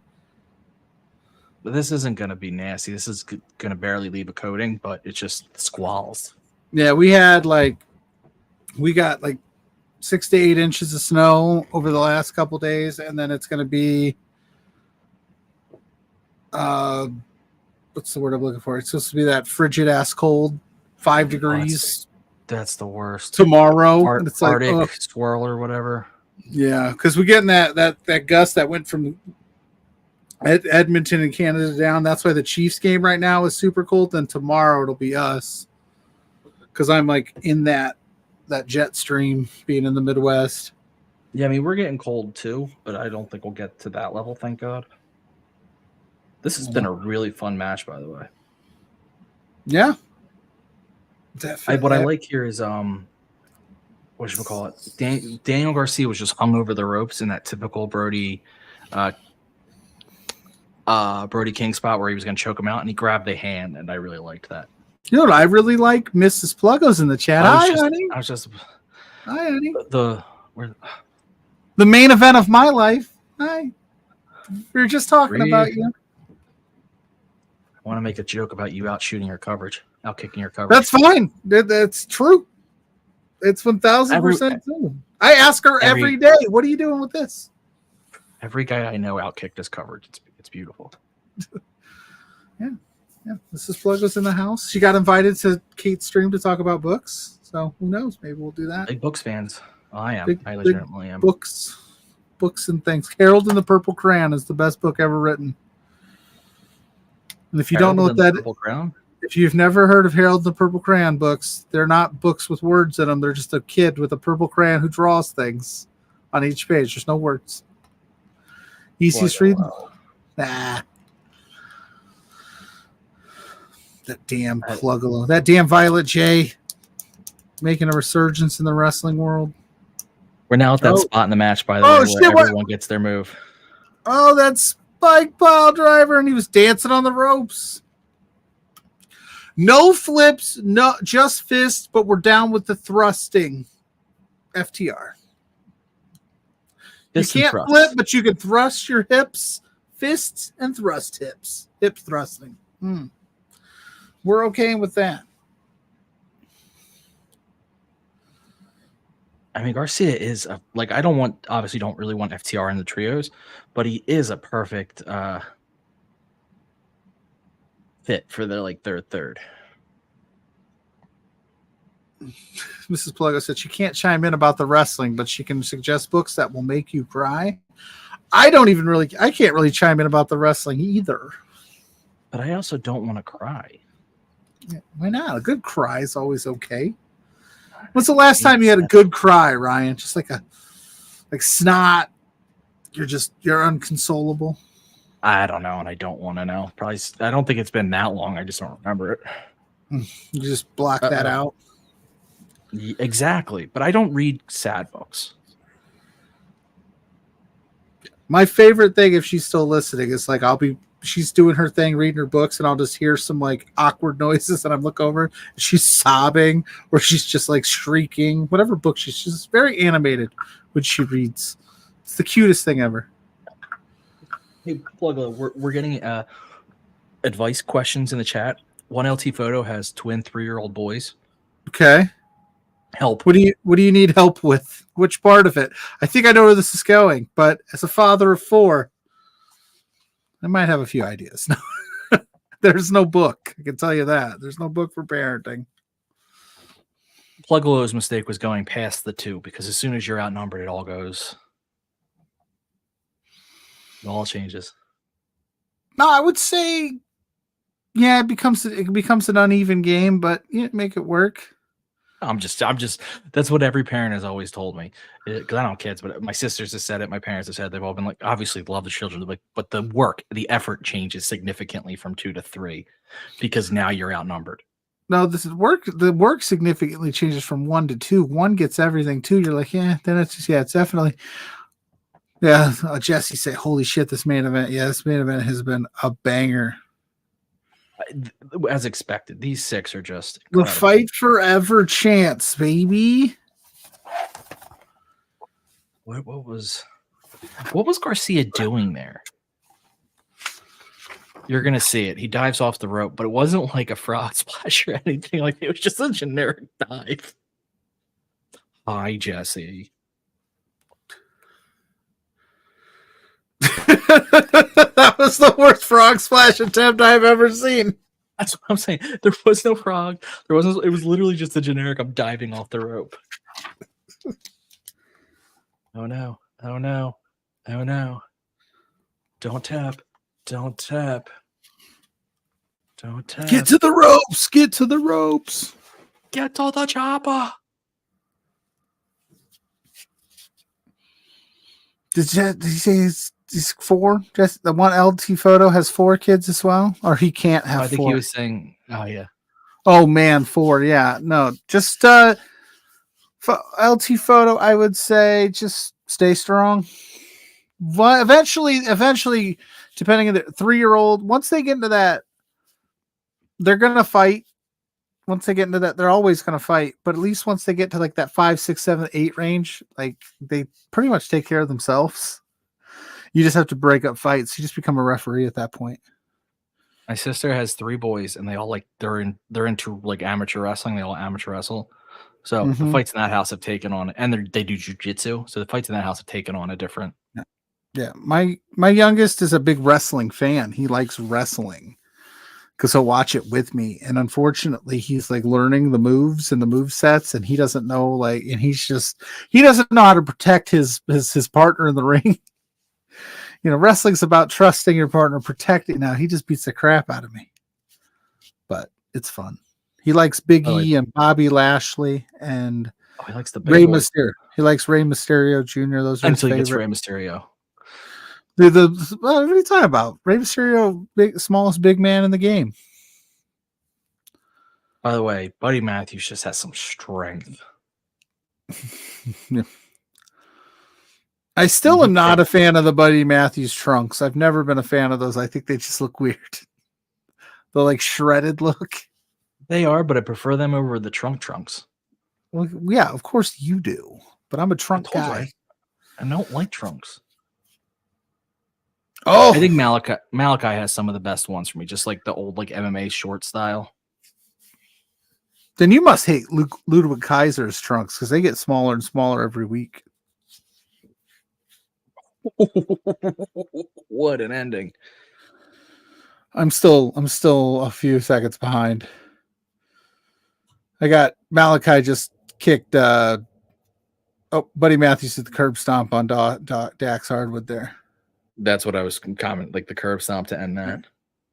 But this isn't going to be nasty. This is going to barely leave a coating, but it's just squalls. Yeah, we got like 6 to 8 inches of snow over the last couple days, and then it's going to be what's the word I'm looking for? It's supposed to be that frigid ass cold, 5 degrees. That's the worst. Tomorrow, it's Arctic swirl or whatever. Yeah, because we're getting that gust that went from Edmonton and Canada down. That's why the Chiefs game right now is super cold. Then tomorrow it'll be us, because I'm like in that jet stream being in the Midwest. Yeah, I mean, we're getting cold too, but I don't think we'll get to that level, thank God. This has been a really fun match, by the way. Yeah. What I like here is whatchamacallit, Daniel Garcia was just hung over the ropes in that typical Brody King spot where he was going to choke him out, and he grabbed the hand, and I really liked that. You know what I really like? Mrs. Pluggo's in the chat. Hi, honey. I was just. Hi, honey. The main event of my life. Hi. We were just talking about you. I want to make a joke about you out shooting your coverage, out kicking your coverage. That's fine. That's true. It's 1,000% true. I ask her every day, "What are you doing with this?" Every guy I know outkicked his coverage. It's beautiful. Yeah. Mrs. Pluggo's in the house. She got invited to Kate's stream to talk about books. So who knows? Maybe we'll do that. Big books fans. Oh, I am. I legitimately am. Books and things. Harold and the Purple Crayon is the best book ever written. And if you don't know what that is, if you've never heard of Harold and the Purple Crayon books, they're not books with words in them. They're just a kid with a purple crayon who draws things on each page. There's no words. Easiest read. Nah. That damn Pluggo. That damn Violet J making a resurgence in the wrestling world. We're now at that spot in the match, by the way, where everyone gets their move. Oh, that spike pile driver, and he was dancing on the ropes. No flips, no, just fists, but we're down with the thrusting. FTR. You can't flip, but you can thrust your hips, fists, and thrust hips. Hip thrusting. We're okay with that. I mean, Garcia is obviously don't really want FTR in the trios, but he is a perfect fit for their third. Mrs. Pluggo said she can't chime in about the wrestling, but she can suggest books that will make you cry. I can't really chime in about the wrestling either. But I also don't want to cry. Yeah, why not? A good cry is always okay. When's the last time you had a good cry, Ryan? Just like snot. You're unconsolable. I don't know, and I don't want to know. Probably, I don't think it's been that long. I just don't remember it. You just block that out. Exactly, but I don't read sad books. My favorite thing, if she's still listening, is she's doing her thing, reading her books, and I'll just hear some awkward noises, and I look over, and she's sobbing, or she's just shrieking. Whatever book she's just very animated when she reads. It's the cutest thing ever. Hey, Pluggo, we're getting advice questions in the chat. One LT photo has twin 3-year-old boys. Okay. Help. What do you need help with? Which part of it? I think I know where this is going, but as a father of 4, I might have a few ideas. There's no book. I can tell you that. There's no book for parenting. Pluggo's mistake was going past the 2, because as soon as you're outnumbered, it all changes. No, I would say, yeah, it becomes an uneven game, but make it work. I'm just. That's what every parent has always told me. Because I don't have kids, but my sisters have said it. My parents have said it. They've all been obviously love the children, but the effort changes significantly from 2 to 3, because now you're outnumbered. No, the work significantly changes from 1 to 2. 1 gets everything. 2, you're then it's definitely. Yeah, Jesse say, "Holy shit, this main event! Yeah, this main event has been a banger." As expected, these 6 are just incredible. The fight forever chance, baby. What was Garcia doing there? You're gonna see it. He dives off the rope, but it wasn't like a frog splash or anything. It was just a generic dive. Hi, Jesse. That was the worst frog splash attempt I've ever seen. That's what I'm saying. There was no frog. It was literally just a generic, I'm diving off the rope. Oh no. Oh no. Oh no. Don't tap. Don't tap. Don't tap. Get to the ropes. Get to the ropes. Get to the chopper. Did he say he's 4? Just the one LT photo has 4 kids as well, or he can't have 4. I think he was saying, oh yeah. Oh man, 4. Yeah, no, just LT photo, I would say just stay strong. Well, eventually, depending on the 3-year-old, once they get into that, they're gonna fight. Once they get into that, they're always gonna fight. But at least once they get to like that 5, 6, 7, 8 range, like they pretty much take care of themselves. You just have to break up fights. You just become a referee at that point. My sister has 3 boys, and they all they're into like amateur wrestling. They all amateur wrestle. So the fights in that house have taken on, and they do jujitsu. So the fights in that house have taken on a different. Yeah, my youngest is a big wrestling fan. He likes wrestling because he'll watch it with me. And unfortunately, he's like learning the moves and the move sets, and he doesn't know and he doesn't know how to protect his partner in the ring. Wrestling's about trusting your partner, protecting. Now he just beats the crap out of me, but it's fun. He likes Big E and Bobby Lashley, and he likes the Rey Mysterio. He likes Rey Mysterio Jr. Those are until he his gets Rey Mysterio. What are you talking about? Rey Mysterio, smallest big man in the game. By the way, Buddy Matthews just has some strength. Yeah. I still am not a fan of the Buddy Matthews trunks. I've never been a fan of those. I think they just look weird. The like shredded look. They are, but I prefer them over the trunks. Well, yeah, of course you do. But I'm a trunk guy. I don't like trunks. Oh, I think Malachi has some of the best ones for me, just like the old like MMA short style. Then you must hate Ludwig Kaiser's trunks because they get smaller and smaller every week. What an ending! I'm still a few seconds behind. I got Malachi just kicked. Buddy Matthews did the curb stomp on Dax Hardwood there. That's what I was commenting, like the curb stomp to end that.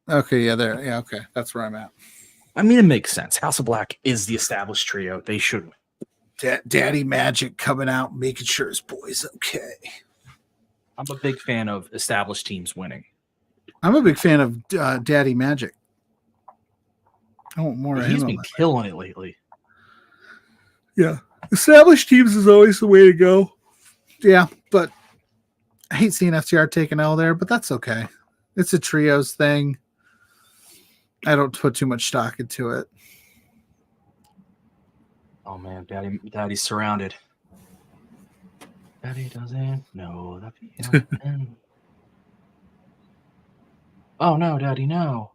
Okay, yeah, there. Yeah, okay. That's where I'm at. I mean, it makes sense. House of Black is the established trio. They should win. Daddy Magic coming out, making sure his boy's okay. I'm a big fan of established teams winning. I'm a big fan of Daddy Magic. I want more of him. He's been killing it lately. Yeah. Established teams is always the way to go. Yeah, but I hate seeing FTR take an L there, but that's okay. It's a trios thing. I don't put too much stock into it. Oh man, Daddy's surrounded. Daddy doesn't know that. Oh no, Daddy, no.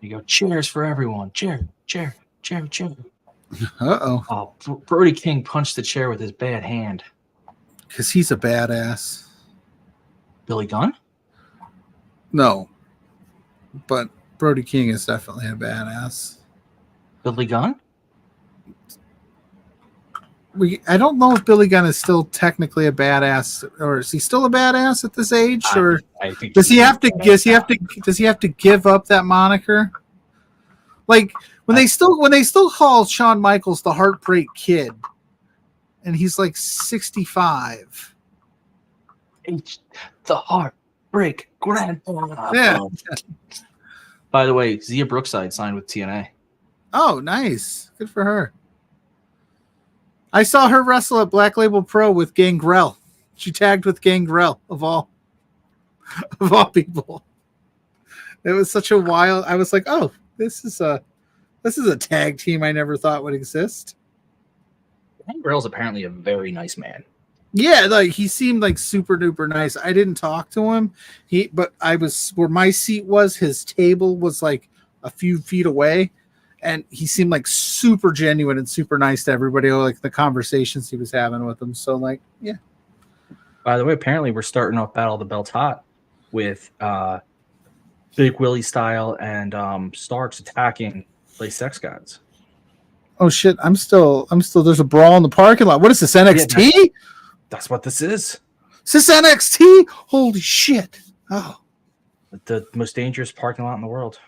You go, cheers for everyone. Cheer. Uh-oh. Oh, Brody King punched the chair with his bad hand. Because he's a badass. Billy Gunn? No. But Brody King is definitely a badass. Billy Gunn? I don't know if Billy Gunn is still technically a badass, or is he still a badass at this age? Or I think does he have to give up that moniker? Like when they still call Shawn Michaels the Heartbreak Kid, and he's like 65. The Heartbreak Grandpa. Yeah. By the way, Zia Brookside signed with TNA. Oh, nice. Good for her. I saw her wrestle at Black Label Pro with Gangrel. She tagged with Gangrel of all people. It was such a wild. I was like, oh, this is a tag team I never thought would exist. Gangrel's apparently a very nice man. Yeah, like he seemed like super duper nice. I didn't talk to him. But I was where my seat was. His table was like a few feet away. And he seemed like super genuine and super nice to everybody, like the conversations he was having with them. So, like, yeah. By the way, apparently we're starting off Battle of the Belts hot with Big Willie Style and Starks attacking Place Sex Gods. Oh shit! I'm still. There's a brawl in the parking lot. What is this, NXT? Yeah, that's what this is. Is this NXT? Holy shit! Oh, the most dangerous parking lot in the world.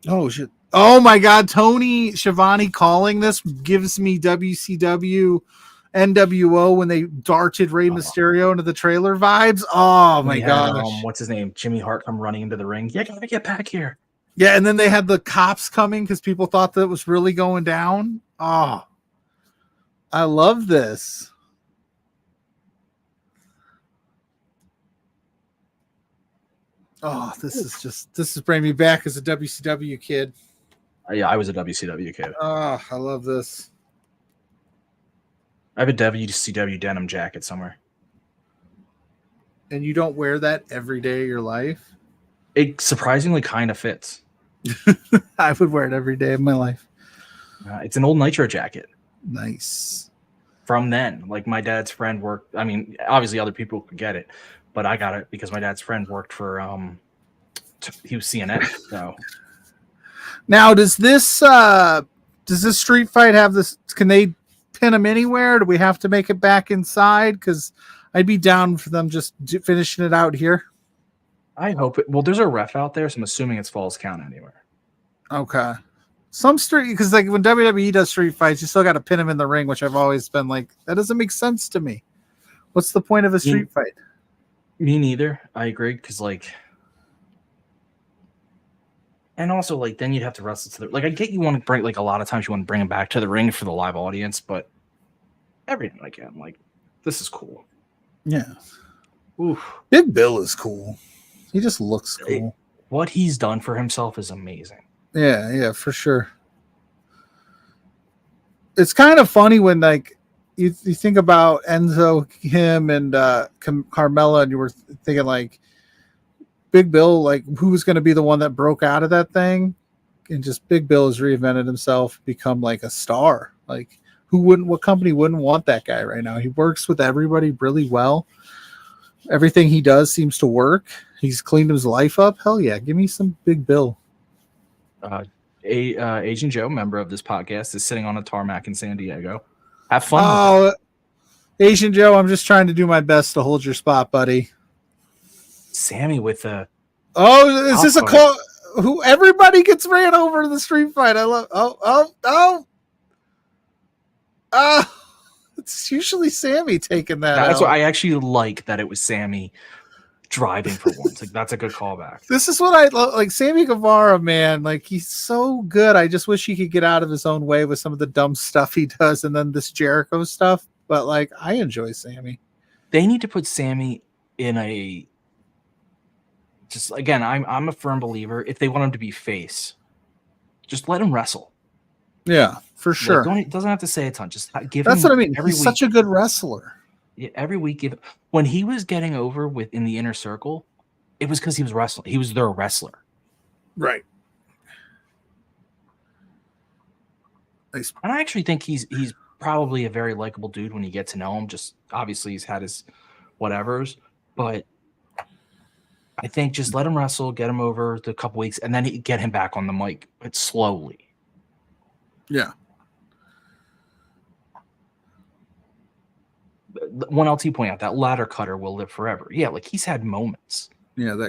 Oh shit! Oh my god, Tony Schiavone calling this gives me WCW NWO when they darted Rey Mysterio into the trailer vibes. Oh my gosh. What's his name? Jimmy Hart come running into the ring. Yeah, gotta get back here. Yeah, and then they had the cops coming because people thought that it was really going down. Oh, I love this. Oh, this is bringing me back as a WCW kid. Yeah, I was a WCW kid. Oh, I love this. I have a WCW denim jacket somewhere. And you don't wear that every day of your life? It surprisingly kind of fits. I would wear it every day of my life. It's an old Nitro jacket. Nice. From then. Like my dad's friend worked. I mean, obviously other people could get it, but I got it because my dad's friend worked for he was CNN. So now does this street fight have this? Can they pin them anywhere? Do we have to make it back inside? Because I'd be down for them just finishing it out here. I hope it. Well, there's a ref out there, so I'm assuming it's Falls Count anywhere. Okay. Some street, because like when WWE does street fights, you still got to pin them in the ring, which I've always been like, that doesn't make sense to me. What's the point of a street fight? Me neither. I agree, because like, and also like then you'd have to wrestle to the like. I get you want to bring like a lot of times you want to bring them back to the ring for the live audience, but every time I can, like, this is cool. Yeah. Oof. Big Bill is cool. He just looks cool. What he's done for himself is amazing. Yeah, for sure. It's kind of funny when like you think about Enzo, him, and Carmella, and you were thinking like Big Bill, like who was going to be the one that broke out of that thing, and just Big Bill has reinvented himself, become like a star. Like what company wouldn't want that guy right now? He works with everybody really well. Everything he does seems to work. He's cleaned his life up. Hell yeah, give me some Big Bill. Agent Joe, member of this podcast, is sitting on a tarmac in San Diego. Have fun. Oh, Agent Joe, I'm just trying to do my best to hold your spot, buddy. Sammy with the. Oh, is this a call? Who everybody gets ran over in the street fight? I love. Oh! It's usually Sammy taking that. That's what I actually like, that it was Sammy driving for once. Like that's a good callback. This is what I love. Like Sammy Guevara, man. Like he's so good. I just wish he could get out of his own way with some of the dumb stuff he does, and then this Jericho stuff. But like, I enjoy Sammy. They need to put Sammy in a. Just again, I'm a firm believer. If they want him to be face, just let him wrestle. Yeah, for sure. Like, doesn't have to say a ton. Just give. That's him what I mean. Every He's week. Such a good wrestler. Yeah, every week. When he was getting over within the inner circle, it was because he was wrestling. He was their wrestler. Right. Nice. And I actually think he's probably a very likable dude when you get to know him. Just obviously he's had his whatevers, but I think just let him wrestle, get him over the couple weeks, and then get him back on the mic, but slowly. Yeah. One LT point out, that ladder cutter will live forever. Yeah, like he's had moments. Yeah,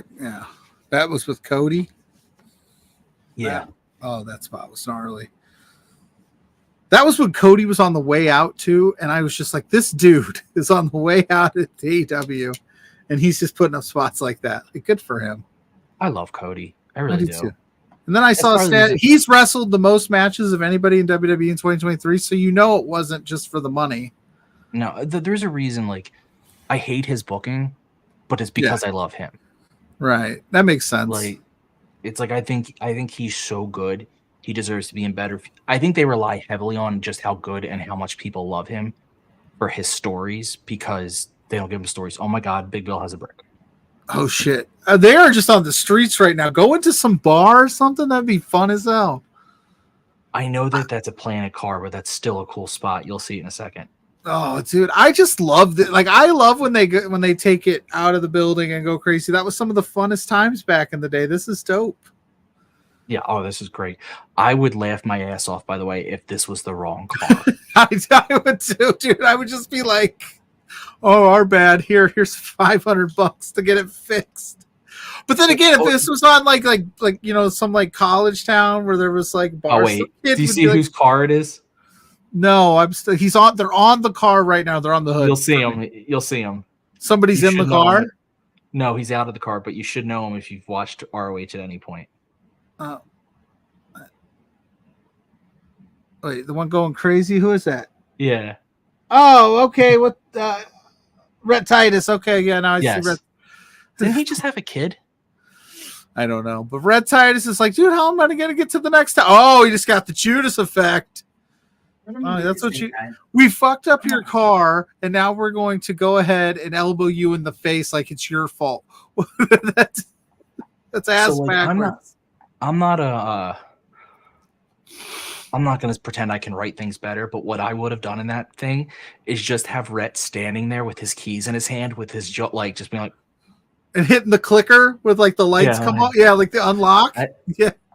that was with Cody. Yeah. That spot was gnarly. That was when Cody was on the way out too, and I was just like, this dude is on the way out at AEW, and he's just putting up spots like that. Like, good for him. I love Cody. I really do. Too. And then I saw a stat. He's wrestled the most matches of anybody in WWE in 2023, so you know it wasn't just for the money. No, there's a reason. Like, I hate his booking, but it's because I love him. Right, that makes sense. Like, it's like I think he's so good. He deserves to be in better. I think they rely heavily on just how good and how much people love him for his stories, because they don't give him stories. Oh my God, Big Bill has a brick. Oh shit, they are just on the streets right now. Go into some bar or something. That'd be fun as hell. I know that's a Planet car, but that's still a cool spot. You'll see it in a second. Oh, dude, I just loved it. Like, I love when they take it out of the building and go crazy. That was some of the funnest times back in the day. This is dope. Yeah. Oh, this is great. I would laugh my ass off, by the way, if this was the wrong car. I would too, dude. I would just be like, "Oh, our bad. Here's $500 to get it fixed." But then again, if this was on like some like college town where there was like bars, oh wait, do you see whose car it is? No, I'm still. He's on. They're on the car right now. They're on the hood. You'll see him. You'll see him. Somebody's You in the should know car. him. No, he's out of the car, but you should know him if you've watched ROH at any point. Wait, the one going crazy? Who is that? Yeah. Oh, okay. What? Rhett Titus. Okay, yeah. Now I see Rhett. Didn't he just have a kid? I don't know, but Rhett Titus is like, dude, how am I going to get to the next time? Oh, he just got the Judas effect. Oh, that's what you. We fucked up your car, and now we're going to go ahead and elbow you in the face like it's your fault. that's ass backwards. I'm not going to pretend I can write things better, but what I would have done in that thing is just have Rhett standing there with his keys in his hand, with his like just being like, and hitting the clicker with like the lights come on. Yeah, like the unlock. I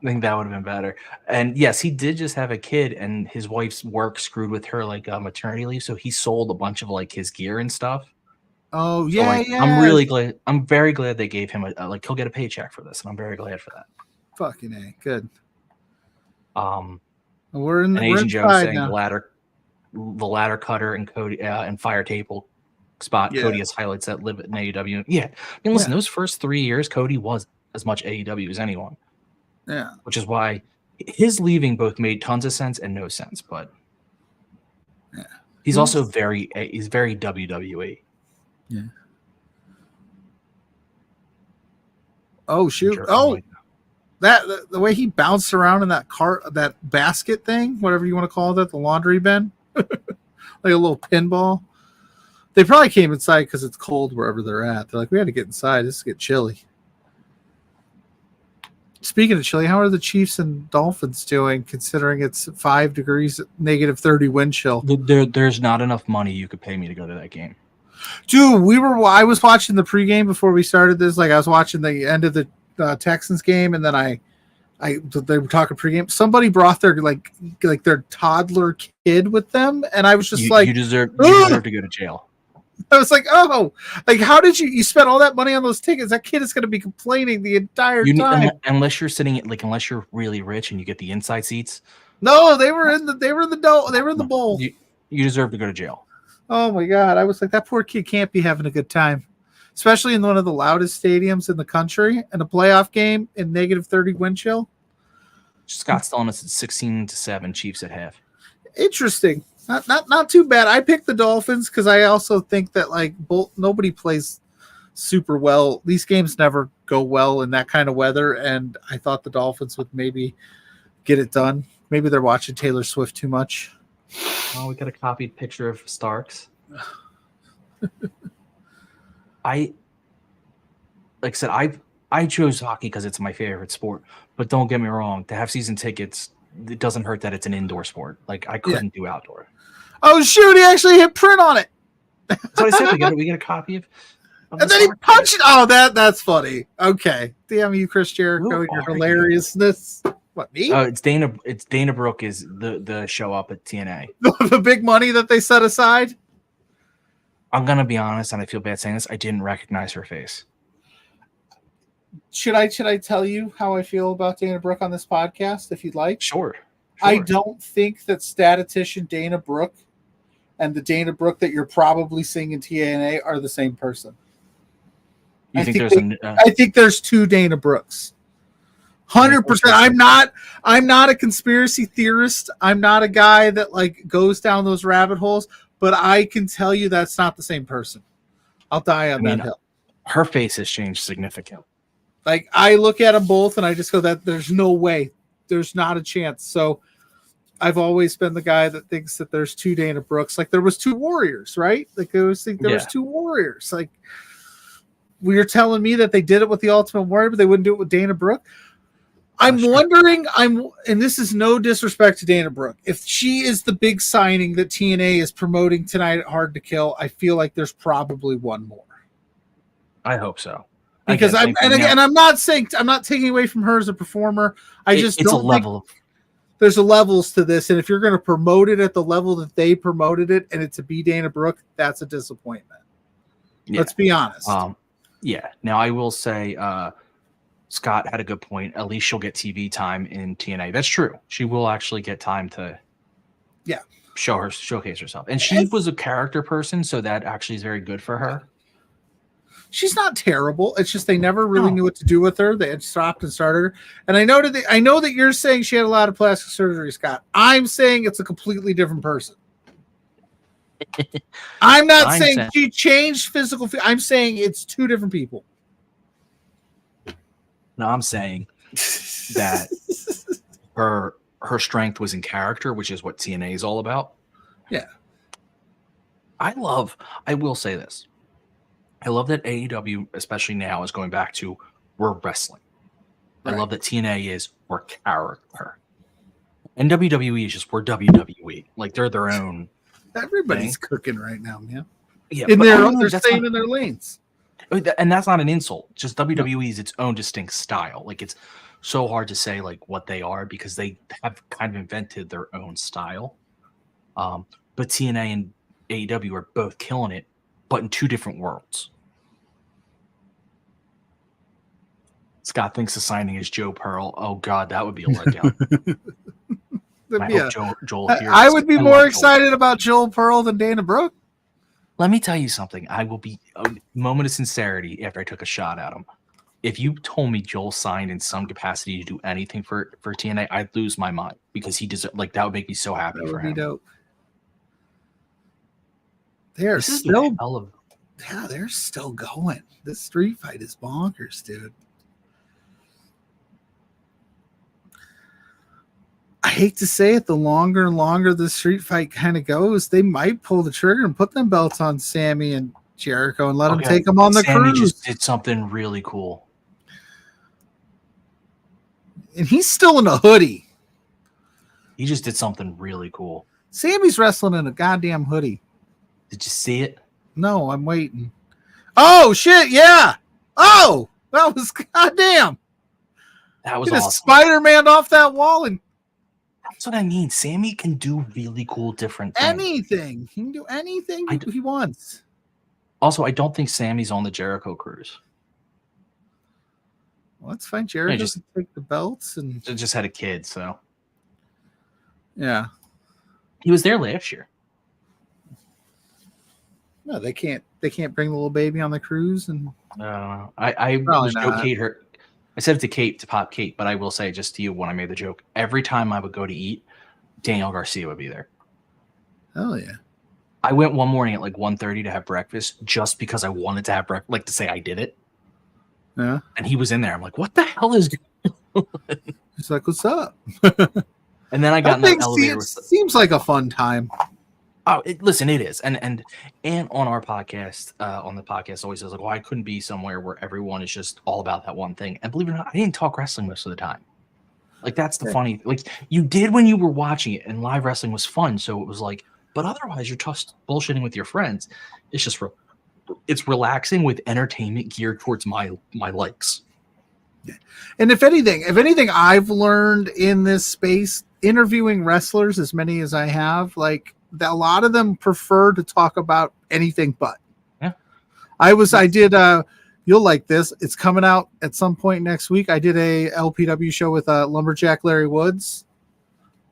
think that would have been better. And yes, he did just have a kid, and his wife's work screwed with her like maternity leave, so he sold a bunch of like his gear and stuff. Oh yeah, so, I'm really glad. I'm very glad they gave him like he'll get a paycheck for this, and I'm very glad for that. Fucking A, good. We're in. And Asian Joe saying now. the ladder cutter and Cody and fire table spot. Yeah. Cody has highlights that live in AEW. Yeah, I mean, listen, those first 3 years, Cody was as much AEW as anyone. Yeah, which is why his leaving both made tons of sense and no sense. But he's also very WWE. Yeah. Oh shoot! Oh, the way he bounced around in that cart, that basket thing, whatever you want to call it, the laundry bin, like a little pinball. They probably came inside because it's cold wherever they're at. They're like, we had to get inside. This is get chilly. Speaking of chilly, how are the Chiefs and Dolphins doing, considering it's 5 degrees, negative 30 wind chill? There's not enough money you could pay me to go to that game. Dude, I was watching the pregame before we started this. Like, I was watching the end of the Texans game, and then they were talking pregame. Somebody brought their like their toddler kid with them, and I was just you deserve to go to jail. I was like, oh, like, how did you spent all that money on those tickets? That kid is going to be complaining the entire time. Unless you're unless you're really rich and you get the inside seats. No, they were in the bowl. You deserve to go to jail. Oh my God. I was like, that poor kid can't be having a good time, especially in one of the loudest stadiums in the country in a playoff game in negative 30 wind chill. Scott's telling us it's 16-7 Chiefs at half. Interesting. Not too bad. I picked the Dolphins because I also think that nobody plays super well. These games never go well in that kind of weather, and I thought the Dolphins would maybe get it done. Maybe they're watching Taylor Swift too much. Oh, we got a copied picture of Starks. I chose hockey because it's my favorite sport, but don't get me wrong. To have season tickets, it doesn't hurt that it's an indoor sport. Like, I couldn't do outdoor. Oh shoot! He actually hit print on it. That's what I said. We get a copy of and then he punched it. Oh, that's funny. Okay, damn you, Chris Jericho, your hilariousness. What, me? Oh, it's Dana. It's Dana Brooke is the show up at TNA. The big money that they set aside. I'm gonna be honest, and I feel bad saying this. I didn't recognize her face. Should I tell you how I feel about Dana Brooke on this podcast, if you'd like? Sure. I don't think that statistician Dana Brooke and the Dana Brooke that you're probably seeing in TNA are the same person. I think there's two Dana Brookes. 100%. I'm not a conspiracy theorist. I'm not a guy that goes down those rabbit holes, but I can tell you that's not the same person. I'll die on that hill. Her face has changed significantly. I look at them both and I just go, that there's no way. There's not a chance. So I've always been the guy that thinks that there's two Dana Brooks. There was two Warriors, right? I always think there was two Warriors. You're telling me that they did it with the Ultimate Warrior, but they wouldn't do it with Dana Brooke. I'm wondering, and this is no disrespect to Dana Brooke, if she is the big signing that TNA is promoting tonight at Hard to Kill, I feel like there's probably one more. I hope so. Because I'm not taking away from her as a performer. It's a level. There's a levels to this, and if you're going to promote it at the level that they promoted it, and it's a B Dana Brooke, that's a disappointment. Yeah. Let's be honest. Yeah. Now I will say, Scott had a good point. At least she'll get TV time in TNA. That's true. She will actually get time to. Yeah. showcase herself. And she was a character person, so that actually is very good for her. She's not terrible. It's just they never really knew what to do with her. They had stopped and started her. And I know that you're saying she had a lot of plastic surgery, Scott. I'm saying it's a completely different person. I'm not saying she changed physical. I'm saying it's two different people. No, I'm saying that her strength was in character, which is what TNA is all about. Yeah. I will say this. I love that AEW, especially now, is going back to we're wrestling. Right. I love that TNA is we're character. And WWE is just we're WWE. Like they're their own. Everybody's cooking right now, man. Yeah, they're staying in their lanes. And that's not an insult. Just WWE is its own distinct style. Like it's so hard to say like what they are because they have kind of invented their own style. But TNA and AEW are both killing it, but in two different worlds. Scott thinks the signing is Joe Pearl. Oh God, that would be a letdown. Joel I would be more excited about Joel Pearl than Dana Brooke. Let me tell you something. I will be a moment of sincerity after I took a shot at him. If you told me Joel signed in some capacity to do anything for TNA, I'd lose my mind because he deserves. Like that would make me so happy for him. Dope. They're still going. This street fight is bonkers, dude. I hate to say it, the longer and longer the street fight kind of goes, they might pull the trigger and put them belts on Sammy and Jericho and let them take them on the Sammy cruise. Just did something really cool. And he's still in a hoodie. He just did something really cool. Sammy's wrestling in a goddamn hoodie. Did you see it? No, I'm waiting. Oh, shit, yeah. Oh, that was goddamn. That was awesome. Spider-Man off that wall and that's what I mean. Sammy can do really cool different things. Anything. He can do anything he wants. Also, I don't think Sammy's on the Jericho cruise. Well, let's find Jericho to take the belts and just had a kid, so yeah. He was there last year. No, they can't bring the little baby on the cruise and I joked her. I said it to Kate, to Pop Kate, but I will say just to you when I made the joke, every time I would go to eat, Daniel Garcia would be there. Hell yeah. I went one morning at like 1:30 to have breakfast just because I wanted to have breakfast, like to say I did it. Yeah. And he was in there. I'm like, what the hell is going on? He's like, what's up? And then I got in the elevator. Seems like a fun time. Oh, listen, it is. And on our podcast, on the podcast always says like, well, I couldn't be somewhere where everyone is just all about that one thing. And believe it or not, I didn't talk wrestling most of the time. Like that's the funny, like you did when you were watching it and live wrestling was fun. So it was like, but otherwise you're just bullshitting with your friends. It's just, it's relaxing with entertainment geared towards my likes. Yeah. And if anything I've learned in this space, interviewing wrestlers, as many as I have, like, that a lot of them prefer to talk about anything but. Yeah. I did you'll like this. It's coming out at some point next week. I did a LPW show with Lumberjack Larry Woods.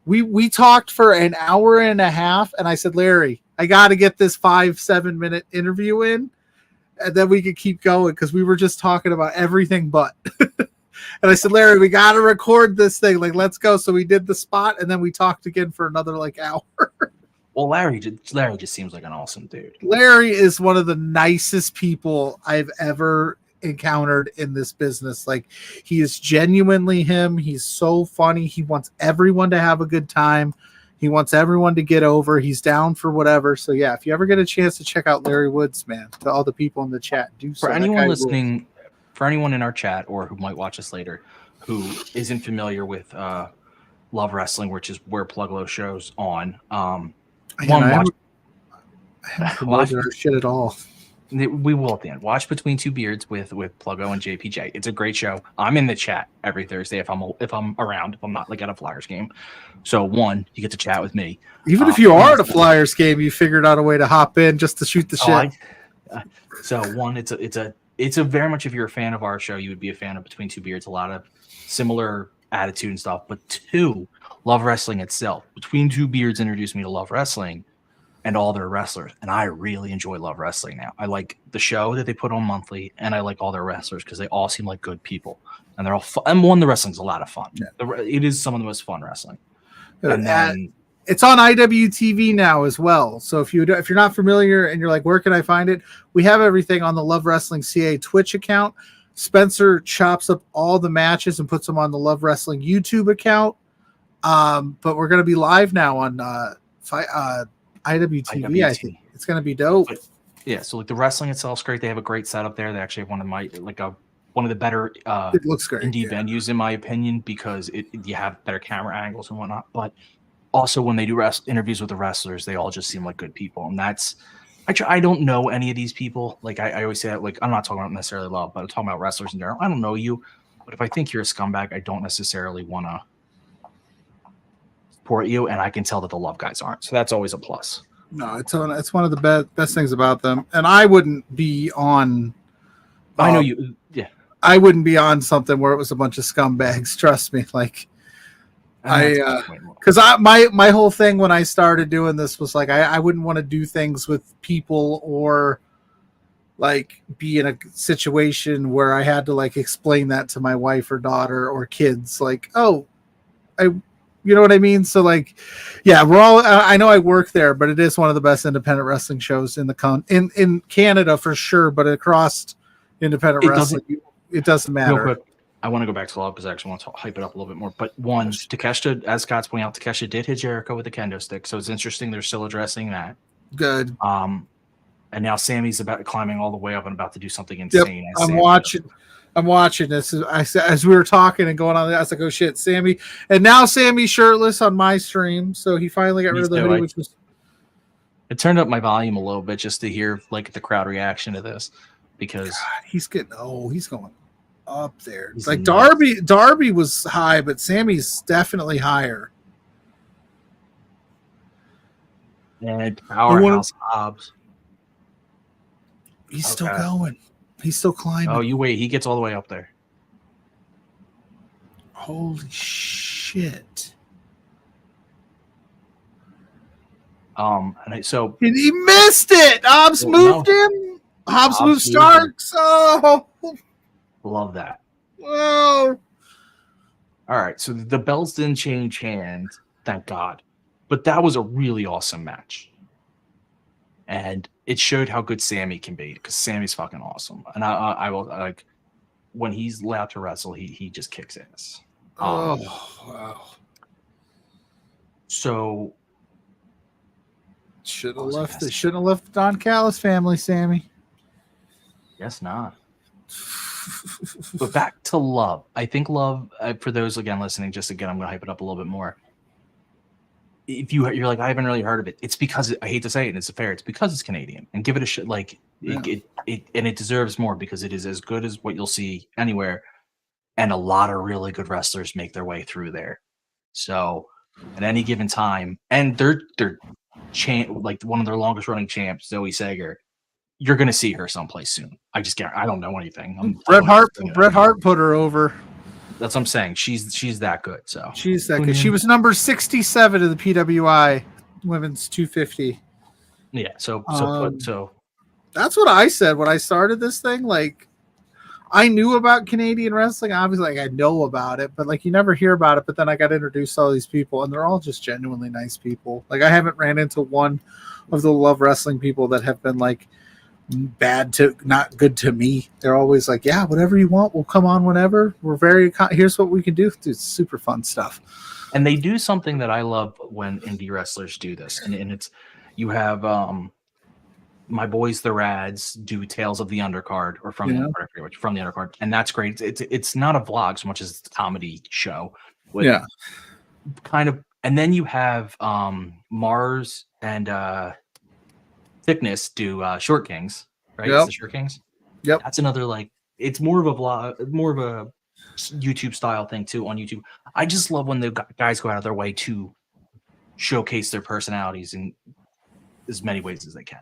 We talked for an hour and a half and I said, Larry, I got to get this 5-7 minute interview in and then we could keep going because we were just talking about everything but. And I said, Larry, we got to record this thing. Like, let's go. So we did the spot and then we talked again for another like hour. Well, Larry just seems like an awesome dude. Larry is one of the nicest people I've ever encountered in this business. Like, he is genuinely him. He's so funny. He wants everyone to have a good time. He wants everyone to get over. He's down for whatever. So yeah, if you ever get a chance to check out Larry Woods, man, to all the people in the chat, do so. For anyone listening, for anyone in our chat or who might watch us later, who isn't familiar with Love Wrestling, which is where Pluggo shows on, I haven't promoted our shit at all. We will at the end. Watch Between Two Beards with Pluggo and JPJ. It's a great show. I'm in the chat every Thursday if I'm around. If I'm not like at a Flyers game. So you get to chat with me. Even if you are at a Flyers game, you figured out a way to hop in just to shoot the shit. It's a very much, if you're a fan of our show, you would be a fan of Between Two Beards. A lot of similar attitude and stuff. But two, Love Wrestling itself. Between Two Beards introduced me to Love Wrestling and all their wrestlers, and I really enjoy Love Wrestling now. I like the show that they put on monthly, and I like all their wrestlers because they all seem like good people, and they're all fun. And one, the wrestling's a lot of fun. Yeah. It is some of the most fun wrestling. And then it's on IWTV now as well. So if you're not familiar and you're like, where can I find it? We have everything on the Love Wrestling CA Twitch account. Spencer chops up all the matches and puts them on the Love Wrestling YouTube account. But we're going to be live now on IWTV. I think it's going to be dope. But, yeah, so like the wrestling itself is great. They have a great setup there. They actually have one of the better it looks great, indie venues in my opinion, because you have better camera angles and whatnot. But also when they do interviews with the wrestlers, they all just seem like good people, and that's I don't know any of these people. Like I always say that, like I'm not talking about necessarily love, but I'm talking about wrestlers in general. I don't know you, but if I think you're a scumbag, I don't necessarily want to support you, and I can tell that the love guys aren't. So that's always a plus. No, it's one of the best things about them, and I wouldn't be on. I know you. Yeah, I wouldn't be on something where it was a bunch of scumbags. Trust me, like. Because my whole thing when I started doing this was like I wouldn't want to do things with people or like be in a situation where I had to like explain that to my wife or daughter or kids, like, you know what I mean? So like, yeah, we're all, I know I work there, but it is one of the best independent wrestling shows in in Canada for sure, but across independent wrestling, it doesn't matter. I want to go back to Love because I actually want to hype it up a little bit more. But one, Takeshita, as Scott's pointing out, Takeshita did hit Jericho with a kendo stick, so it's interesting they're still addressing that. Good. And now Sammy's climbing all the way up and about to do something insane. Yep, I'm watching this. As we were talking and going on, I was like, oh shit, Sammy. And now Sammy's shirtless on my stream, so he finally got rid of the hoodie, which was. It turned up my volume a little bit just to hear like the crowd reaction to this, because God, he's going up there. It's like Darby was high, but Sammy's definitely higher. And Powerhouse Hobbs. He's still going. He's still climbing. Oh, you wait. He gets all the way up there. Holy shit. And he missed it. Hobbs moved him. Hobbs moved Starks. Oh. Love that. Whoa. All right, so the belts didn't change hands, thank God. But that was a really awesome match. And it showed how good Sammy can be, because Sammy's fucking awesome. And I will, like, when he's allowed to wrestle, he just kicks ass. Wow. So shouldn't have left the Don Callis family, Sammy. Guess not. But back to Love. I think Love, for those again listening, just again, I'm going to hype it up a little bit more. If you're like, I haven't really heard of it, it's because I hate to say it, and it's fair. It's because it's Canadian, and give it a shit. Like it deserves more, because it is as good as what you'll see anywhere, and a lot of really good wrestlers make their way through there. So at any given time, and they're like one of their longest running champs, Zoe Sager. You're going to see her someplace soon. I don't know anything. Bret Hart put her over. That's what I'm saying. She's that good. So she's that good. She was number 67 of the PWI Women's 250. Yeah. So that's what I said when I started this thing. Like, I knew about Canadian wrestling. Obviously, like, I know about it, but like you never hear about it. But then I got introduced to all these people, and they're all just genuinely nice people. Like, I haven't ran into one of the Love Wrestling people that have been like bad to not good to me. They're always like, yeah, whatever you want, we'll come on whenever. We're here's what we can do. It's super fun stuff. And they do something that I love when indie wrestlers do this, and it's you have my boys the Rads do Tales of the Undercard, or from the undercard, pretty much from the undercard, and that's great. It's not a vlog so much as it's a comedy show. Kind of. And then you have Mars and Thickness do Short Kings, right? Yep. It's the Short Kings. Yep. That's another, like, it's more of a vlog, more of a YouTube style thing too on YouTube. I just love when the guys go out of their way to showcase their personalities in as many ways as they can.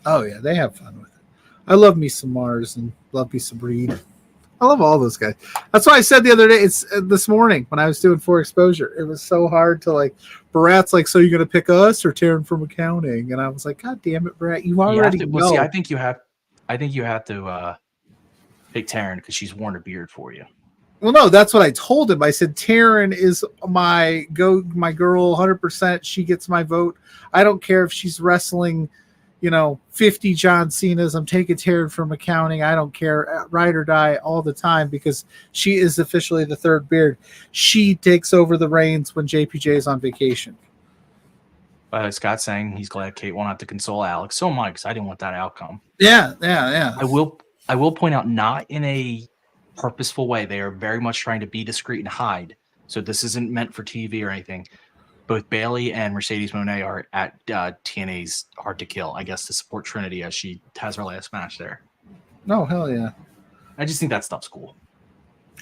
Oh yeah, they have fun with it. I love me some Mars and love me some Breed. I love all those guys. That's why I said the other day, it's this morning when I was doing For Exposure, it was so hard to like, Barat's like, so you're going to pick us or Taryn from accounting? And I was like, God damn it, Barat, you already know. Well, see, I think you have to pick Taryn because she's worn a beard for you. Well, no, that's what I told him. I said, Taryn is my girl 100%. She gets my vote. I don't care if she's wrestling, 50 John Cena's. I'm taking Taryn from accounting. I don't care. Ride or die all the time because she is officially the third beard. She takes over the reins when JPJ is on vacation. Scott's saying he's glad Kate won't have to console Alex. So am I, because I didn't want that outcome. Yeah. I will point out, not in a purposeful way. They are very much trying to be discreet and hide. So this isn't meant for TV or anything. Both Bailey and Mercedes Moné are at TNA's Hard to Kill, I guess, to support Trinity as she has her last match there. Oh, hell yeah. I just think that stuff's cool.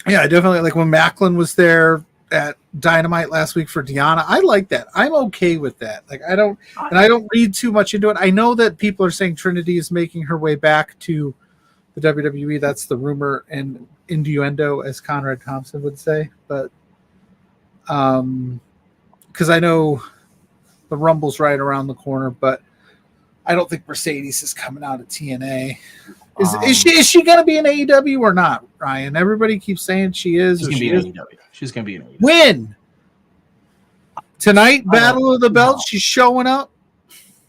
Yeah, definitely. Like when Macklin was there at Dynamite last week for Deanna, I like that. I'm okay with that. Like I don't read too much into it. I know that people are saying Trinity is making her way back to the WWE. That's the rumor and innuendo, as Conrad Thompson would say. But because I know the Rumble's right around the corner, but I don't think Mercedes is coming out of TNA. Is she going to be in AEW or not, Ryan? Everybody keeps saying she is. She's going to be in AEW. She's going to be in AEW. When? Tonight, Battle of the Belts, she's showing up?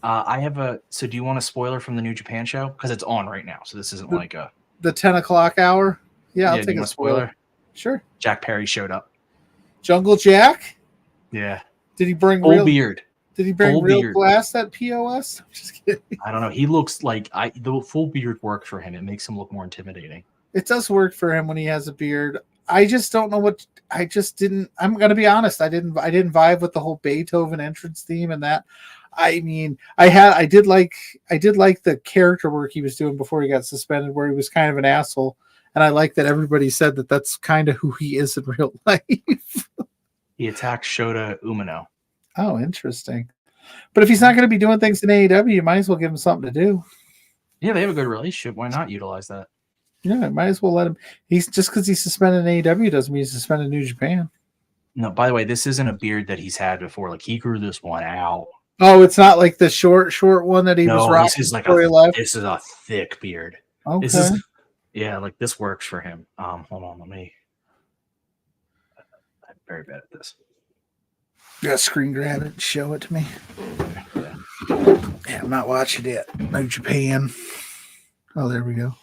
So do you want a spoiler from the New Japan show? Because it's on right now, so this isn't the 10 o'clock hour? Yeah, I'll take a spoiler. Sure. Jack Perry showed up. Jungle Jack? Yeah. Did he bring full beard? Did he bring real glass at POS? I'm just kidding. I don't know. He looks like the full beard works for him. It makes him look more intimidating. It does work for him when he has a beard. I just don't know what. I just didn't. I'm gonna be honest. I didn't vibe with the whole Beethoven entrance theme and that. I mean, I did like the character work he was doing before he got suspended, where he was kind of an asshole, and I like that everybody said that that's kind of who he is in real life. He attacked Shota Umino. Oh, interesting. But if he's not going to be doing things in AEW, you might as well give him something to do. Yeah, they have a good relationship. Why not utilize that? Yeah, might as well let him. He's just because he's suspended in AEW doesn't mean he's suspended in New Japan. No, by the way, this isn't a beard that he's had before. Like he grew this one out. Oh, it's not like the short one that he was rocking before he left. This is a thick beard. Okay. Like this works for him. Hold on, I'm very bad at this. You got to screen grab it and show it to me. Yeah, I'm not watching it. No Japan. Oh, there we go.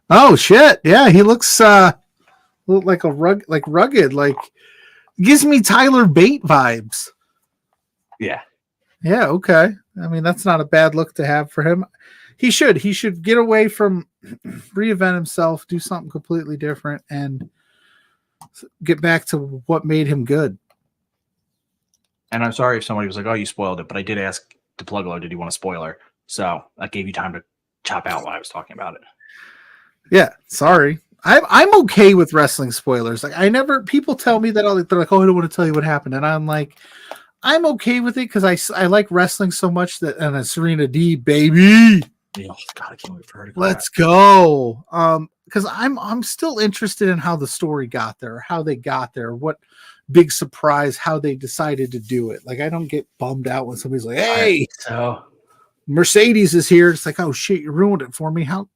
Oh shit! Yeah, he looks like rugged. Like gives me Tyler Bate vibes. Yeah. Yeah. Okay. I mean, that's not a bad look to have for him. He should get away from reinvent himself, do something completely different, and get back to what made him good. And I'm sorry if somebody was like, "Oh, you spoiled it," but I did ask to Pluggo, "Did you want a spoiler?" So that gave you time to chop out while I was talking about it. Yeah, sorry. I'm okay with wrestling spoilers. Like people tell me that they're like, "Oh, I don't want to tell you what happened," and I'm like, I'm okay with it because I like wrestling so much that and a Serena D baby. Yeah, God, I can't wait for her to go. Let's go. Because I'm still interested in how the story got there, how they got there, what big surprise, how they decided to do it. Like I don't get bummed out when somebody's like, "Hey, so Mercedes is here." It's like, "Oh shit, you ruined it for me." How?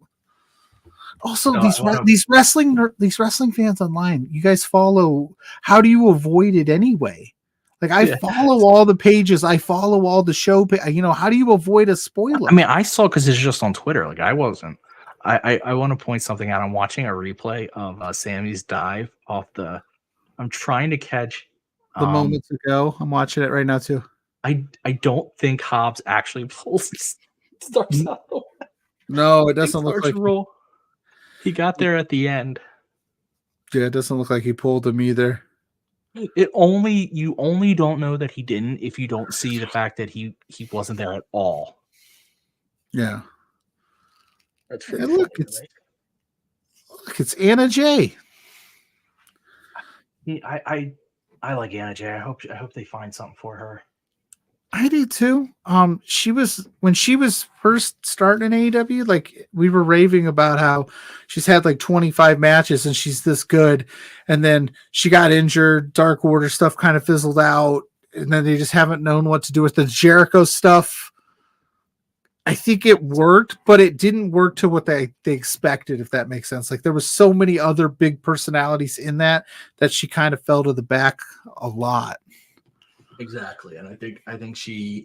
Also, these wrestling fans online, you guys follow. How do you avoid it anyway? Like I follow all the pages, I follow all the show. How do you avoid a spoiler? I mean, I saw because it's just on Twitter. Like I wasn't. I want to point something out. I'm watching a replay of Sammy's dive off the. I'm trying to catch the moments ago. I'm watching it right now too. I don't think Hobbs actually pulls. Starts out. No, it doesn't look like. Roll. He got there at the end. Yeah, it doesn't look like he pulled him either. You only don't know that he didn't if you don't see the fact that he wasn't there at all. Yeah. That's look, it's Anna Jay. I like Anna Jay. I hope they find something for her. I do too. She was when she was first starting in AEW, like we were raving about how she's had like 25 matches and she's this good, and then she got injured. Dark Order stuff kind of fizzled out, and then they just haven't known what to do with the Jericho stuff. I think it worked, but it didn't work to what they expected, if that makes sense. Like there was so many other big personalities in that she kind of fell to the back a lot. Exactly, and I think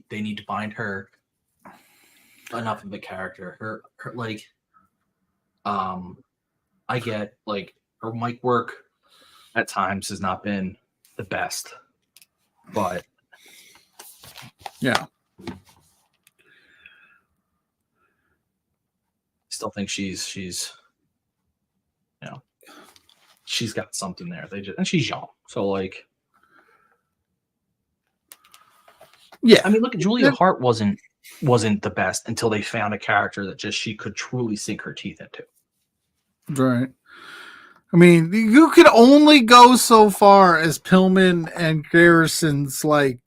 they need to find her enough of a character. Her like, I get like her mic work at times has not been the best, but yeah, still think she's she's got something there. And she's young, so like. Yeah, I mean, look, Julia Hart wasn't the best until they found a character that just she could truly sink her teeth into. Right. I mean, you can only go so far as Pillman and Garrison's like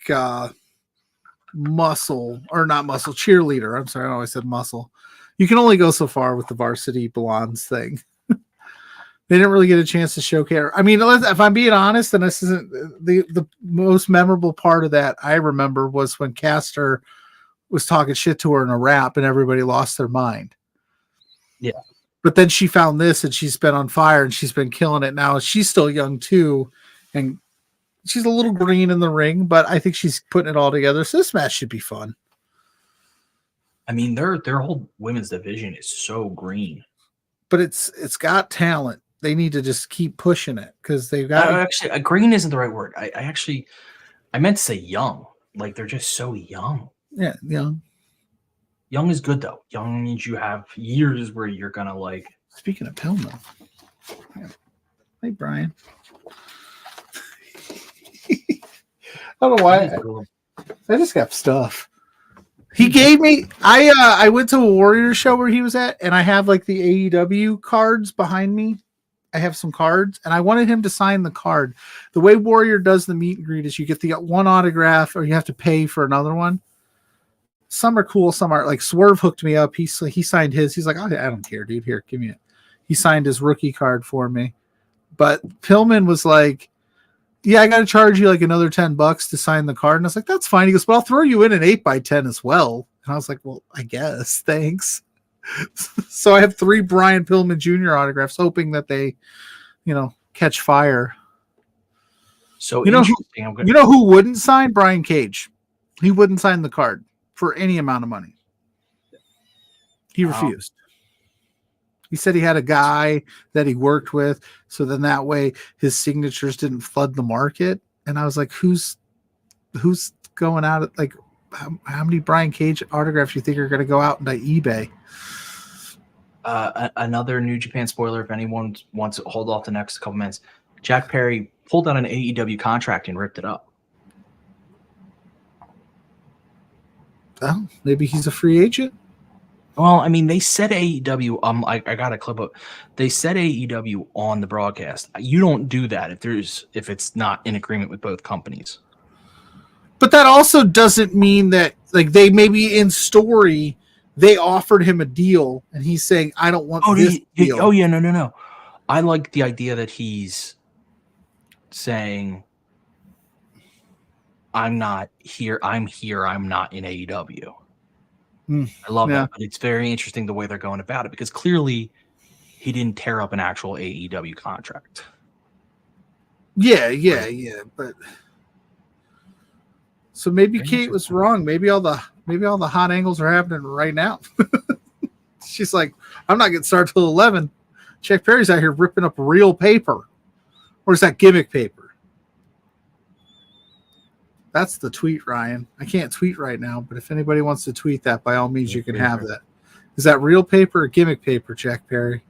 muscle or not muscle cheerleader. I'm sorry, I always said muscle. You can only go so far with the Varsity Blondes thing. They didn't really get a chance to showcase. I mean, if I'm being honest, and this isn't the most memorable part of that I remember was when Caster was talking shit to her in a rap and everybody lost their mind. Yeah. But then she found this and she's been on fire and she's been killing it now. She's still young too. And she's a little green in the ring, but I think she's putting it all together. So this match should be fun. I mean, their whole women's division is so green. But it's got talent. They need to just keep pushing it because they've got actually green isn't the right word. I meant to say young. Like they're just so young. Yeah, young. Young is good though. Young means you have years where you're gonna like. Speaking of Pillman, hey Brian. I don't know why. I just got stuff. He gave me. I went to a Warrior show where he was at, and I have like the AEW cards behind me. I have some cards, and I wanted him to sign the card. The way Warrior does the meet and greet is you get the one autograph, or you have to pay for another one. Some are cool, some aren't. Like Swerve hooked me up. He signed his. He's like, I don't care, dude. Here, give me it. He signed his rookie card for me. But Pillman was like, yeah, I got to charge you like another $10 to sign the card. And I was like, that's fine. He goes, but I'll throw you in an 8x10 as well. And I was like, well, I guess. Thanks. So I have 3 Brian Pillman Jr. autographs, hoping that they, catch fire. So you know who wouldn't sign? Brian Cage. He wouldn't sign the card for any amount of money. He refused. He said he had a guy that he worked with, so then that way his signatures didn't flood the market. And I was like, who's going out at like how many Brian Cage autographs you think are going to go out into eBay? Another New Japan spoiler, if anyone wants to hold off the next couple minutes. Jack Perry pulled out an AEW contract and ripped it up. Well, maybe he's a free agent. Well, I mean, they said AEW. I got a clip of. They said AEW on the broadcast. You don't do that if it's not in agreement with both companies. But that also doesn't mean that like they maybe in story they offered him a deal and he's saying I don't want this deal. Oh yeah, no. I like the idea that he's saying I'm not here. I'm here. I'm not in AEW. I love that, but it's very interesting the way they're going about it because clearly he didn't tear up an actual AEW contract. Yeah, but so maybe Kate was wrong. Maybe all the hot angles are happening right now. She's like, I'm not getting started till 11. Jack Perry's out here ripping up real paper, or is that gimmick paper? That's the tweet, Ryan. I can't tweet right now, but if anybody wants to tweet that, by all means, you can have that. Is that real paper or gimmick paper, Jack Perry?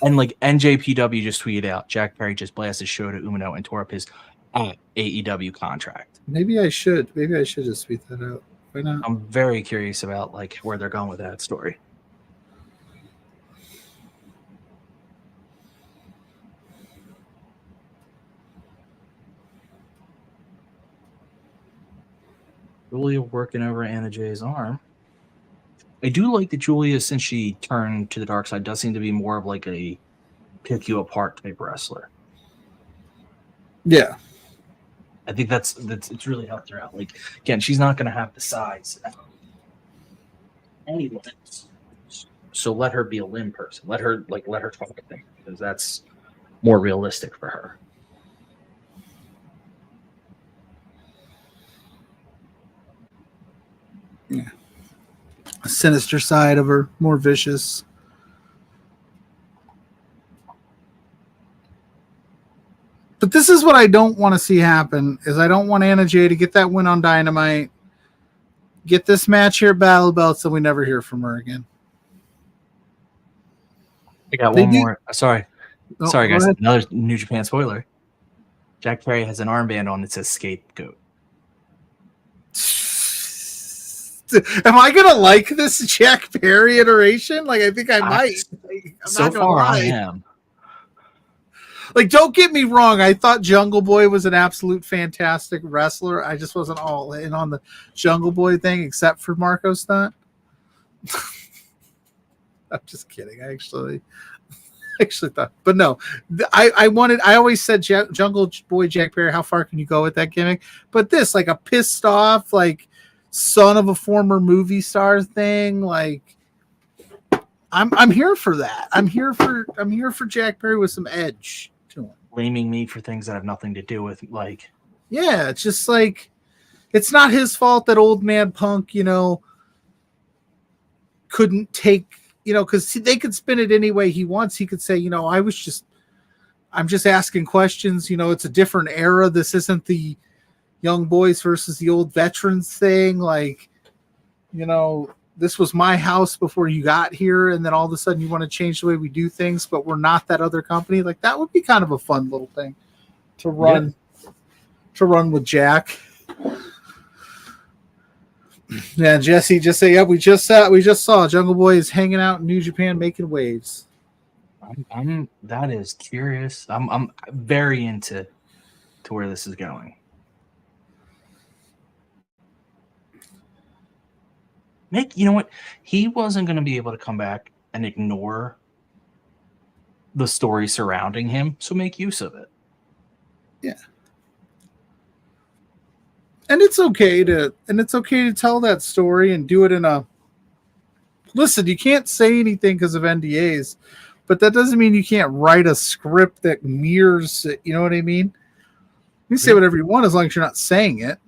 And like NJPW just tweeted out, Jack Perry just blasted Shota Umino and tore up his AEW contract. Maybe I should just tweet that out. Why not? I'm very curious about like where they're going with that story. Julia working over Anna Jay's arm. I do like that Julia, since she turned to the dark side, does seem to be more of like a pick you apart type wrestler. Yeah. I think that's it's really helped her out. Like, again, she's not going to have the size. Anyone. So let her be a limb person. Let her talk to things, because that's more realistic for her. Yeah. A sinister side of her, more vicious. But this is what I don't want to see happen, is I don't want Anna Jay to get that win on Dynamite, get this match here at Battle Belts, and we never hear from her again. I got one more. Sorry, guys. Ahead. Another New Japan spoiler. Jack Perry has an armband on that says Scapegoat. Am I gonna like this Jack Perry iteration? Like, I think I might. So far, I am. Like, don't get me wrong. I thought Jungle Boy was an absolute fantastic wrestler. I just wasn't all in on the Jungle Boy thing, except for Marco Stunt. I'm just kidding. I actually thought, but no, I always said Jungle Boy Jack Perry, how far can you go with that gimmick? But this, like, a pissed off, like, son of a former movie star thing, like, I'm here for that. I'm here for Jack Perry with some edge to him. Blaming me for things that have nothing to do with, like, yeah, it's just like, it's not his fault that Old Man Punk, couldn't take, because they could spin it any way he wants. He could say, I'm just asking questions. It's a different era. This isn't the young boys versus the old veterans thing. Like, this was my house before you got here, and then all of a sudden you want to change the way we do things, but we're not that other company. Like, that would be kind of a fun little thing to run with Jack. Yeah, Jesse just say, we just saw Jungle Boy is hanging out in New Japan making waves. That is curious. I'm very into where this is going. Nick, you know what? He wasn't going to be able to come back and ignore the story surrounding him, so make use of it. Yeah. And it's okay to tell that story and do it in a, listen, you can't say anything because of NDAs, but that doesn't mean you can't write a script that mirrors it. You know what I mean? You say whatever you want as long as you're not saying it,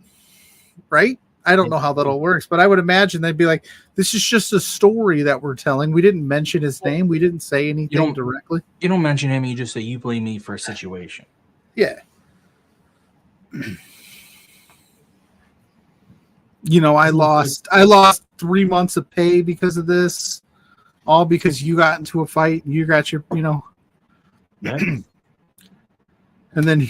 right? I don't know how that all works, but I would imagine they'd be like, this is just a story that we're telling. We didn't mention his name. We didn't say anything directly. You don't mention him. You just say, you blame me for a situation. Yeah. I lost 3 months of pay because of this, all because you got into a fight and you got your, Yeah. And then,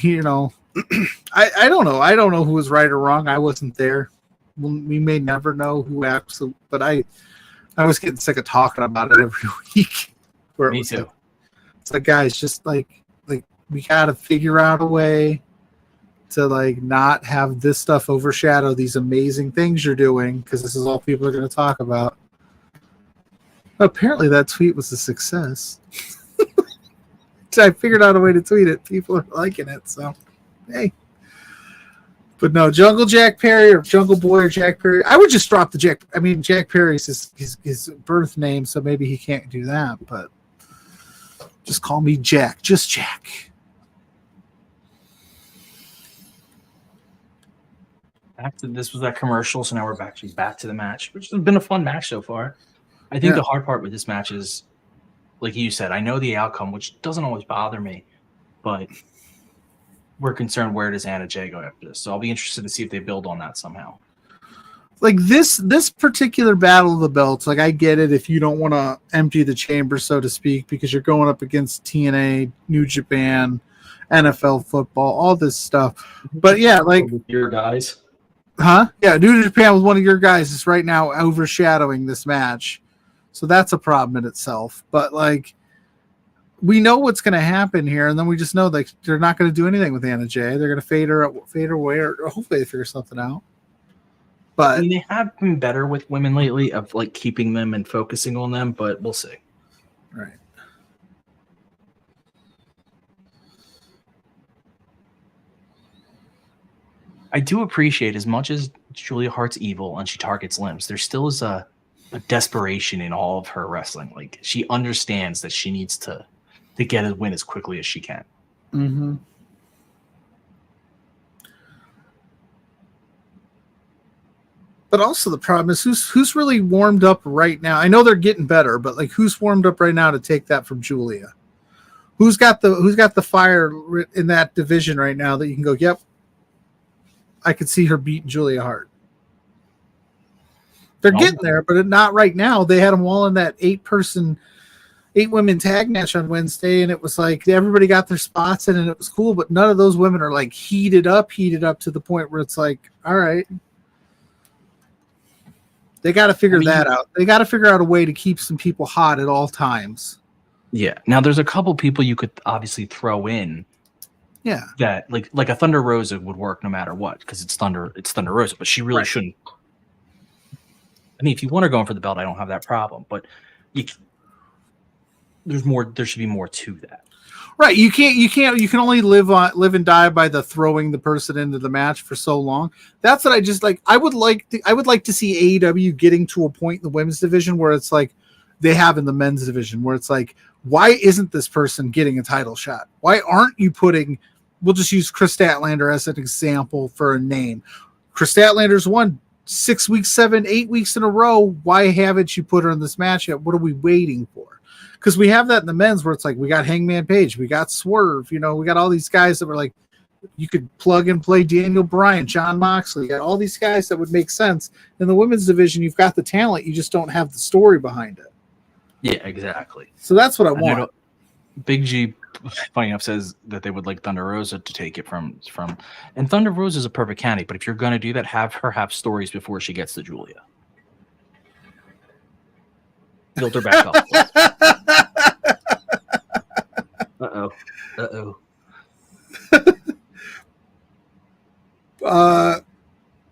I don't know. I don't know who was right or wrong. I wasn't there. We may never know who absolutely, but I was getting sick of talking about it every week. Me too. It's like, guys, just like we got to figure out a way to, like, not have this stuff overshadow these amazing things you're doing, because this is all people are going to talk about. Apparently that tweet was a success. I figured out a way to tweet it. People are liking it, so hey. But no, Jungle Jack Perry or Jungle Boy or Jack Perry. I would just drop the Jack. I mean, Jack Perry's his birth name, so maybe he can't do that. But just call me Jack. Just Jack. This was that commercial, so now we're back to the match, which has been a fun match so far. I think the hard part with this match is, like you said, I know the outcome, which doesn't always bother me, but we're concerned, where does Anna Jay go after this? So I'll be interested to see if they build on that somehow. Like this particular Battle of the Belts, like, I get it if you don't want to empty the chamber, so to speak, because you're going up against TNA, New Japan, NFL football, all this stuff. But yeah, like, your guys. Huh? Yeah, New Japan with one of your guys is right now overshadowing this match. So that's a problem in itself. But, like, we know what's going to happen here, and then we just know, like, they're not going to do anything with Anna Jay. They're going to fade her away, or hopefully they figure something out. But I mean, they have been better with women lately of like keeping them and focusing on them, but we'll see. right. I do appreciate, as much as Julia Hart's evil and she targets limbs, there still is a desperation in all of her wrestling. Like, she understands that she needs to get a win as quickly as she can. Mm-hmm. But also the problem is who's really warmed up right now. I know they're getting better, but like, who's warmed up right now to take that from Julia? Who's got the fire in that division right now that you can go, yep, I could see her beating Julia Hart. They're getting there, but not right now. They had them all in that 8-women tag match on Wednesday, and it was like everybody got their spots in, and it was cool. But none of those women are like heated up to the point where it's like, all right, they got to figure that out. They got to figure out a way to keep some people hot at all times. Yeah. Now, there's a couple people you could obviously throw in. Yeah. That like a Thunder Rosa would work no matter what, because it's Thunder Rosa, but she really shouldn't. I mean, if you want her going for the belt, I don't have that problem, but there's more. There should be more to that. Right. You can only live and die by the throwing the person into the match for so long. That's what I just like. I would like to see AEW getting to a point in the women's division where it's like they have in the men's division, where it's like, why isn't this person getting a title shot? Why aren't you putting, we'll just use Chris Statlander as an example for a name. Chris Statlander's won 6 weeks, 7, 8 weeks in a row. Why haven't you put her in this match yet? What are we waiting for? Because we have that in the men's where it's like, we got Hangman Page, we got Swerve, we got all these guys that were like, you could plug and play Daniel Bryan, John Moxley, you got all these guys that would make sense. In the women's division, you've got the talent, you just don't have the story behind it. Yeah, exactly. So that's what I want. Big G, funny enough, says that they would like Thunder Rosa to take it from, and Thunder Rosa is a perfect candidate. But if you're going to do that, have her have stories before she gets to Julia. Build her back up.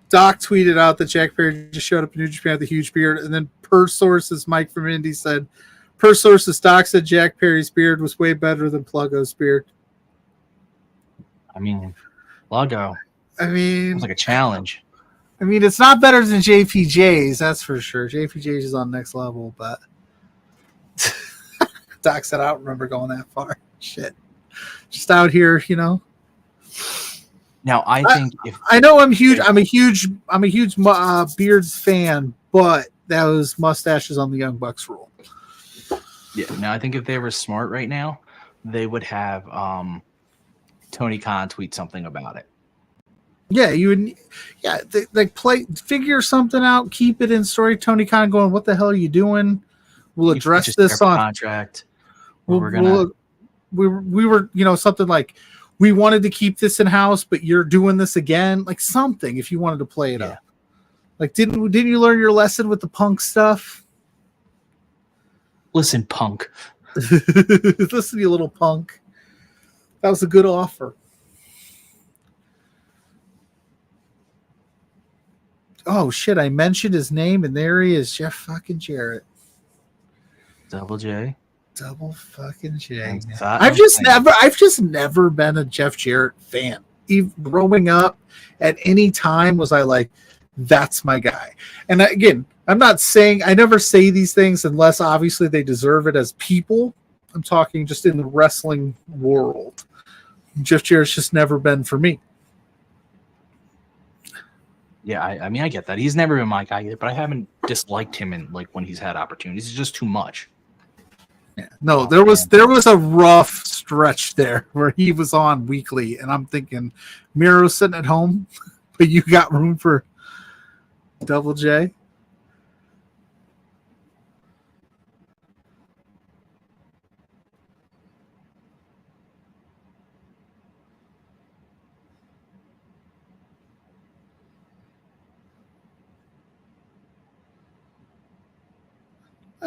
Doc tweeted out that Jack Perry just showed up in New Japan with a huge beard, and then per sources, Mike from Indy said, per sources, Doc said Jack Perry's beard was way better than Pluggo's beard. I mean, Pluggo. It's like a challenge. It's not better than JPJ's, that's for sure. JPJ's is on next level, but Doc said, I don't remember going that far. Shit. Just out here, Now, I think I know I'm huge. I'm a huge Beards fan, but that was mustaches on the Young Bucks rule. Yeah. Now, I think if they were smart right now, they would have Tony Khan tweet something about it. Yeah, you would. Yeah, figure something out. Keep it in story. Tony Khan going, what the hell are you doing? We'll address this on contract. We were something like, we wanted to keep this in house, but you're doing this again, like something. If you wanted to play it up, like didn't you learn your lesson with the Punk stuff? Listen, Punk. Listen, you little punk. That was a good offer. Oh shit! I mentioned his name, and there he is, Jeff fucking Jarrett. Double J. Double fucking J. I've just never been a Jeff Jarrett fan. Even growing up, at any time was I like, that's my guy. And again, I'm not saying, I never say these things unless obviously they deserve it as people. I'm talking just in the wrestling world. Jeff Jarrett's just never been for me. Yeah, I get that. He's never been my guy either, but I haven't disliked him in like when he's had opportunities. It's just too much. Yeah. No, there was a rough stretch there where he was on weekly, and I'm thinking, Miro's sitting at home, but you got room for Double J.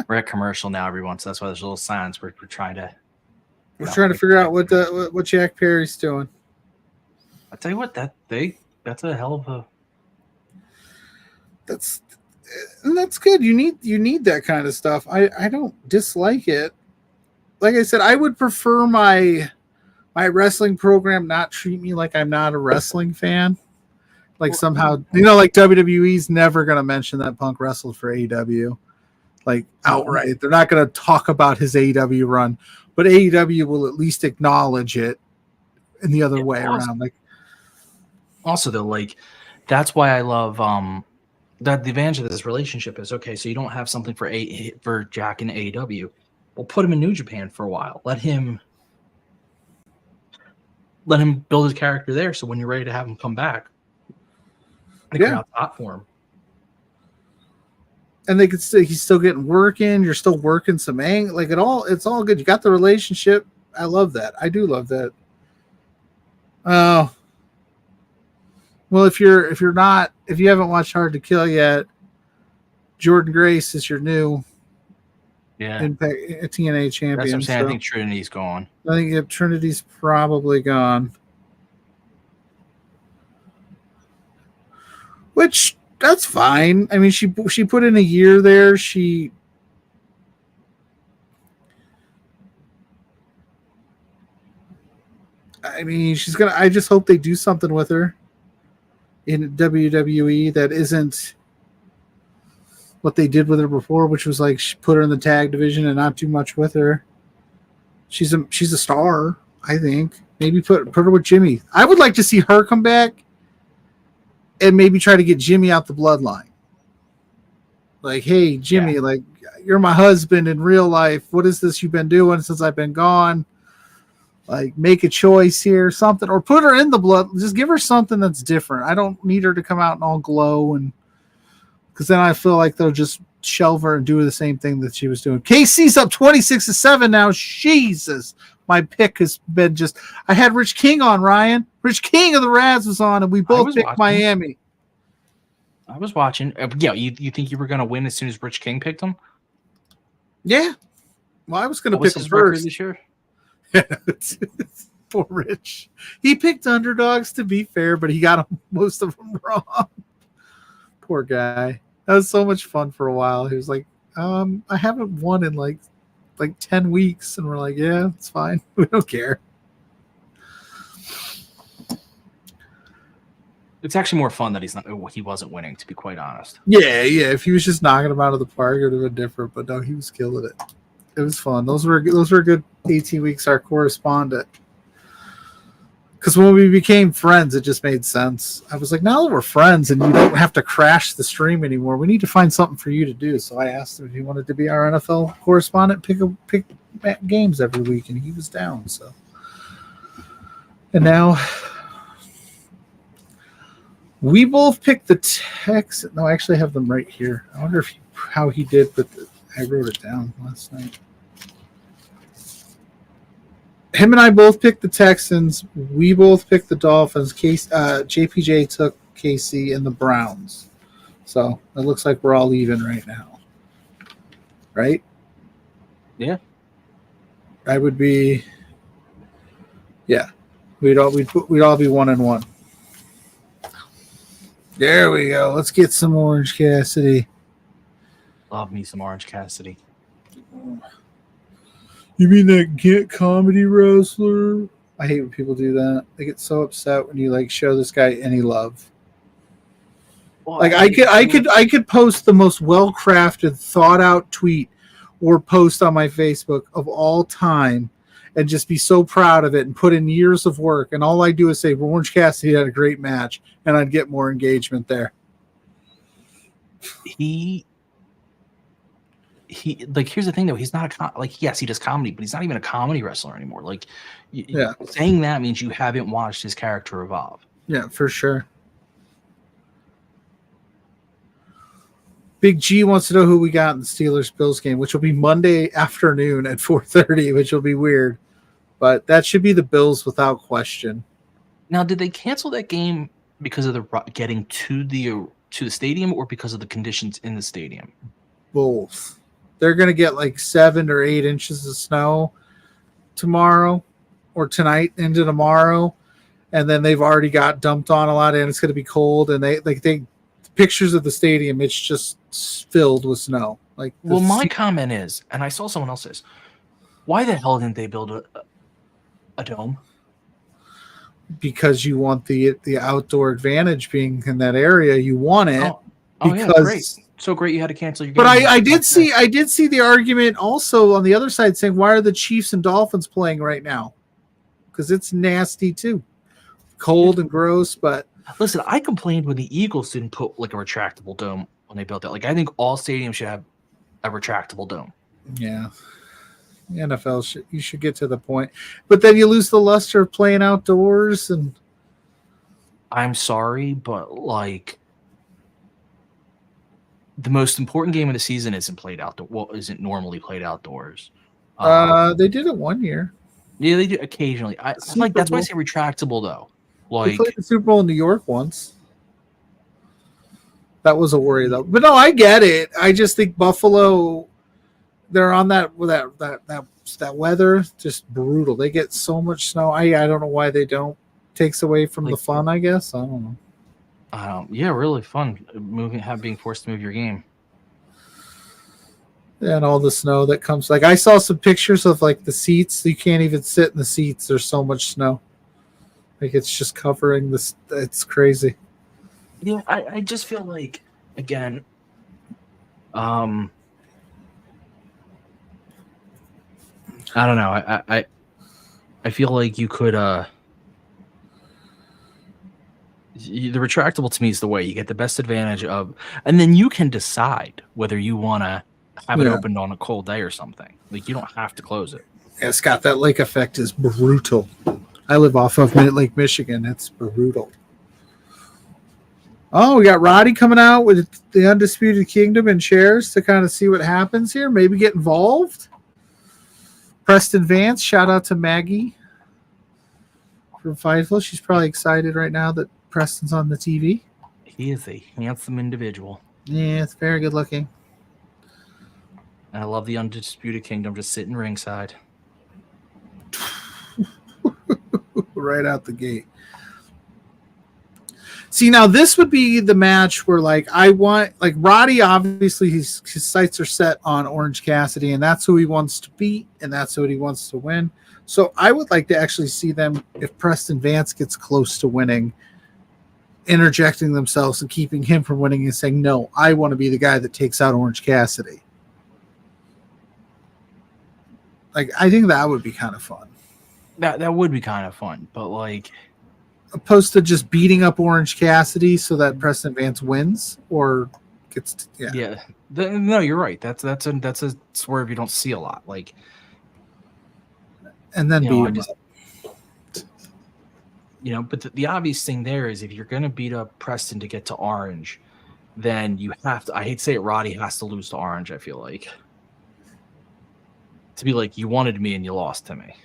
We're at commercial now, everyone, so that's why there's little signs. We're trying to. We're trying to figure out what Jack Perry's doing. I tell you what, that's a hell of a. that's good. You need that kind of stuff. I don't dislike it. Like I said, I would prefer my wrestling program not treat me like I'm not a wrestling fan. Like somehow, like WWE's never going to mention that Punk wrestled for AEW, like outright. They're not going to talk about his AEW run, but AEW will at least acknowledge it in the other way around. Like, also though, like that's why I love that the advantage of this relationship is okay. So you don't have something for Jack in AEW. We'll put him in New Japan for a while. Let him build his character there. So when you're ready to have him come back, the crowd's hot for him. And they could he's still getting work in. You're still working some like it's all good. You got the relationship. I love that. I do love that. Well, if you haven't watched Hard to Kill yet, Jordan Grace is your new Impact TNA champion. That's what I'm saying. So I think Trinity's gone. I think Trinity's probably gone. Which that's fine. I mean, she put in a year there. She's gonna. I just hope they do something with her in WWE that isn't what they did with her before, which was like put her in the tag division and not do much with her. She's a star, I think. Maybe put her with Jimmy. I would like to see her come back and maybe try to get Jimmy out the bloodline. Like, hey, Jimmy, like you're my husband in real life. What is this you've been doing since I've been gone? Like, make a choice here, something, or put her in the blood. Just give her something that's different. I don't need her to come out and all glow, and because then I feel like they'll just shelve her and do the same thing that she was doing. KC's up 26-7 now. Jesus, my pick has been just. I had Rich King on, Ryan. Rich King of the Rads was on, and we both picked Miami. I was watching. You think you were going to win as soon as Rich King picked him? Yeah. Well, I was going to pick him first this year. Poor Rich. He picked underdogs, to be fair, but he got most of them wrong. Poor guy. That was so much fun for a while. He was like, I haven't won in like 10 weeks. And we're like, yeah, it's fine. We don't care. It's actually more fun that he wasn't winning, to be quite honest. Yeah. If he was just knocking him out of the park, it would have been different. But no, he was killing it. It was fun. Those were good 18 weeks. Our correspondent. Because when we became friends, it just made sense. I was like, now that we're friends and you don't have to crash the stream anymore, we need to find something for you to do. So I asked him if he wanted to be our NFL correspondent, pick games every week, and he was down. So, and now we both picked the Texans. No, I actually have them right here. I wonder how he did, but I wrote it down last night. Him and I both picked the Texans. We both picked the Dolphins. JPJ took KC and the Browns. So it looks like we're all even right now. Right? Yeah. I would be. Yeah. We'd all be 1-1. There we go. Let's get some Orange Cassidy. Love me some Orange Cassidy. You mean that get comedy wrestler? I hate when people do that. They get so upset when you show this guy any love. Well, I could post the most well-crafted, thought-out tweet or post on my Facebook of all time and just be so proud of it and put in years of work. And all I do is say, Orange Cassidy had a great match, and I'd get more engagement there. Here's the thing though, he's not yes, he does comedy, but he's not even a comedy wrestler anymore. Saying that means you haven't watched his character evolve. Yeah, for sure. Big G wants to know who we got in the Steelers-Bills game, which will be Monday afternoon at 4:30, which will be weird, but that should be the Bills without question. Now, did they cancel that game because of the getting to the stadium, or because of the conditions in the stadium? Both. They're going to get 7 or 8 inches of snow tomorrow or tonight into tomorrow. And then they've already got dumped on a lot, and it's going to be cold. And they pictures of the stadium, it's just filled with snow. Like, well, my comment is, and I saw someone else says, why the hell didn't they build a dome? Because you want the outdoor advantage being in that area. You want it. Oh yeah, great. So great you had to cancel your game. But I did see the argument also on the other side saying, why are the Chiefs and Dolphins playing right now? Because it's nasty too. Cold and gross, but listen, I complained when the Eagles didn't put like a retractable dome when they built it. Like, I think all stadiums should have a retractable dome. Yeah. The NFL you should get to the point. But then you lose the luster of playing outdoors, and I'm sorry, but like, the most important game of the season isn't played outdoors. Well, isn't normally played outdoors. They did it one year. Yeah, they do occasionally. I like, that's why I say retractable though. Like, they played the Super Bowl in New York once. That was a worry though. But no, I get it. I just think Buffalo, they're on that weather, just brutal. They get so much snow. I don't know why they don't. Takes away from the fun, I guess. I don't know. Yeah, really fun being forced to move your game. And all the snow that comes. Like, I saw some pictures of like the seats. You can't even sit in the seats. There's so much snow. Like, it's just covering this. It's crazy. Yeah, I just feel like, again, I don't know. I feel like you could the retractable to me is the way you get the best advantage of, and then you can decide whether you want to have it opened on a cold day or something. Like, you don't have to close it. Yeah, Scott, that lake effect is brutal. I live off of Lake Michigan. It's brutal. Oh, we got Roddy coming out with the Undisputed Kingdom and shares to kind of see what happens here. Maybe get involved. Preston Vance, shout out to Maggie from Fightful. She's probably excited right now that Preston's on the TV. He is a handsome individual. Yeah, it's very good looking. And I love the Undisputed Kingdom just sitting ringside. Right out the gate. See, now this would be the match where, like, I want, like, Roddy, obviously his sights are set on Orange Cassidy, and that's who he wants to beat, and that's who he wants to win. So I would like to actually see them, if Preston Vance gets close to winning, interjecting themselves and keeping him from winning and saying, no, I want to be the guy that takes out Orange Cassidy. Like, I think that would be kind of fun. That would be kind of fun, but like, opposed to just beating up Orange Cassidy so that Preston Vance wins or gets no, you're right. That's a swerve you don't see a lot. Like, and then beat him up. But the obvious thing there is, if you're going to beat up Preston to get to Orange, then you have to, I hate to say it, Roddy has to lose to Orange, I feel like. To be like, you wanted me and you lost to me.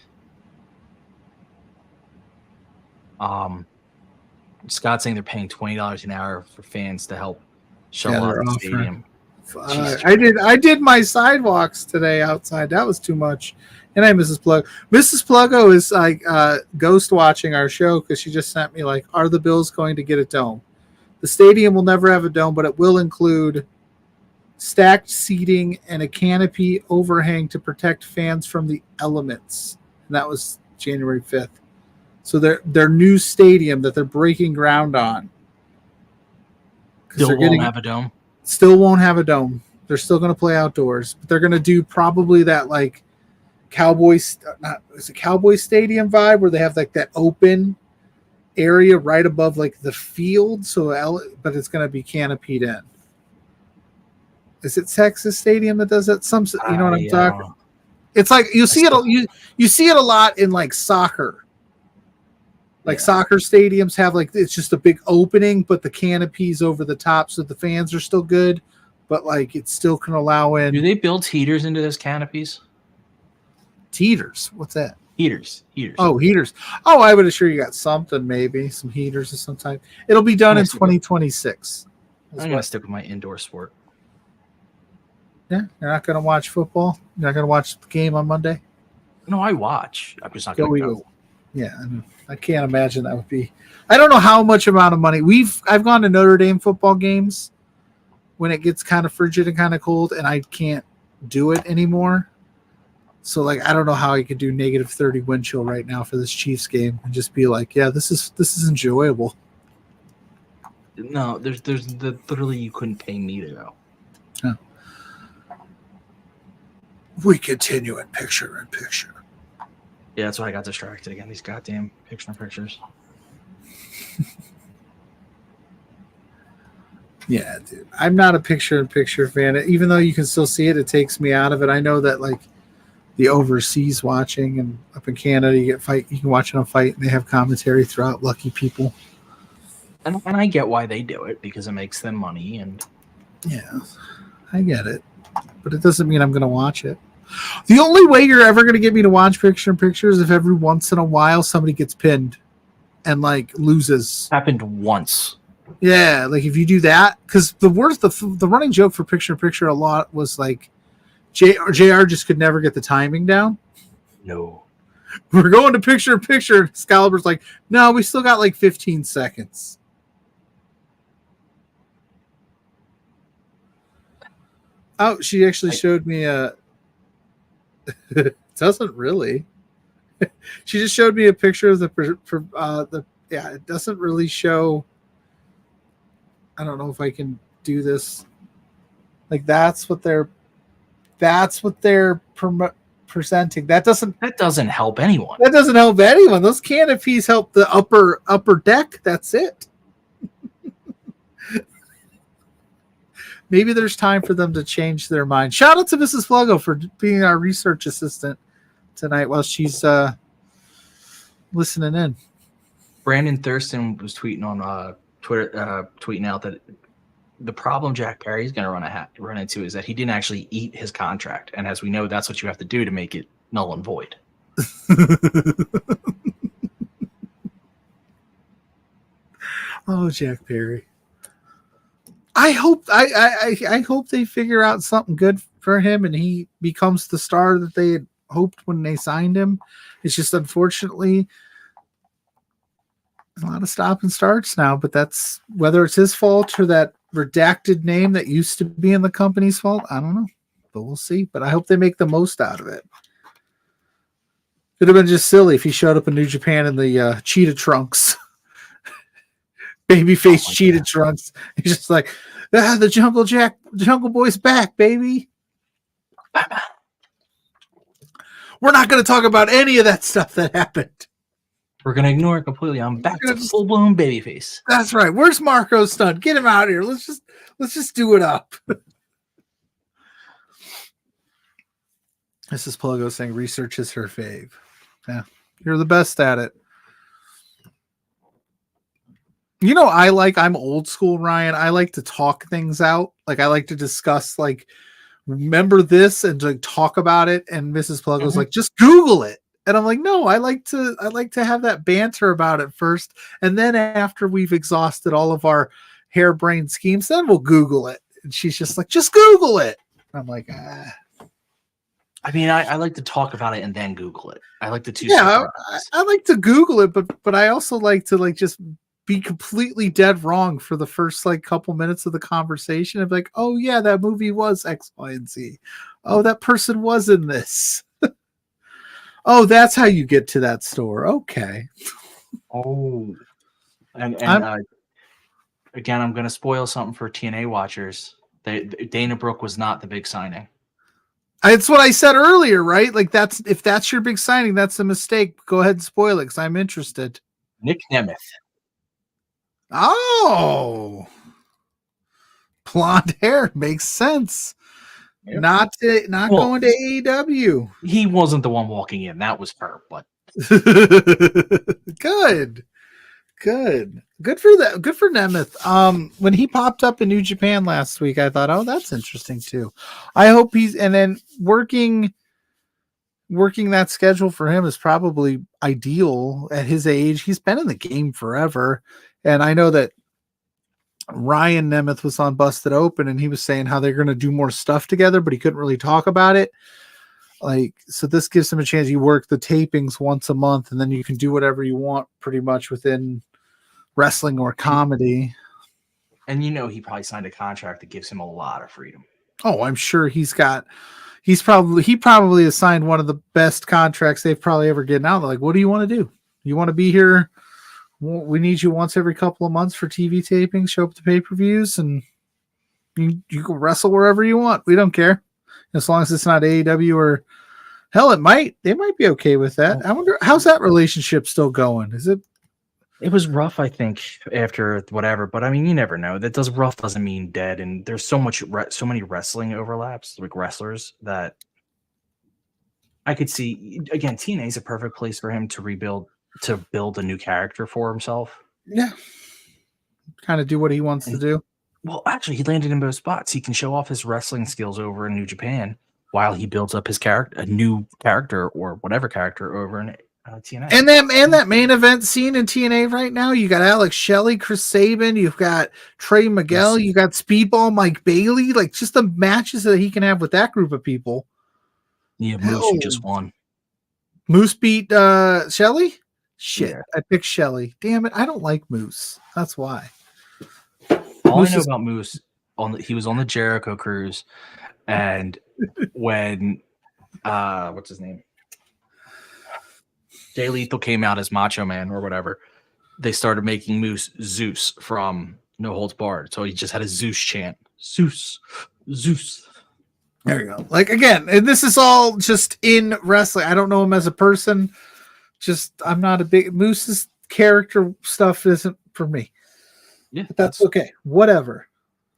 Scott saying they're paying $20 an hour for fans to help shovel out the stadium. I did my sidewalks today outside. That was too much. And I Mrs. Pluggo. Mrs. Pluggo is like ghost watching our show because she just sent me like, are the Bills going to get a dome? The stadium will never have a dome, but it will include stacked seating and a canopy overhang to protect fans from the elements. And that was January 5th. So their new stadium that they're breaking ground on. Still won't have a dome? Still won't have a dome. They're still going to play outdoors. But they're going to do probably that like Cowboy Stadium vibe where they have like that open area right above like the field. But it's going to be canopied in. Is it Texas Stadium that does that? You know what I'm talking about? It's like you see it a lot in like soccer. Like soccer stadiums have like, it's just a big opening, but the canopies over the top so the fans are still good, but like it still can allow in. Do they build heaters into those canopies? Heaters? What's that? Heaters. Oh, heaters. Oh, I would assure you got something, maybe some heaters of some type. It'll be done in 2026. I'm going to stick with my indoor sport. Yeah, you're not going to watch football? You're not going to watch the game on Monday? No, I watch. I'm just not going to go. Yeah, I can't imagine that would be. I don't know how much amount of money I've gone to Notre Dame football games when it gets kind of frigid and kind of cold, and I can't do it anymore. So like, I don't know how I could do -30 wind chill right now for this Chiefs game and just be like, yeah, this is enjoyable. No, there's literally you couldn't pay me to go. Huh. We continue in picture. Yeah, that's why I got distracted again. These goddamn pictures. Yeah, dude. I'm not a picture-in-picture fan. Even though you can still see it, it takes me out of it. I know that like the overseas watching and up in Canada, you can watch them fight and they have commentary throughout. Lucky people. And I get why they do it because it makes them money. And yeah, I get it, but it doesn't mean I'm going to watch it. The only way you're ever going to get me to watch picture-in-picture is if every once in a while somebody gets pinned and like loses. Happened once. Yeah, like if you do that, because the running joke for picture-in-picture a lot was like JR just could never get the timing down. No. We're going to picture-in-picture. Excalibur's like, no, we still got like 15 seconds. Oh, she actually showed me a. Doesn't really. She just showed me a picture of the. Yeah, it doesn't really show. I don't know if I can do this. Like that's what they're presenting. That doesn't help anyone. That doesn't help anyone. Those canopies help the upper deck. That's it. Maybe there's time for them to change their mind. Shout out to Mrs. Pluggo for being our research assistant tonight while she's listening in. Brandon Thurston was tweeting on Twitter, tweeting out that the problem Jack Perry's going to run into is that he didn't actually eat his contract, and as we know, that's what you have to do to make it null and void. Oh, Jack Perry. I hope I hope they figure out something good for him and he becomes the star that they had hoped when they signed him. It's just unfortunately a lot of stop and starts now, but that's whether it's his fault or that redacted name that used to be in the company's fault. I don't know, but we'll see. But I hope they make the most out of it. Could have been just silly if he showed up in New Japan in the cheetah trunks. Babyface cheetah trunks. He's just like, the Jungle Boy's back, baby. We're not going to talk about any of that stuff that happened. We're going to ignore it completely. I'm back to full-blown babyface. That's right. Where's Marco Stunt? Get him out of here. Let's just do it up. This is Pluggo saying research is her fave. Yeah, you're the best at it. You know, I'm old school, Ryan. I like to talk things out. Like I like to discuss, like, remember this and like talk about it. And Mrs. Pluggo's like, just Google it. And I'm like, no, I like to have that banter about it first. And then after we've exhausted all of our harebrained schemes, then we'll Google it. And she's just like, just Google it. I'm like, ah. I mean, I like to talk about it and then Google it. I like the two. Yeah, I like to Google it, but I also like to like just be completely dead wrong for the first like couple minutes of the conversation of like, oh yeah, that movie was X, Y, and Z. Oh, that person was in this. Oh, that's how you get to that store. Okay. Oh, and again, I'm going to spoil something for TNA watchers. Dana Brooke was not the big signing. It's what I said earlier, right? Like if that's your big signing, that's a mistake. Go ahead and spoil it because I'm interested. Nick Nemeth. Oh, blonde hair makes sense. Yep. Not going to AEW. He wasn't the one walking in. That was her. But good for that. Good for Nemeth. When he popped up in New Japan last week, I thought, oh, that's interesting too. I hope and then working that schedule for him is probably ideal at his age. He's been in the game forever. And I know that Ryan Nemeth was on Busted Open and he was saying how they're going to do more stuff together, but he couldn't really talk about it. Like, so this gives him a chance. You work the tapings once a month, and then you can do whatever you want pretty much within wrestling or comedy. And he probably signed a contract that gives him a lot of freedom. Oh, I'm sure he probably has signed one of the best contracts they've probably ever gotten out. They're like, what do you want to do? You want to be here? We need you once every couple of months for TV tapings, show up to pay-per-views, and you can wrestle wherever you want. We don't care. As long as it's not AEW or hell, they might be okay with that. I wonder, how's that relationship still going? It was rough, I think, after whatever, but I mean, you never know. Rough doesn't mean dead, and there's so many wrestling overlaps, like wrestlers, that I could see. Again, TNA is a perfect place for him to build a new character for himself. Yeah, kind of do what he wants to do. Well, actually, he landed in both spots. He can show off his wrestling skills over in New Japan while he builds up his character, a new character or whatever character over in TNA. And that main event scene in TNA right now, you got Alex Shelley, Chris Sabin, you've got Trey Miguel, you got Speedball Mike Bailey, like just the matches that he can have with that group of people. Yeah, Moose, who just won. Moose beat Shelley? Shit, Yeah. I picked Shelley. Damn it, I don't like Moose. That's why. All I know about Moose, he was on the Jericho cruise, and when what's his name? Jay Lethal came out as Macho Man or whatever, they started making Moose Zeus from No Holds Barred. So he just had a Zeus chant. Zeus. Zeus. There you go. Like, again, and this is all just in wrestling. I don't know him as a person. I'm not a big Moose's character stuff isn't for me. Yeah, but that's okay. Whatever.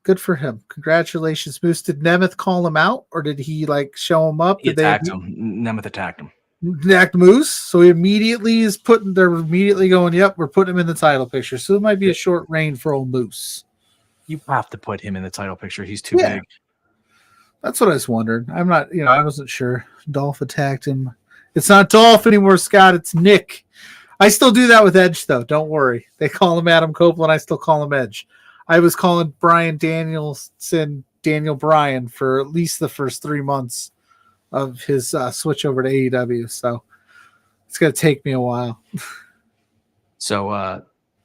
Good for him. Congratulations, Moose. Did Nemeth call him out, or did he like show him up? He attacked him. Nemeth attacked him. Attacked Moose, so he immediately they're immediately going, yep, we're putting him in the title picture. So it might be a short reign for old Moose. You have to put him in the title picture. He's too big. That's what I was wondering. I'm not, I wasn't sure. Dolph attacked him. It's not Dolph anymore, Scott. It's Nick. I still do that with Edge, though. Don't worry. They call him Adam Copeland. I still call him Edge. I was calling Bryan Danielson Daniel Bryan for at least the first 3 months of his switch over to AEW. So it's going to take me a while. So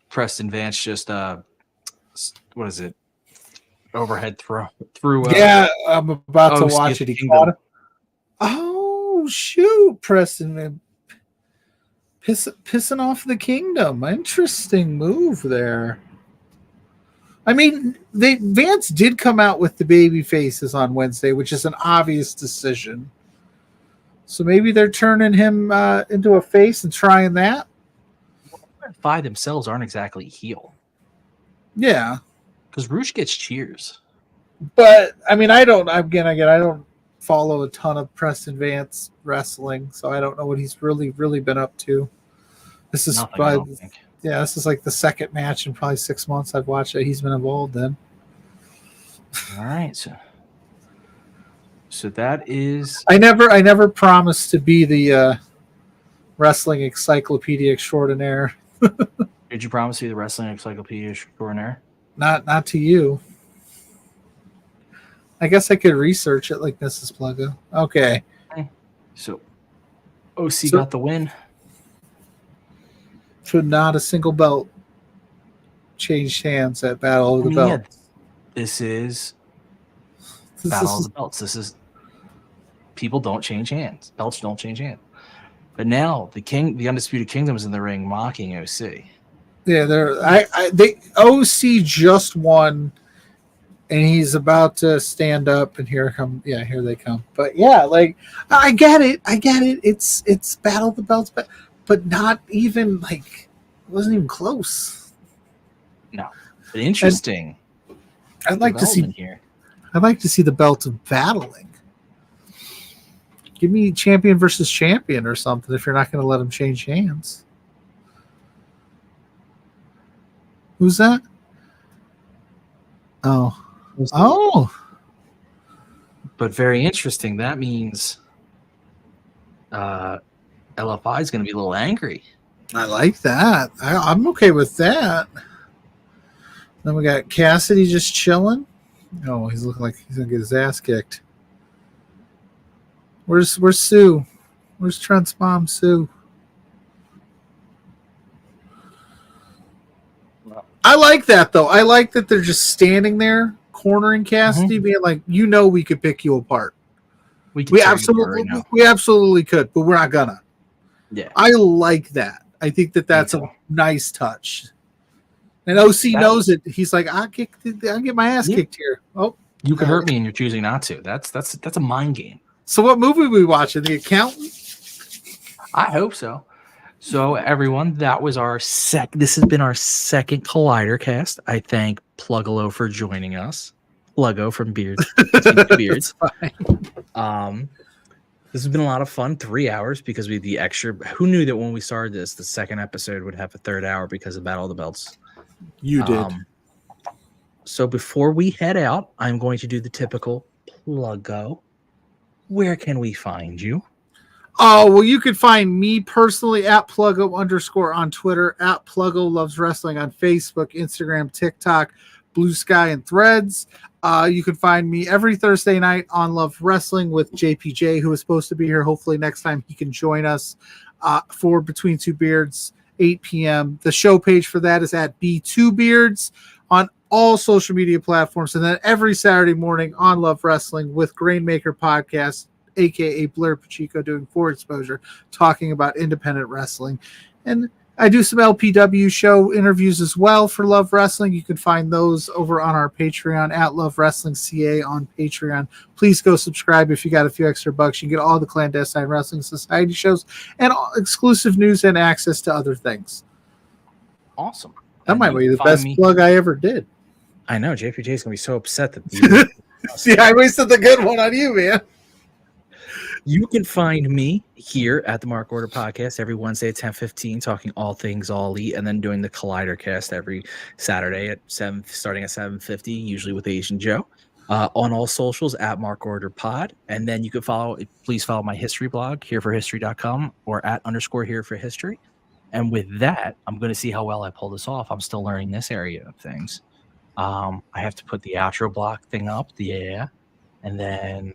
Preston Vance just, what is it? Overhead through. Yeah, I'm about to watch it. He caught it. Oh, shoot, Preston, man. Pissing off the Kingdom. Interesting move there. I mean, Vance did come out with the baby faces on Wednesday, which is an obvious decision. So maybe they're turning him into a face and trying that. Five themselves aren't exactly heel. Yeah. Because Roosh gets cheers. But, I mean, I don't follow a ton of Preston Vance wrestling, so I don't know what he's really been up to. This is probably, this is like the second match in probably 6 months I've watched that he's been involved in. All right, so that is. I never promised to be the wrestling encyclopedia extraordinaire. Did you promise to be the wrestling encyclopedia extraordinaire? Not to you. I guess I could research it like Mrs. Pluggo. Okay. So, OC got the win. So not a single belt changed hands at Battle of the Belts. This is Battle of the Belts. This is people don't change hands. Belts don't change hands. But now the Undisputed Kingdom is in the ring mocking OC. Yeah, they OC just won. And he's about to stand up, and here they come. But yeah, like I get it. It's Battle of the Belts, but not even like it wasn't even close. No, but interesting. I'd like to see here. I'd like to see the belts of battling. Give me champion versus champion or something if you're not going to let them change hands. Who's that? Oh. But very interesting. That means LFI is going to be a little angry. I like that. I'm okay with that. Then we got Cassidy just chilling. Oh, he's looking like he's going to get his ass kicked. Where's Sue? Where's Trent's mom, Sue? I like that though. I like that they're just standing there, cornering Cassidy, being like, we could pick you apart. We absolutely could, but we're not gonna. Yeah, I like that. I think that's a nice touch. And OC knows it. He's like, I'll get my ass kicked here. Oh, you could hurt me, and you're choosing not to. That's a mind game. So, what movie are we watching? The Accountant? I hope so. So, everyone, that was our This has been our second Collidercast. I thank Pluggo for joining us. Pluggo from Beards. Beards. This has been a lot of fun. 3 hours because we had the extra. Who knew that when we started this, the second episode would have a third hour because of Battle of the Belts? You did. So before we head out, I'm going to do the typical Pluggo. Where can we find you? Oh, well, you can find me personally at Pluggo_ on Twitter, at Pluggo Loves Wrestling on Facebook, Instagram, TikTok, Blue Sky, and Threads. You can find me every Thursday night on Love Wrestling with JPJ, who is supposed to be here. Hopefully next time he can join us for Between Two Beards, 8 p.m. The show page for that is at B2Beards on all social media platforms. And then every Saturday morning on Love Wrestling with Grainmaker Podcast, a.k.a. Blair Pacheco, doing For Exposure, talking about independent wrestling. And I do some LPW show interviews as well for Love Wrestling. You can find those over on our Patreon at Love Wrestling CA on Patreon. Please go subscribe if you got a few extra bucks. You get all the Clandestine Wrestling Society shows and exclusive news and access to other things. Awesome. That might be the best plug I ever did. I know. JPJ is going to be so upset that you See, I wasted the good one on you, man. You can find me here at the Mark Order Podcast every Wednesday at 10:15, talking all things All Elite, and then doing the Collidercast every Saturday at 7, starting at 7:50, usually with Asian Joe. On all socials at Mark Order Pod, and then you can please follow my history blog, hereforhistory.com, or at _hereforhistory. And with that, I'm going to see how well I pull this off. I'm still learning this area of things. I have to put the outro block thing up, and then.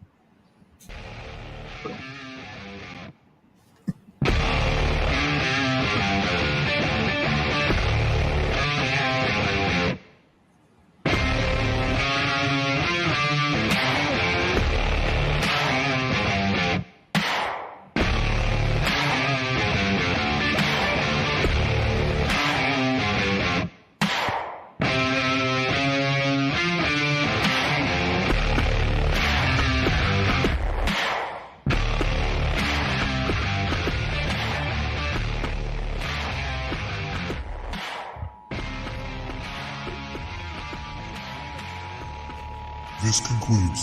This concludes